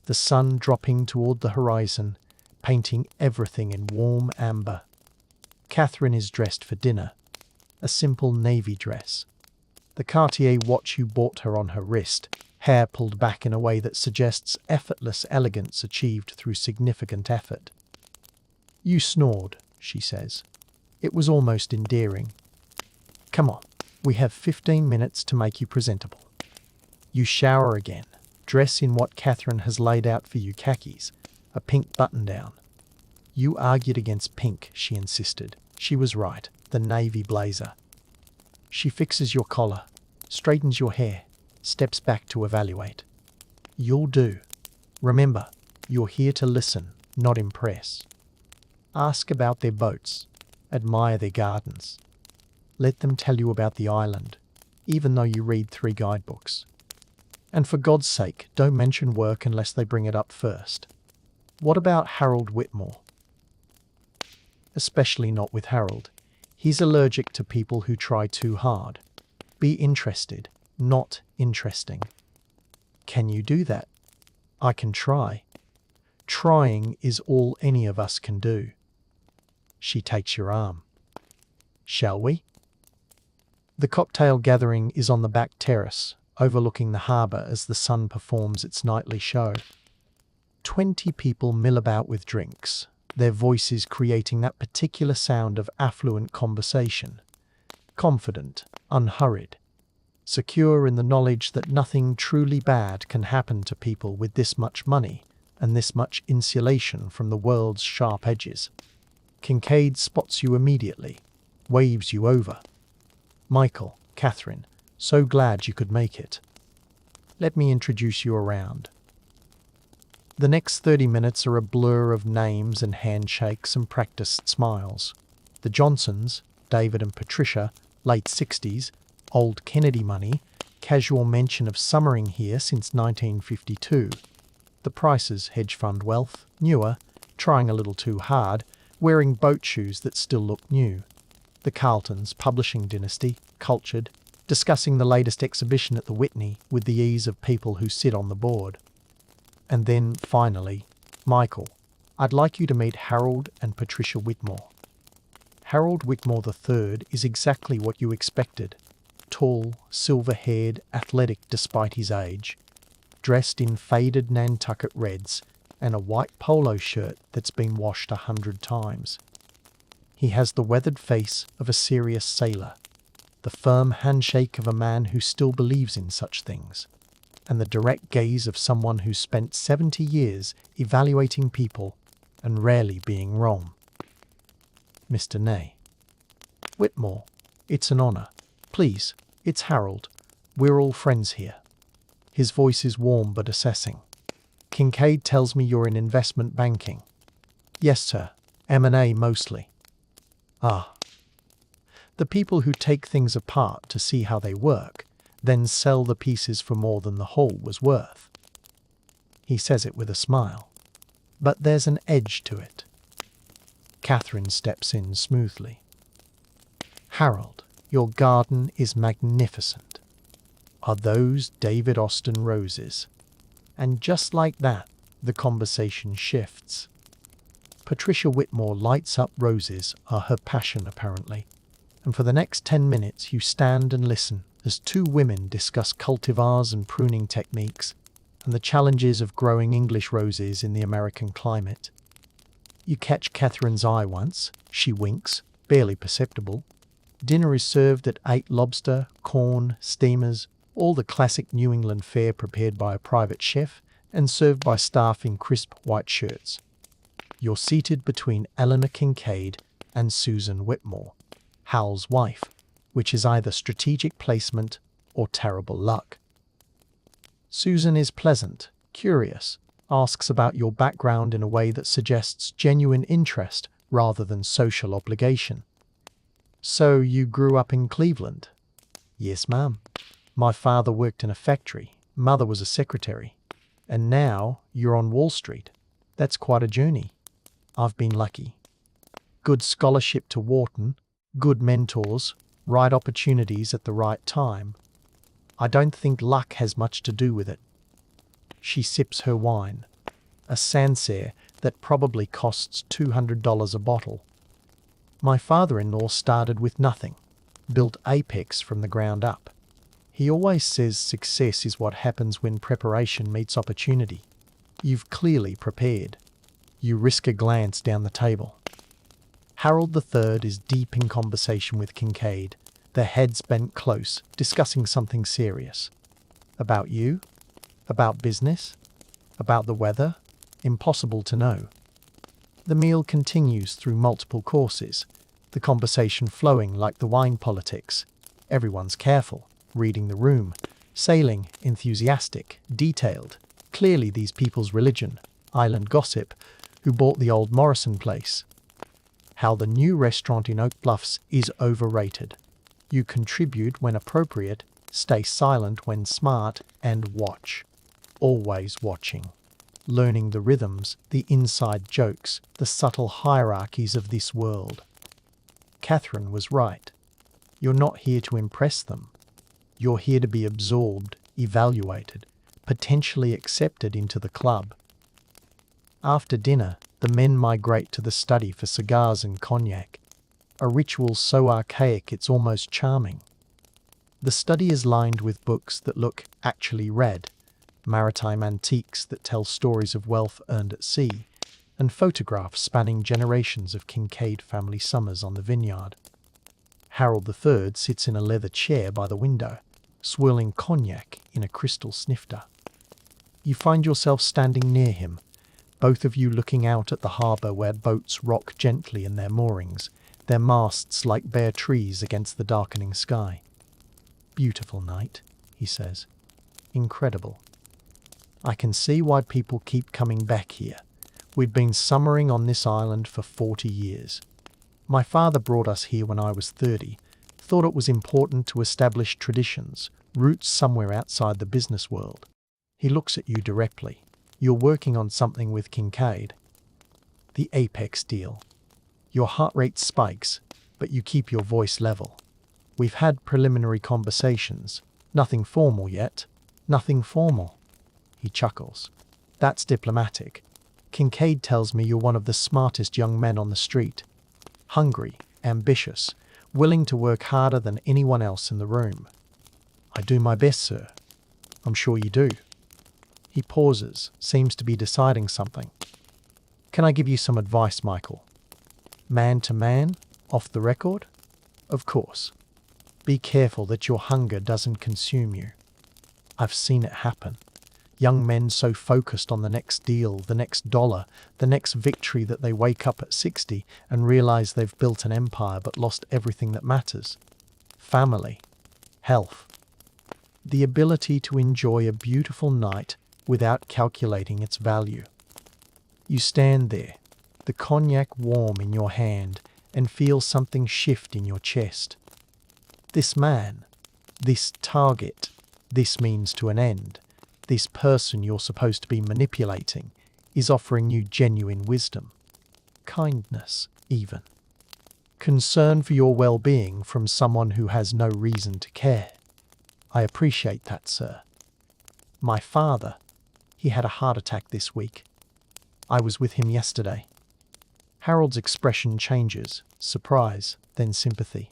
The sun dropping toward the horizon, painting everything in warm amber. Catherine is dressed for dinner. A simple navy dress. The Cartier watch you bought her on her wrist, hair pulled back in a way that suggests effortless elegance achieved through significant effort. You snored, she says. It was almost endearing. Come on, we have 15 minutes to make you presentable. You shower again, dress in what Catherine has laid out for you, khakis, a pink button-down. You argued against pink, she insisted. She was right, the navy blazer. She fixes your collar, straightens your hair, steps back to evaluate. You'll do. Remember, you're here to listen, not impress. Ask about their boats. Admire their gardens. Let them tell you about the island, even though you read 3 guidebooks. And for God's sake, don't mention work unless they bring it up first. What about Harold Whitmore? Especially not with Harold. He's allergic to people who try too hard. Be interested, not interesting. Can you do that? I can try. Trying is all any of us can do. She takes your arm. Shall we? The cocktail gathering is on the back terrace, overlooking the harbour as the sun performs its nightly show. 20 people mill about with drinks, their voices creating that particular sound of affluent conversation. Confident, unhurried, secure in the knowledge that nothing truly bad can happen to people with this much money and this much insulation from the world's sharp edges. Kincaid spots you immediately, waves you over. "Michael, Catherine, so glad you could make it. Let me introduce you around." The next 30 minutes are a blur of names and handshakes and practiced smiles. The Johnsons, David and Patricia, late 60s, old Kennedy money, casual mention of summering here since 1952. The Prices, hedge fund wealth, newer, trying a little too hard, wearing boat shoes that still look new. The Carltons, publishing dynasty, cultured, discussing the latest exhibition at the Whitney with the ease of people who sit on the board. And then, finally, "Michael, I'd like you to meet Harold and Patricia Whitmore." Harold Whitmore III is exactly what you expected. Tall, silver-haired, athletic despite his age, dressed in faded Nantucket reds and a white polo shirt that's been washed 100 times. He has the weathered face of a serious sailor, the firm handshake of a man who still believes in such things, and the direct gaze of someone who's spent 70 years evaluating people and rarely being wrong. "Mr. Ney." "Whitmore, it's an honor. Please, it's Harold. We're all friends here." His voice is warm but assessing. "Kincaid tells me you're in investment banking." "Yes, sir. M&A mostly." "Ah. The people who take things apart to see how they work, then sell the pieces for more than the whole was worth." He says it with a smile. But there's an edge to it. Catherine steps in smoothly. "Harold, your garden is magnificent. Are those David Austin roses?" And just like that, the conversation shifts. Patricia Whitmore lights up roses are her passion apparently, and for the next 10 minutes you stand and listen as two women discuss cultivars and pruning techniques and the challenges of growing English roses in the American climate. You catch Catherine's eye once, she winks, barely perceptible. Dinner is served at 8 lobster, corn, steamers, all the classic New England fare prepared by a private chef and served by staff in crisp white shirts. You're seated between Eleanor Kincaid and Susan Whitmore, Hal's wife, which is either strategic placement or terrible luck. Susan is pleasant, curious, asks about your background in a way that suggests genuine interest rather than social obligation. "So you grew up in Cleveland?" "Yes, ma'am. My father worked in a factory, mother was a secretary. And now you're on Wall Street. That's quite a journey." "I've been lucky. Good scholarship to Wharton, good mentors, right opportunities at the right time. I don't think luck has much to do with it." She sips her wine, a Sancerre that probably costs $200 a bottle. "My father-in-law started with nothing, built Apex from the ground up. He always says success is what happens when preparation meets opportunity. You've clearly prepared." You risk a glance down the table. Harold III is deep in conversation with Kincaid, their heads bent close, discussing something serious. About you? About business? About the weather? Impossible to know. The meal continues through multiple courses, the conversation flowing like the wine politics. Everyone's careful, reading the room, sailing, enthusiastic, detailed. Clearly these people's religion, island gossip, who bought the old Morrison place. How the new restaurant in Oak Bluffs is overrated. You contribute when appropriate, stay silent when smart, and watch. Always watching. Learning the rhythms, the inside jokes, the subtle hierarchies of this world. Catherine was right. You're not here to impress them. You're here to be absorbed, evaluated, potentially accepted into the club. After dinner, the men migrate to the study for cigars and cognac, a ritual so archaic it's almost charming. The study is lined with books that look actually read, maritime antiques that tell stories of wealth earned at sea, and photographs spanning generations of Kincaid family summers on the Vineyard. Harold III sits in a leather chair by the window, swirling cognac in a crystal snifter. You find yourself standing near him, both of you looking out at the harbour where boats rock gently in their moorings, their masts like bare trees against the darkening sky. "Beautiful night," he says. "Incredible. I can see why people keep coming back here. We'd been summering on this island for 40 years. My father brought us here when I was 30, thought it was important to establish traditions, roots somewhere outside the business world." He looks at you directly. "You're working on something with Kincaid. The apex deal." Your heart rate spikes, but you keep your voice level. "We've had preliminary conversations. Nothing formal yet. Nothing formal." He chuckles. "That's diplomatic. Kincaid tells me you're one of the smartest young men on the street. Hungry, ambitious, willing to work harder than anyone else in the room." "I do my best, sir." "I'm sure you do." He pauses, seems to be deciding something. "Can I give you some advice, Michael? Man to man, off the record?" "Of course. Be careful that your hunger doesn't consume you. I've seen it happen. Young men so focused on the next deal, the next dollar, the next victory that they wake up at 60 and realize they've built an empire but lost everything that matters. Family, health, the ability to enjoy a beautiful night without calculating its value. You stand there, the cognac warm in your hand, and feel something shift in your chest. This man, this target, this means to an end, this person you're supposed to be manipulating, is offering you genuine wisdom, kindness even, concern for your well-being from someone who has no reason to care. I appreciate that, sir. My father, he had a heart attack this week. I was with him yesterday." Harold's expression changes, surprise, then sympathy.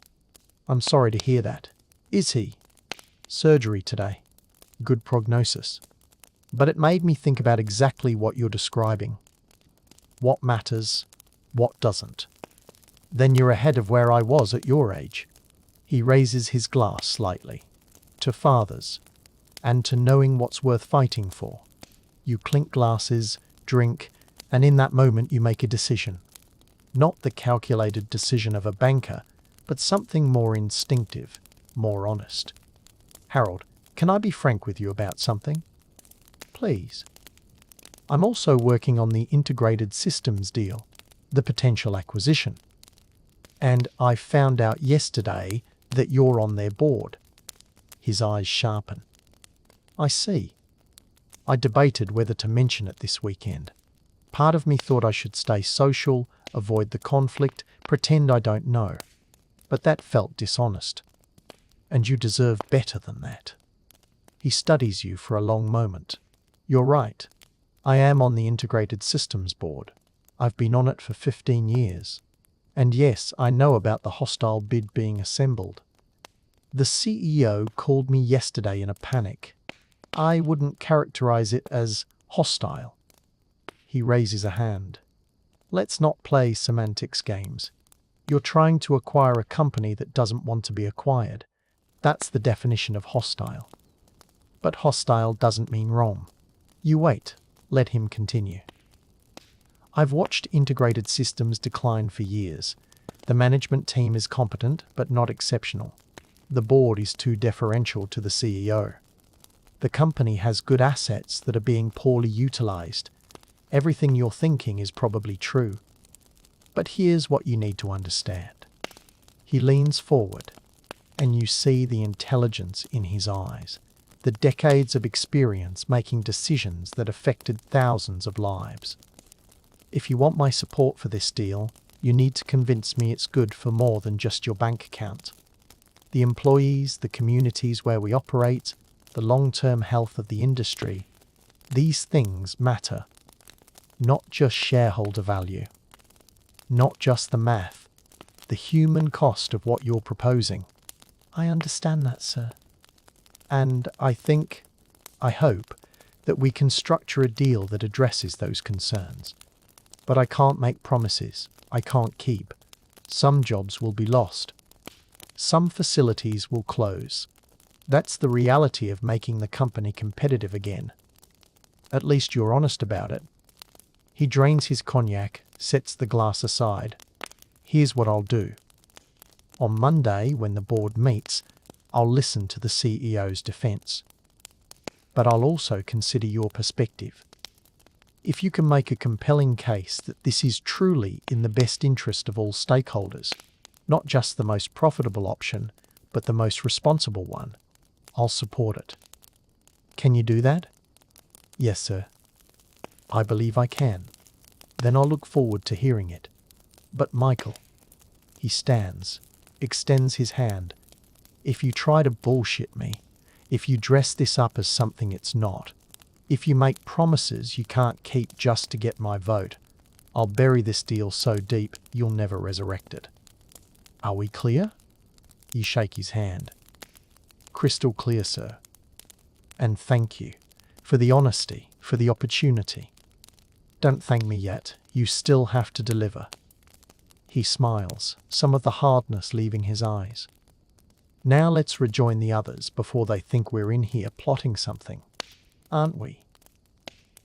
"I'm sorry to hear that. Is he?" "Surgery today. Good prognosis. But it made me think about exactly what you're describing. What matters, what doesn't. Then you're ahead of where I was at your age." He raises his glass slightly. "To fathers, and to knowing what's worth fighting for." You clink glasses, drink, and in that moment you make a decision. Not the calculated decision of a banker, but something more instinctive, more honest. "Harold, can I be frank with you about something?" "Please." "I'm also working on the integrated systems deal, the potential acquisition. And I found out yesterday that you're on their board." His eyes sharpen. "I see. I debated whether to mention it this weekend. Part of me thought I should stay social, avoid the conflict, pretend I don't know. But that felt dishonest. And you deserve better than that." He studies you for a long moment. "You're right. I am on the Integrated Systems Board. I've been on it for 15 years. And yes, I know about the hostile bid being assembled. The CEO called me yesterday in a panic. I wouldn't characterize it as hostile." He raises a hand. "Let's not play semantics games. You're trying to acquire a company that doesn't want to be acquired. That's the definition of hostile. But hostile doesn't mean wrong." You wait. Let him continue. "I've watched integrated systems decline for years. The management team is competent, but not exceptional. The board is too deferential to the CEO. The company has good assets that are being poorly utilized. Everything you're thinking is probably true. But here's what you need to understand." He leans forward, and you see the intelligence in his eyes, the decades of experience making decisions that affected thousands of lives. "If you want my support for this deal, you need to convince me it's good for more than just your bank account. The employees, the communities where we operate, the long-term health of the industry, these things matter. Not just shareholder value. Not just the math. The human cost of what you're proposing." "I understand that, sir." And I hope, that we can structure a deal that addresses those concerns. But I can't make promises I can't keep. Some jobs will be lost. Some facilities will close. That's the reality of making the company competitive again. At least you're honest about it. He drains his cognac, sets the glass aside. Here's what I'll do. On Monday, when the board meets, I'll listen to the CEO's defense. But I'll also consider your perspective. If you can make a compelling case that this is truly in the best interest of all stakeholders, not just the most profitable option, but the most responsible one, I'll support it. Can you do that? Yes, sir. I believe I can. Then I'll look forward to hearing it. But Michael, he stands, extends his hand. If you try to bullshit me, if you dress this up as something it's not, if you make promises you can't keep just to get my vote, I'll bury this deal so deep you'll never resurrect it. Are we clear? You shake his hand. Crystal clear, sir. And thank you for the honesty, for the opportunity. Don't thank me yet. You still have to deliver. He smiles, some of the hardness leaving his eyes. Now let's rejoin the others before they think we're in here plotting something. Aren't we?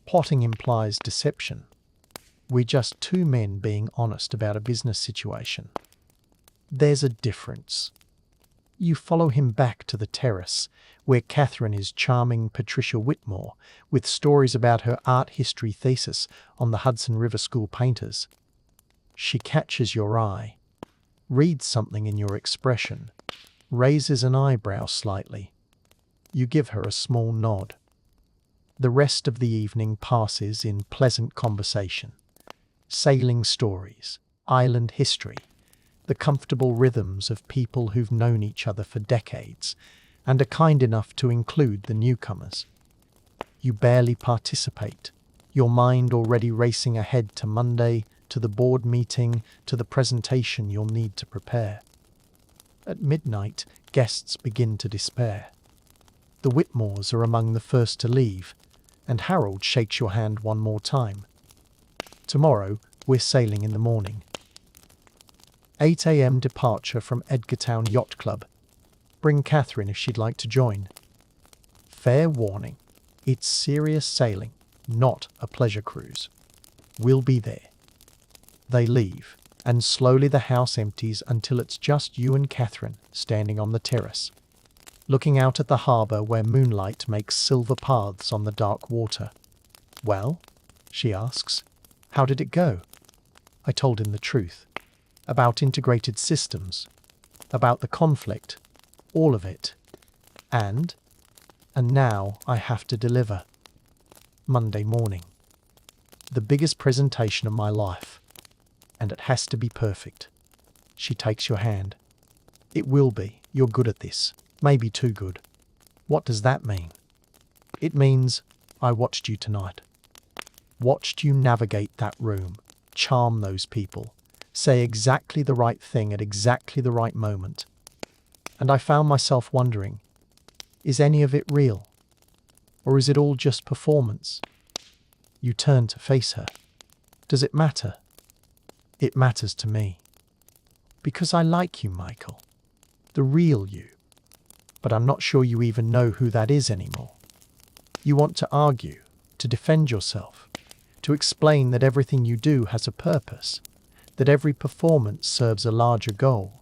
Plotting implies deception. We're just two men being honest about a business situation. There's a difference. You follow him back to the terrace, where Catherine is charming Patricia Whitmore with stories about her art history thesis on the Hudson River School painters. She catches your eye, reads something in your expression, raises an eyebrow slightly. You give her a small nod. The rest of the evening passes in pleasant conversation. Sailing stories, island history, the comfortable rhythms of people who've known each other for decades and are kind enough to include the newcomers. You barely participate, your mind already racing ahead to Monday, to the board meeting, to the presentation you'll need to prepare. At midnight, guests begin to despair. The Whitmores are among the first to leave, and Harold shakes your hand one more time. Tomorrow, we're sailing in the morning. 8 a.m. departure from Edgartown Yacht Club. Bring Catherine if she'd like to join. Fair warning, it's serious sailing, not a pleasure cruise. We'll be there. They leave, and slowly the house empties until it's just you and Catherine standing on the terrace, looking out at the harbour where moonlight makes silver paths on the dark water. Well, she asks, how did it go? I told him the truth. About integrated systems, about the conflict, all of it. And now I have to deliver. Monday morning. The biggest presentation of my life. And it has to be perfect. She takes your hand. It will be. You're good at this. Maybe too good. What does that mean? It means I watched you tonight. Watched you navigate that room, charm those people, say exactly the right thing at exactly the right moment. And I found myself wondering, is any of it real? Or is it all just performance? You turn to face her. Does it matter? It matters to me. Because I like you, Michael. The real you. But I'm not sure you even know who that is anymore. You want to argue, to defend yourself, to explain that everything you do has a purpose, that every performance serves a larger goal.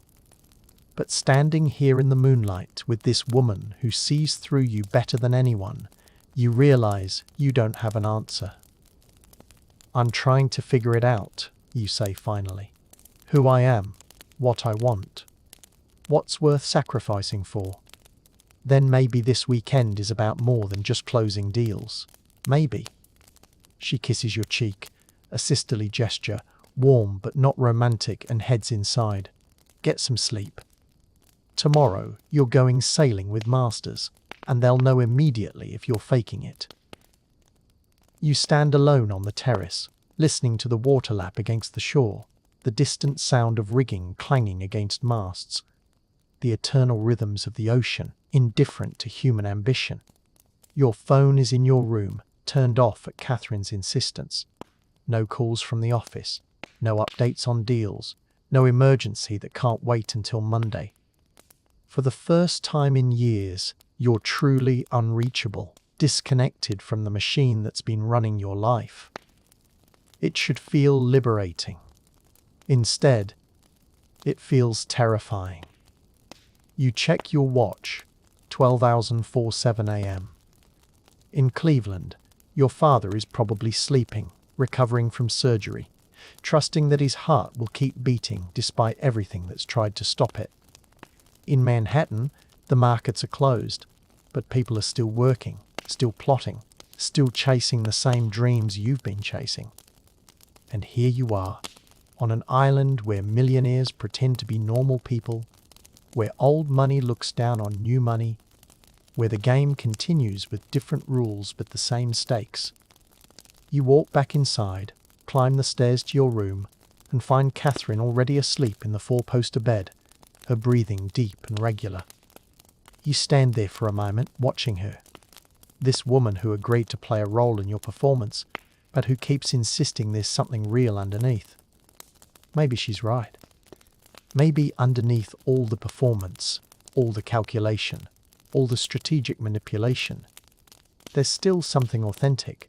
But standing here in the moonlight with this woman who sees through you better than anyone, you realize you don't have an answer. I'm trying to figure it out, you say finally. Who I am, what I want, what's worth sacrificing for. Then maybe this weekend is about more than just closing deals. Maybe. She kisses your cheek, a sisterly gesture, warm but not romantic, and heads inside. Get some sleep. Tomorrow, you're going sailing with masters, and they'll know immediately if you're faking it. You stand alone on the terrace, listening to the water lap against the shore, the distant sound of rigging clanging against masts, the eternal rhythms of the ocean indifferent to human ambition. Your phone is in your room, turned off at Catherine's insistence. No calls from the office, no updates on deals, no emergency that can't wait until Monday. For the first time in years, you're truly unreachable, disconnected from the machine that's been running your life. It should feel liberating. Instead, it feels terrifying. You check your watch, 12:04 a.m. In Cleveland, your father is probably sleeping, recovering from surgery, trusting that his heart will keep beating despite everything that's tried to stop it. In Manhattan, the markets are closed, but people are still working, still plotting, still chasing the same dreams you've been chasing. And here you are, on an island where millionaires pretend to be normal people, where old money looks down on new money, where the game continues with different rules but the same stakes. You walk back inside, climb the stairs to your room, and find Catherine already asleep in the four-poster bed, her breathing deep and regular. You stand there for a moment, watching her. This woman who agreed to play a role in your performance, but who keeps insisting there's something real underneath. Maybe she's right. Maybe underneath all the performance, all the calculation, all the strategic manipulation, there's still something authentic.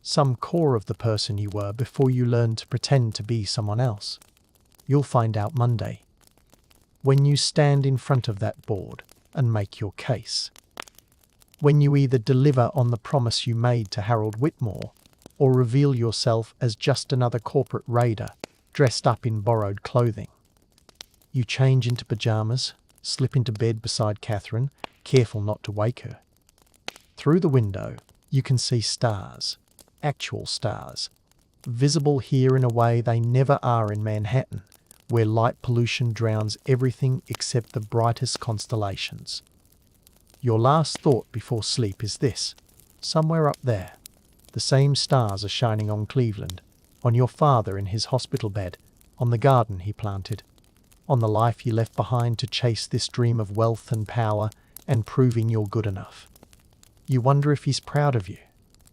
Some core of the person you were before you learned to pretend to be someone else. You'll find out Monday, when you stand in front of that board and make your case. When you either deliver on the promise you made to Harold Whitmore, or reveal yourself as just another corporate raider dressed up in borrowed clothing. You change into pajamas, slip into bed beside Catherine, careful not to wake her. Through the window, you can see stars, actual stars, visible here in a way they never are in Manhattan, where light pollution drowns everything except the brightest constellations. Your last thought before sleep is this: somewhere up there, the same stars are shining on Cleveland, on your father in his hospital bed, on the garden he planted, on the life you left behind to chase this dream of wealth and power and proving you're good enough. You wonder if he's proud of you.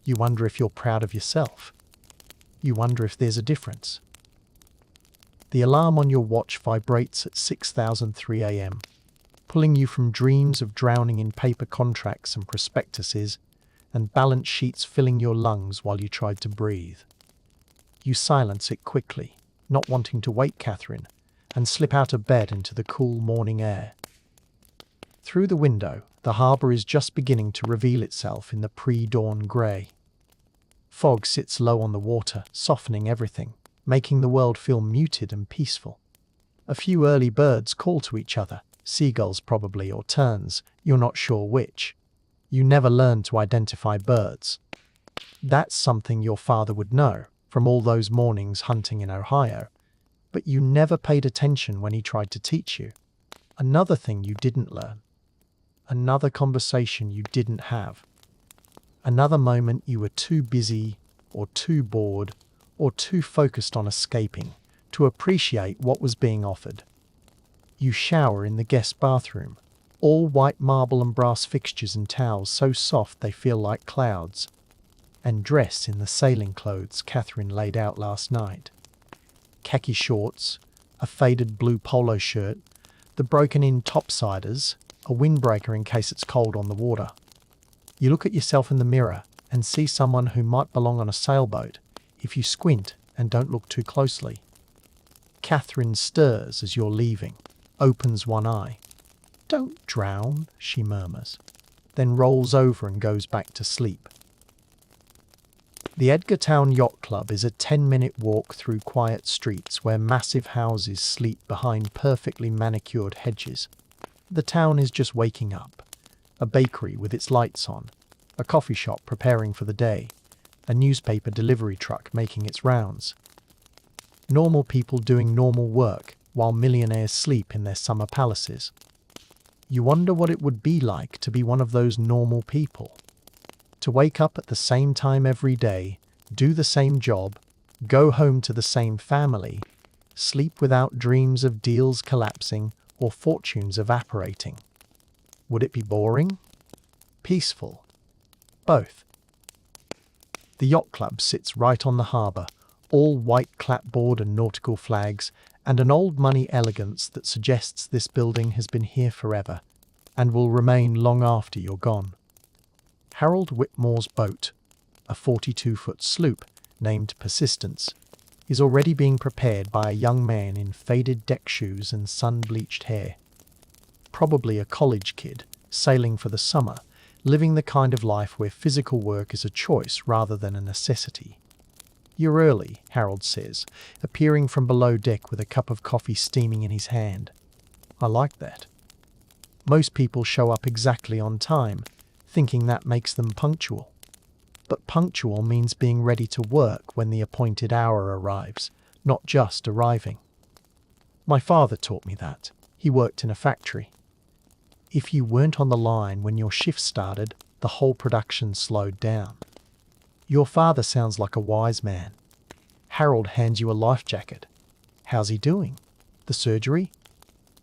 You wonder if you're proud of yourself. You wonder if there's a difference. The alarm on your watch vibrates at 6:03 a.m., pulling you from dreams of drowning in paper contracts and prospectuses and balance sheets filling your lungs while you tried to breathe. You silence it quickly, not wanting to wake Catherine, and slip out of bed into the cool morning air. Through the window, the harbour is just beginning to reveal itself in the pre-dawn grey. Fog sits low on the water, softening everything, making the world feel muted and peaceful. A few early birds call to each other, seagulls probably, or terns, you're not sure which. You never learned to identify birds. That's something your father would know from all those mornings hunting in Ohio, but you never paid attention when he tried to teach you. Another thing you didn't learn. Another conversation you didn't have. Another moment you were too busy, or too bored, or too focused on escaping to appreciate what was being offered. You shower in the guest bathroom, all white marble and brass fixtures and towels so soft they feel like clouds, and dress in the sailing clothes Catherine laid out last night. Khaki shorts, a faded blue polo shirt, the broken-in topsiders, a windbreaker in case it's cold on the water. You look at yourself in the mirror and see someone who might belong on a sailboat if you squint and don't look too closely. Catherine stirs as you're leaving, opens one eye. "Don't drown," she murmurs, then rolls over and goes back to sleep. The Edgartown Yacht Club is a 10-minute walk through quiet streets where massive houses sleep behind perfectly manicured hedges. The town is just waking up. A bakery with its lights on, a coffee shop preparing for the day, a newspaper delivery truck making its rounds. Normal people doing normal work while millionaires sleep in their summer palaces. You wonder what it would be like to be one of those normal people. To wake up at the same time every day, do the same job, go home to the same family, sleep without dreams of deals collapsing or fortunes evaporating. Would it be boring? Peaceful? Both. The yacht club sits right on the harbour, all white clapboard and nautical flags, and an old money elegance that suggests this building has been here forever and will remain long after you're gone. Harold Whitmore's boat, a 42-foot sloop named Persistence, is already being prepared by a young man in faded deck shoes and sun-bleached hair. Probably a college kid, sailing for the summer, living the kind of life where physical work is a choice rather than a necessity. "You're early," Harold says, appearing from below deck with a cup of coffee steaming in his hand. "I like that." Most people show up exactly on time, thinking that makes them punctual. But punctual means being ready to work when the appointed hour arrives, not just arriving. My father taught me that. He worked in a factory. If you weren't on the line when your shift started, the whole production slowed down. Your father sounds like a wise man. Harold hands you a life jacket. "How's he doing? The surgery?"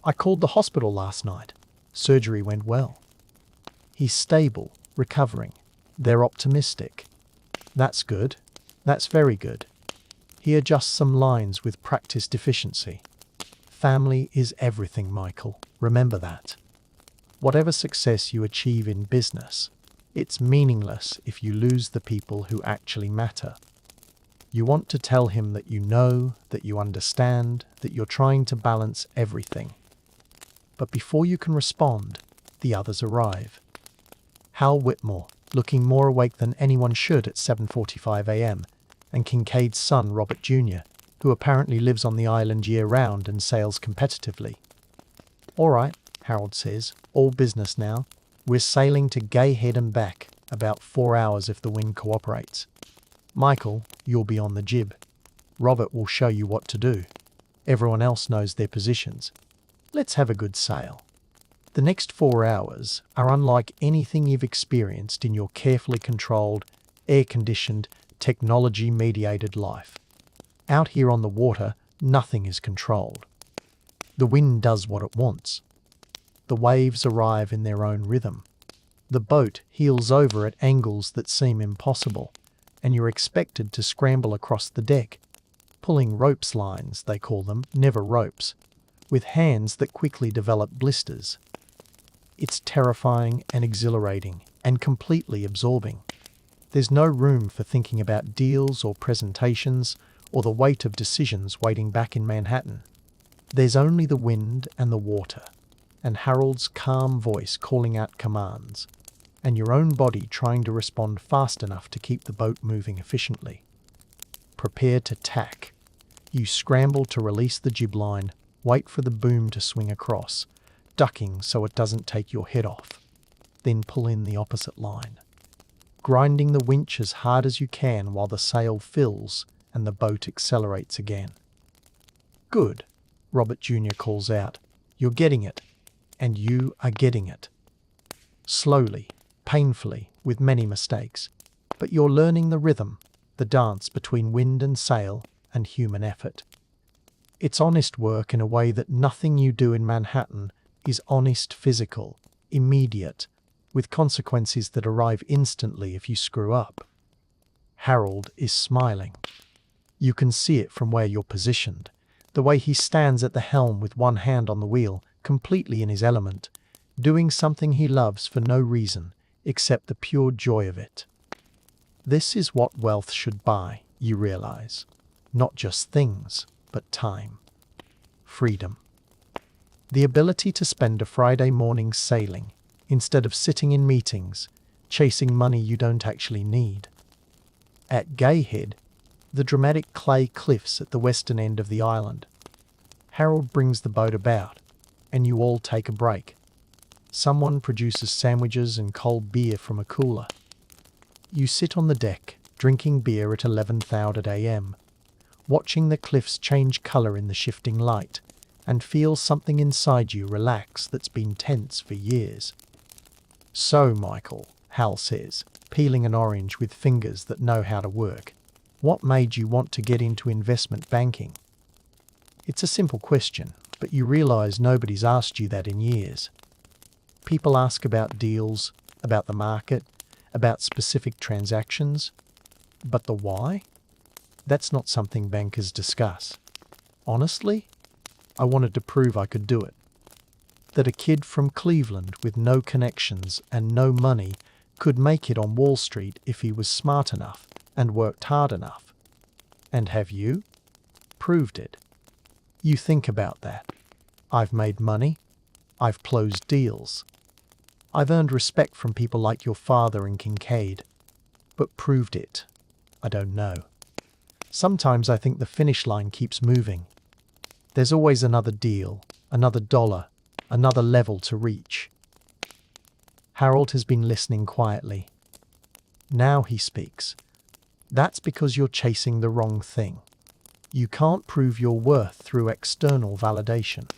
"I called the hospital last night. Surgery went well." "He's stable, recovering. They're optimistic." "That's good. That's very good." He adjusts some lines with practice deficiency. "Family is everything, Michael. Remember that. Whatever success you achieve in business, it's meaningless if you lose the people who actually matter." You want to tell him that you know, that you understand, that you're trying to balance everything. But before you can respond, the others arrive. Hal Whitmore, looking more awake than anyone should at 7:45 a.m., and Kincaid's son, Robert Jr., who apparently lives on the island year-round and sails competitively. "All right," Harold says, "all business now. We're sailing to Gay Head and back, about 4 hours if the wind cooperates. Michael, you'll be on the jib. Robert will show you what to do. Everyone else knows their positions. Let's have a good sail." The next 4 hours are unlike anything you've experienced in your carefully controlled, air-conditioned, technology-mediated life. Out here on the water, nothing is controlled. The wind does what it wants. The waves arrive in their own rhythm. The boat heels over at angles that seem impossible, and you're expected to scramble across the deck, pulling ropes lines, they call them, never ropes, with hands that quickly develop blisters. It's terrifying and exhilarating and completely absorbing. There's no room for thinking about deals or presentations or the weight of decisions waiting back in Manhattan. There's only the wind and the water, and Harold's calm voice calling out commands, and your own body trying to respond fast enough to keep the boat moving efficiently. Prepare to tack. You scramble to release the jib line, wait for the boom to swing across, ducking so it doesn't take your head off. Then pull in the opposite line, grinding the winch as hard as you can while the sail fills and the boat accelerates again. "Good," Robert Jr. calls out. "You're getting it, and you are getting it." Slowly, painfully, with many mistakes, but you're learning the rhythm, the dance between wind and sail and human effort. It's honest work in a way that nothing you do in Manhattan is honest, physical, immediate, with consequences that arrive instantly if you screw up. Harold is smiling. You can see it from where you're positioned, the way he stands at the helm with one hand on the wheel, completely in his element, doing something he loves for no reason except the pure joy of it. This is what wealth should buy, you realize. Not just things, but time. Freedom. The ability to spend a Friday morning sailing instead of sitting in meetings, chasing money you don't actually need. At Gay Head, the dramatic clay cliffs at the western end of the island, Harold brings the boat about, and you all take a break. Someone produces sandwiches and cold beer from a cooler. You sit on the deck, drinking beer at 11:00 a.m., watching the cliffs change colour in the shifting light, and feel something inside you relax that's been tense for years. "So, Michael," Hal says, peeling an orange with fingers that know how to work, "what made you want to get into investment banking?" It's a simple question, but you realise nobody's asked you that in years. People ask about deals, about the market, about specific transactions. But the why? That's not something bankers discuss. Honestly, I wanted to prove I could do it. That a kid from Cleveland with no connections and no money could make it on Wall Street if he was smart enough and worked hard enough. And have you? Proved it. You think about that. I've made money. I've closed deals. I've earned respect from people like your father and Kincaid. But proved it? I don't know. Sometimes I think the finish line keeps moving. There's always another deal, another dollar, another level to reach. Harold has been listening quietly. Now he speaks. That's because you're chasing the wrong thing. You can't prove your worth through external validation.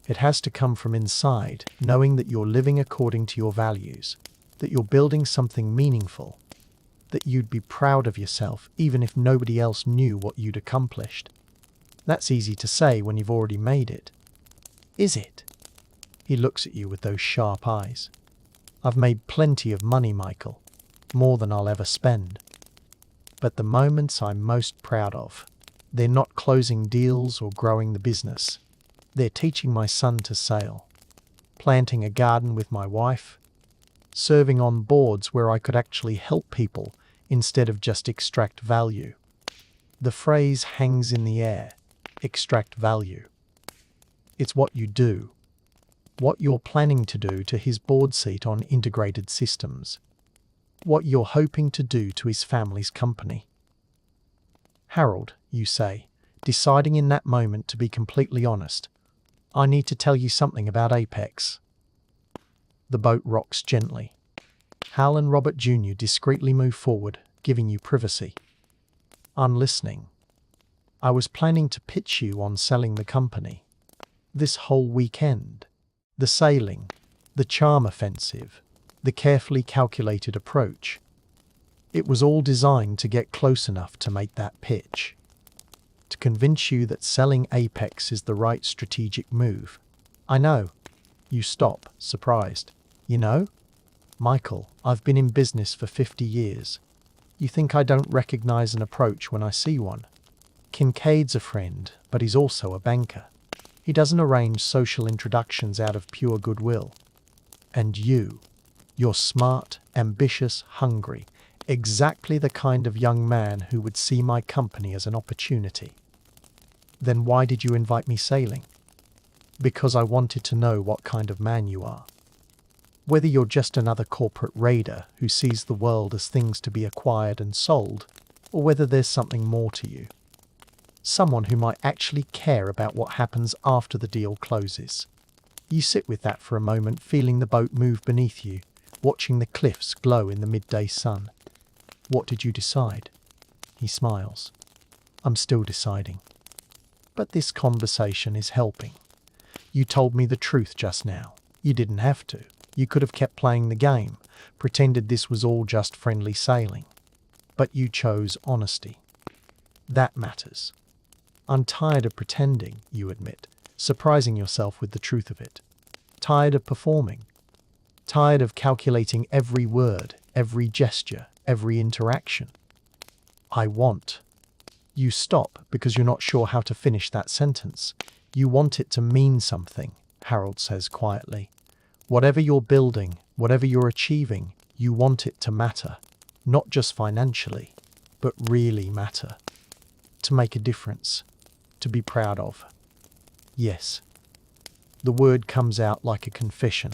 It has to come from inside, knowing that you're living according to your values, that you're building something meaningful, that you'd be proud of yourself even if nobody else knew what you'd accomplished. That's easy to say when you've already made it. Is it? He looks at you with those sharp eyes. I've made plenty of money, Michael, more than I'll ever spend. But the moments I'm most proud of, they're not closing deals or growing the business. They're teaching my son to sail, planting a garden with my wife, serving on boards where I could actually help people instead of just extract value. The phrase hangs in the air, extract value. It's what you do, what you're planning to do to his board seat on integrated systems, what you're hoping to do to his family's company. Harold, you say, deciding in that moment to be completely honest, I need to tell you something about Apex. The boat rocks gently. Hal and Robert Jr. discreetly move forward, giving you privacy. I'm listening. I was planning to pitch you on selling the company. This whole weekend. The sailing, the charm offensive, the carefully calculated approach. It was all designed to get close enough to make that pitch. To convince you that selling Apex is the right strategic move. I know. You stop, surprised. You know? Michael, I've been in business for 50 years. You think I don't recognize an approach when I see one? Kincaid's a friend, but he's also a banker. He doesn't arrange social introductions out of pure goodwill. And you're smart, ambitious, hungry, exactly the kind of young man who would see my company as an opportunity. Then why did you invite me sailing? Because I wanted to know what kind of man you are. Whether you're just another corporate raider who sees the world as things to be acquired and sold, or whether there's something more to you. Someone who might actually care about what happens after the deal closes. You sit with that for a moment, feeling the boat move beneath you, watching the cliffs glow in the midday sun. What did you decide? He smiles. I'm still deciding. But this conversation is helping. You told me the truth just now. You didn't have to. You could have kept playing the game, pretended this was all just friendly sailing. But you chose honesty. That matters. I'm tired of pretending, you admit, surprising yourself with the truth of it. Tired of performing. Tired of calculating every word, every gesture, every interaction. I want. You stop because you're not sure how to finish that sentence. You want it to mean something, Harold says quietly. Whatever you're building, whatever you're achieving, you want it to matter. Not just financially, but really matter. To make a difference. To be proud of. Yes. The word comes out like a confession.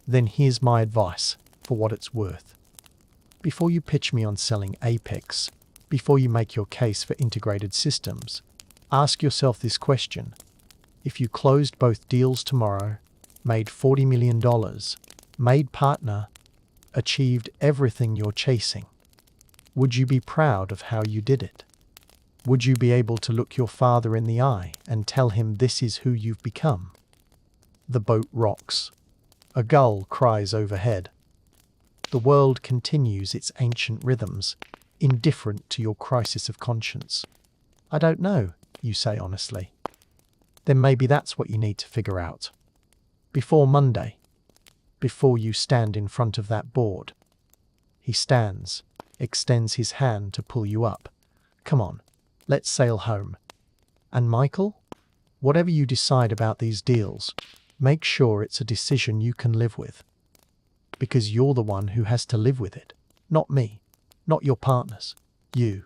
Then here's my advice, for what it's worth. Before you pitch me on selling Apex, before you make your case for integrated systems, ask yourself this question. If you closed both deals tomorrow, made $40 million, made partner, achieved everything you're chasing, would you be proud of how you did it? Would you be able to look your father in the eye and tell him this is who you've become? The boat rocks. A gull cries overhead. The world continues its ancient rhythms, indifferent to your crisis of conscience. I don't know, you say honestly. Then maybe that's what you need to figure out. Before Monday. before you stand in front of that board. He stands, extends his hand to pull you up. Come on, let's sail home. And Michael, whatever you decide about these deals, make sure it's a decision you can live with. Because you're the one who has to live with it, not me, not your partners, you.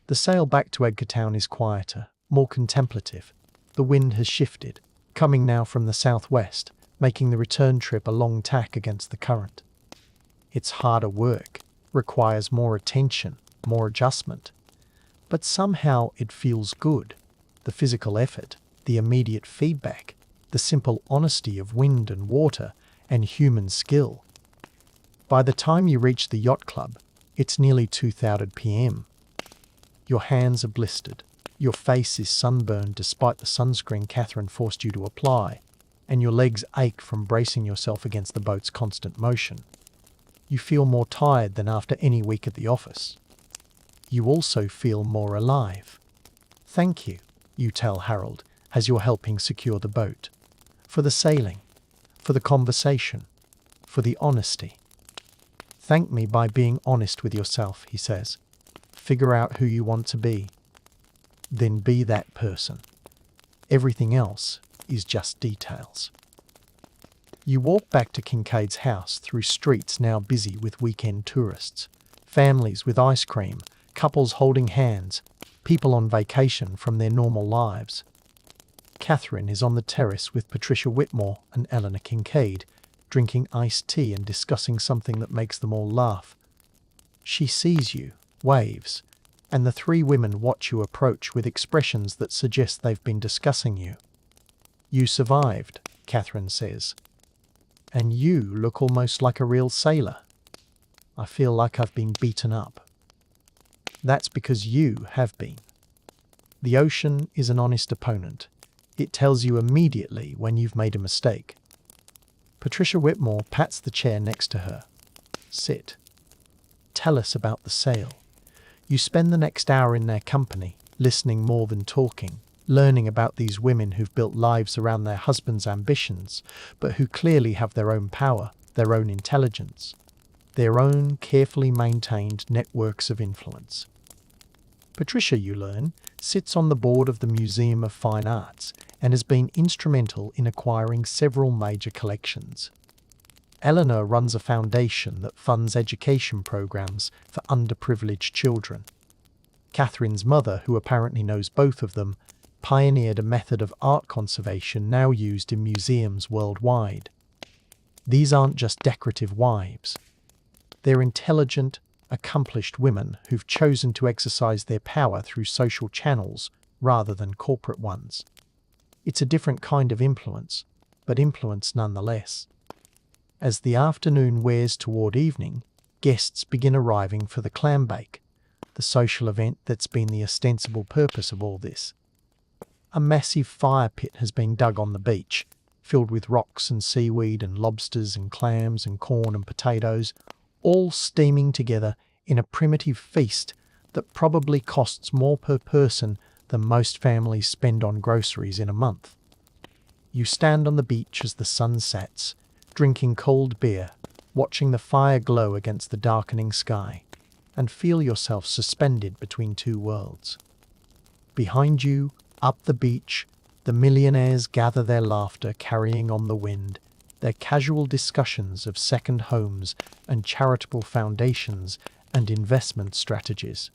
The sail back to Edgartown is quieter, more contemplative. The wind has shifted, coming now from the southwest, making the return trip a long tack against the current. It's harder work, requires more attention, more adjustment. But somehow it feels good. The physical effort, the immediate feedback, the simple honesty of wind and water and human skill. By the time you reach the yacht club, it's nearly 2:30 p.m. Your hands are blistered, your face is sunburned despite the sunscreen Catherine forced you to apply, and your legs ache from bracing yourself against the boat's constant motion. You feel more tired than after any week at the office. You also feel more alive. Thank you, you tell Harold as you're helping secure the boat. For the sailing, for the conversation, for the honesty. Thank me by being honest with yourself, he says. Figure out who you want to be. Then be that person. Everything else is just details. You walk back to Kincaid's house through streets now busy with weekend tourists, families with ice cream, couples holding hands, people on vacation from their normal lives. Catherine is on the terrace with Patricia Whitmore and Eleanor Kincaid, drinking iced tea and discussing something that makes them all laugh. She sees you, waves, and the three women watch you approach with expressions that suggest they've been discussing you. You survived, Catherine says. And you look almost like a real sailor. I feel like I've been beaten up. That's because you have been. The ocean is an honest opponent. It tells you immediately when you've made a mistake. Patricia Whitmore pats the chair next to her. Sit. Tell us about the sail. You spend the next hour in their company, listening more than talking, learning about these women who've built lives around their husbands' ambitions, but who clearly have their own power, their own intelligence, their own carefully maintained networks of influence. Patricia, you learn, sits on the board of the Museum of Fine Arts and has been instrumental in acquiring several major collections. Eleanor runs a foundation that funds education programs for underprivileged children. Catherine's mother, who apparently knows both of them, pioneered a method of art conservation now used in museums worldwide. These aren't just decorative wives. They're intelligent, accomplished women who've chosen to exercise their power through social channels rather than corporate ones. It's a different kind of influence, but influence nonetheless. As the afternoon wears toward evening, guests begin arriving for the clam bake, the social event that's been the ostensible purpose of all this. A massive fire pit has been dug on the beach, filled with rocks and seaweed and lobsters and clams and corn and potatoes, all steaming together in a primitive feast that probably costs more per person than most families spend on groceries in a month. You stand on the beach as the sun sets, drinking cold beer, watching the fire glow against the darkening sky, and feel yourself suspended between two worlds. Behind you, up the beach, the millionaires gather their laughter carrying on the wind, their casual discussions of second homes and charitable foundations and investment strategies.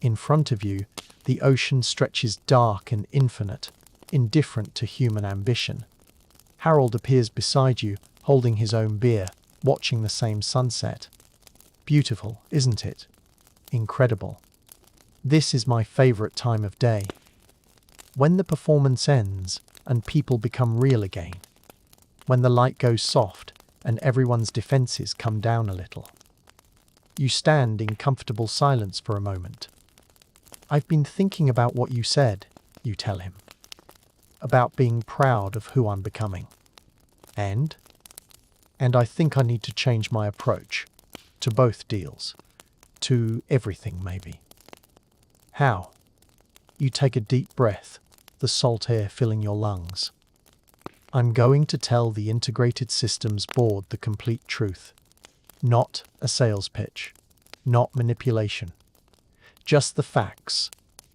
In front of you, the ocean stretches dark and infinite, indifferent to human ambition. Harold appears beside you, holding his own beer, watching the same sunset. Beautiful, isn't it? Incredible. This is my favorite time of day. When the performance ends and people become real again. When the light goes soft and everyone's defenses come down a little. You stand in comfortable silence for a moment. I've been thinking about what you said, you tell him. About being proud of who I'm becoming. And I think I need to change my approach. To both deals. To everything, maybe. How? You take a deep breath, the salt air filling your lungs. I'm going to tell the integrated systems board the complete truth. Not a sales pitch. Not manipulation. Just the facts.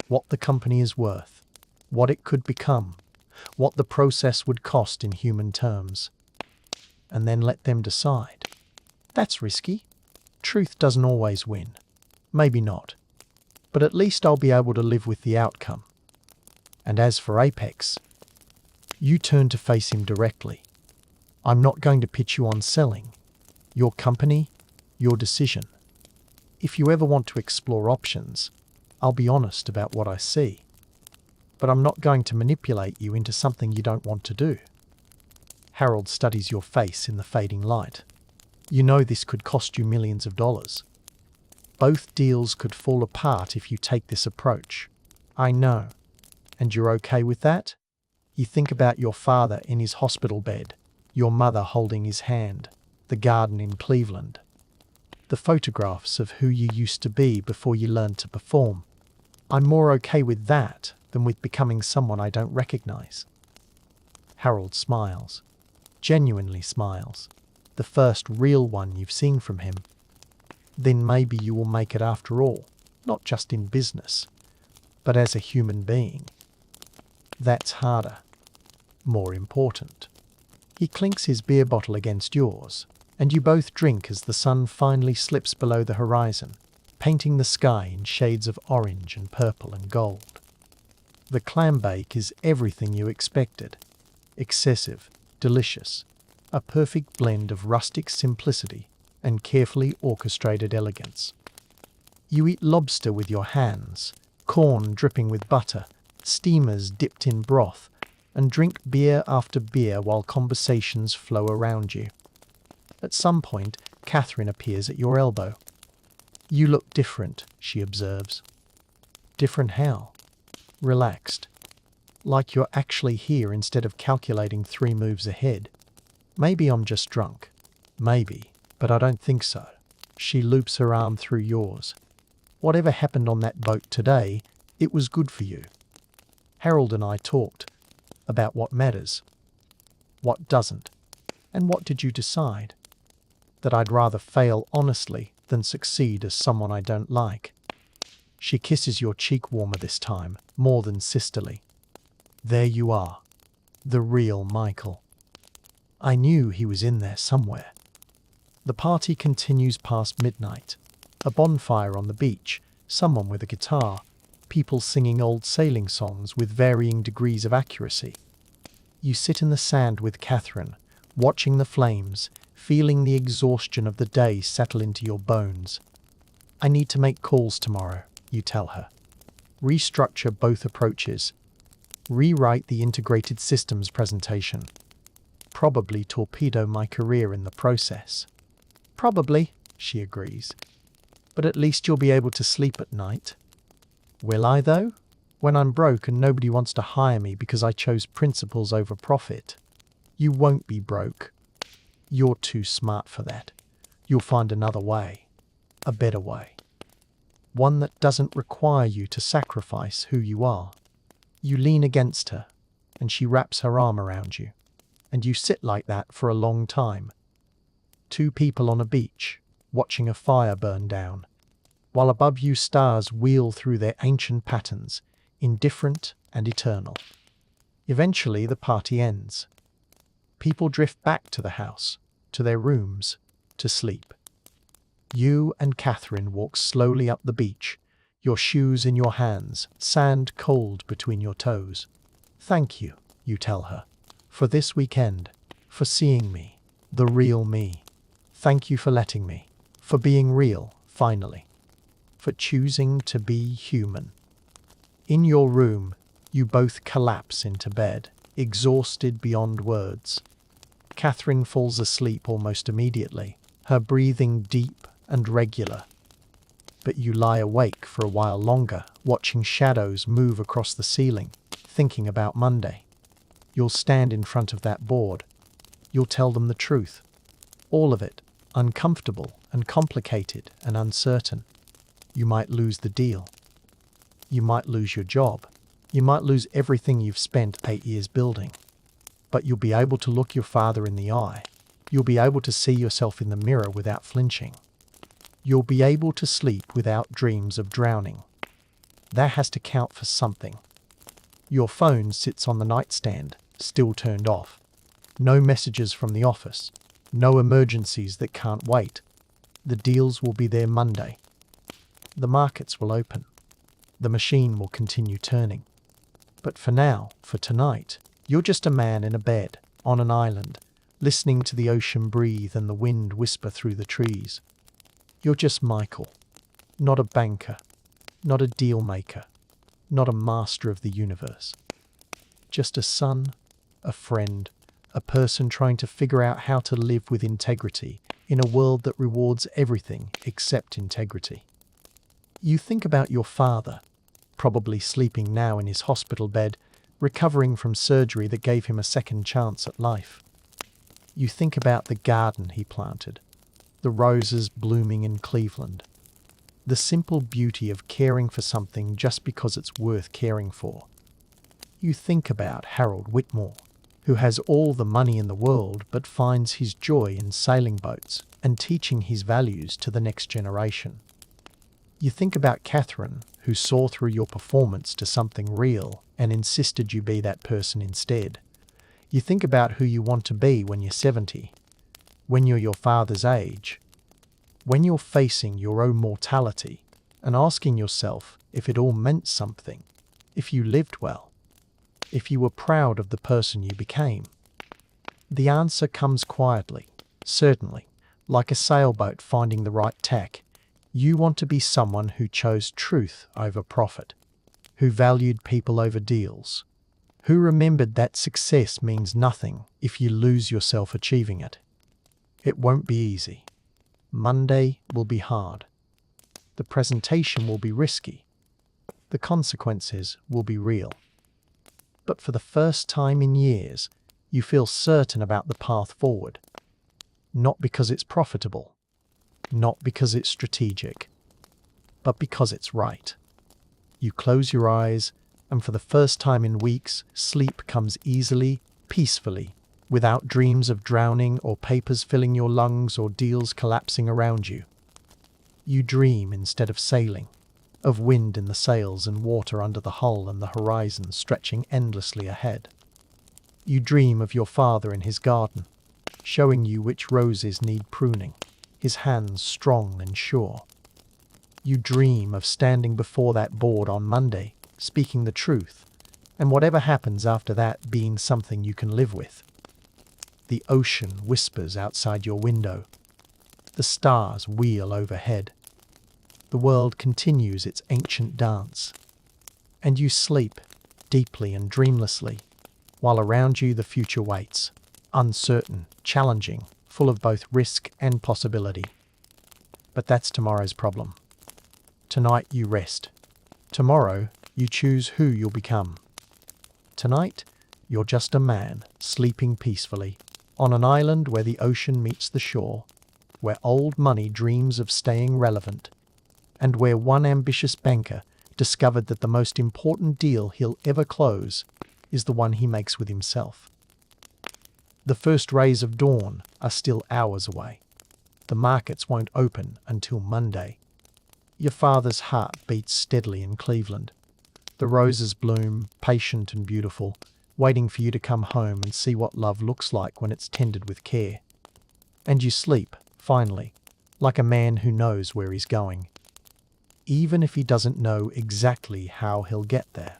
What the company is worth. What it could become. What the process would cost in human terms. And then let them decide. That's risky. Truth doesn't always win. Maybe not. But at least I'll be able to live with the outcome. And as for Apex, you turn to face him directly. I'm not going to pitch you on selling. Your company, your decision. If you ever want to explore options, I'll be honest about what I see. But I'm not going to manipulate you into something you don't want to do. Harold studies your face in the fading light. You know this could cost you millions of dollars. Both deals could fall apart if you take this approach. I know. And you're okay with that? You think about your father in his hospital bed, your mother holding his hand, the garden in Cleveland, the photographs of who you used to be before you learned to perform. I'm more okay with that than with becoming someone I don't recognize. Harold smiles. Genuinely smiles. The first real one you've seen from him. Then maybe you will make it after all, not just in business, but as a human being. That's harder. More important. He clinks his beer bottle against yours, and you both drink as the sun finally slips below the horizon, painting the sky in shades of orange and purple and gold. The clam bake is everything you expected. Excessive, delicious, a perfect blend of rustic simplicity and carefully orchestrated elegance. You eat lobster with your hands, corn dripping with butter, steamers dipped in broth, and drink beer after beer while conversations flow around you. At some point, Catherine appears at your elbow. You look different, she observes. Different how? Relaxed. Like you're actually here instead of calculating 3 moves ahead. Maybe I'm just drunk. Maybe, but I don't think so. She loops her arm through yours. Whatever happened on that boat today, it was good for you. Harold and I talked about what matters, what doesn't, and what did you decide? That I'd rather fail honestly than succeed as someone I don't like. She kisses your cheek warmer this time, more than sisterly. There you are, the real Michael. I knew he was in there somewhere. The party continues past midnight. A bonfire on the beach, someone with a guitar, people singing old sailing songs with varying degrees of accuracy. You sit in the sand with Catherine, watching the flames, feeling the exhaustion of the day settle into your bones. I need to make calls tomorrow, you tell her. Restructure both approaches. Rewrite the integrated systems presentation. Probably torpedo my career in the process. Probably, she agrees. But at least you'll be able to sleep at night. Will I, though? When I'm broke and nobody wants to hire me because I chose principles over profit. You won't be broke. You're too smart for that. You'll find another way. A better way. One that doesn't require you to sacrifice who you are. You lean against her, and she wraps her arm around you. And you sit like that for a long time. 2 people on a beach, watching a fire burn down, while above you stars wheel through their ancient patterns, indifferent and eternal. Eventually the party ends. People drift back to the house, to their rooms, to sleep. You and Catherine walk slowly up the beach, your shoes in your hands, sand cold between your toes. Thank you, you tell her, for this weekend, for seeing me, the real me. Thank you for letting me, for being real, finally, for choosing to be human. In your room, you both collapse into bed, exhausted beyond words. Catherine falls asleep almost immediately, her breathing deep and regular. But you lie awake for a while longer, watching shadows move across the ceiling, thinking about Monday. You'll stand in front of that board. You'll tell them the truth. All of it, uncomfortable and complicated and uncertain. You might lose the deal. You might lose your job. You might lose everything you've spent 8 years building. but you'll be able to look your father in the eye. You'll be able to see yourself in the mirror without flinching. You'll be able to sleep without dreams of drowning. That has to count for something. Your phone sits on the nightstand, still turned off. No messages from the office. No emergencies that can't wait. The deals will be there Monday. The markets will open. The machine will continue turning. But for now, for tonight, you're just a man in a bed, on an island, listening to the ocean breathe and the wind whisper through the trees. You're just Michael, not a banker, not a deal maker, not a master of the universe. Just a son, a friend, a person trying to figure out how to live with integrity in a world that rewards everything except integrity. You think about your father, probably sleeping now in his hospital bed, recovering from surgery that gave him a second chance at life. You think about the garden he planted, the roses blooming in Cleveland, the simple beauty of caring for something just because it's worth caring for. You think about Harold Whitmore, who has all the money in the world but finds his joy in sailing boats and teaching his values to the next generation. You think about Catherine, who saw through your performance to something real and insisted you be that person instead. You think about who you want to be when you're 70, when you're your father's age, when you're facing your own mortality and asking yourself if it all meant something, if you lived well, if you were proud of the person you became. The answer comes quietly, certainly, like a sailboat finding the right tack. You want to be someone who chose truth over profit, who valued people over deals, who remembered that success means nothing if you lose yourself achieving it. It won't be easy. Monday will be hard. The presentation will be risky. The consequences will be real. But for the first time in years, you feel certain about the path forward. Not because it's profitable, not because it's strategic, but because it's right. You close your eyes, and for the first time in weeks, sleep comes easily, peacefully, without dreams of drowning or papers filling your lungs or deals collapsing around you. You dream instead of sailing, of wind in the sails and water under the hull and the horizon stretching endlessly ahead. You dream of your father in his garden, showing you which roses need pruning, his hands strong and sure. You dream of standing before that board on Monday, speaking the truth, and whatever happens after that being something you can live with. The ocean whispers outside your window. The stars wheel overhead. The world continues its ancient dance. And you sleep, deeply and dreamlessly, while around you the future waits, uncertain, challenging, full of both risk and possibility. But that's tomorrow's problem. Tonight you rest. Tomorrow you choose who you'll become. Tonight, you're just a man, sleeping peacefully, on an island where the ocean meets the shore, where old money dreams of staying relevant, and where one ambitious banker discovered that the most important deal he'll ever close is the one he makes with himself. The first rays of dawn are still hours away. The markets won't open until Monday. Your father's heart beats steadily in Cleveland. The roses bloom, patient and beautiful, waiting for you to come home and see what love looks like when it's tended with care. And you sleep, finally, like a man who knows where he's going, even if he doesn't know exactly how he'll get there.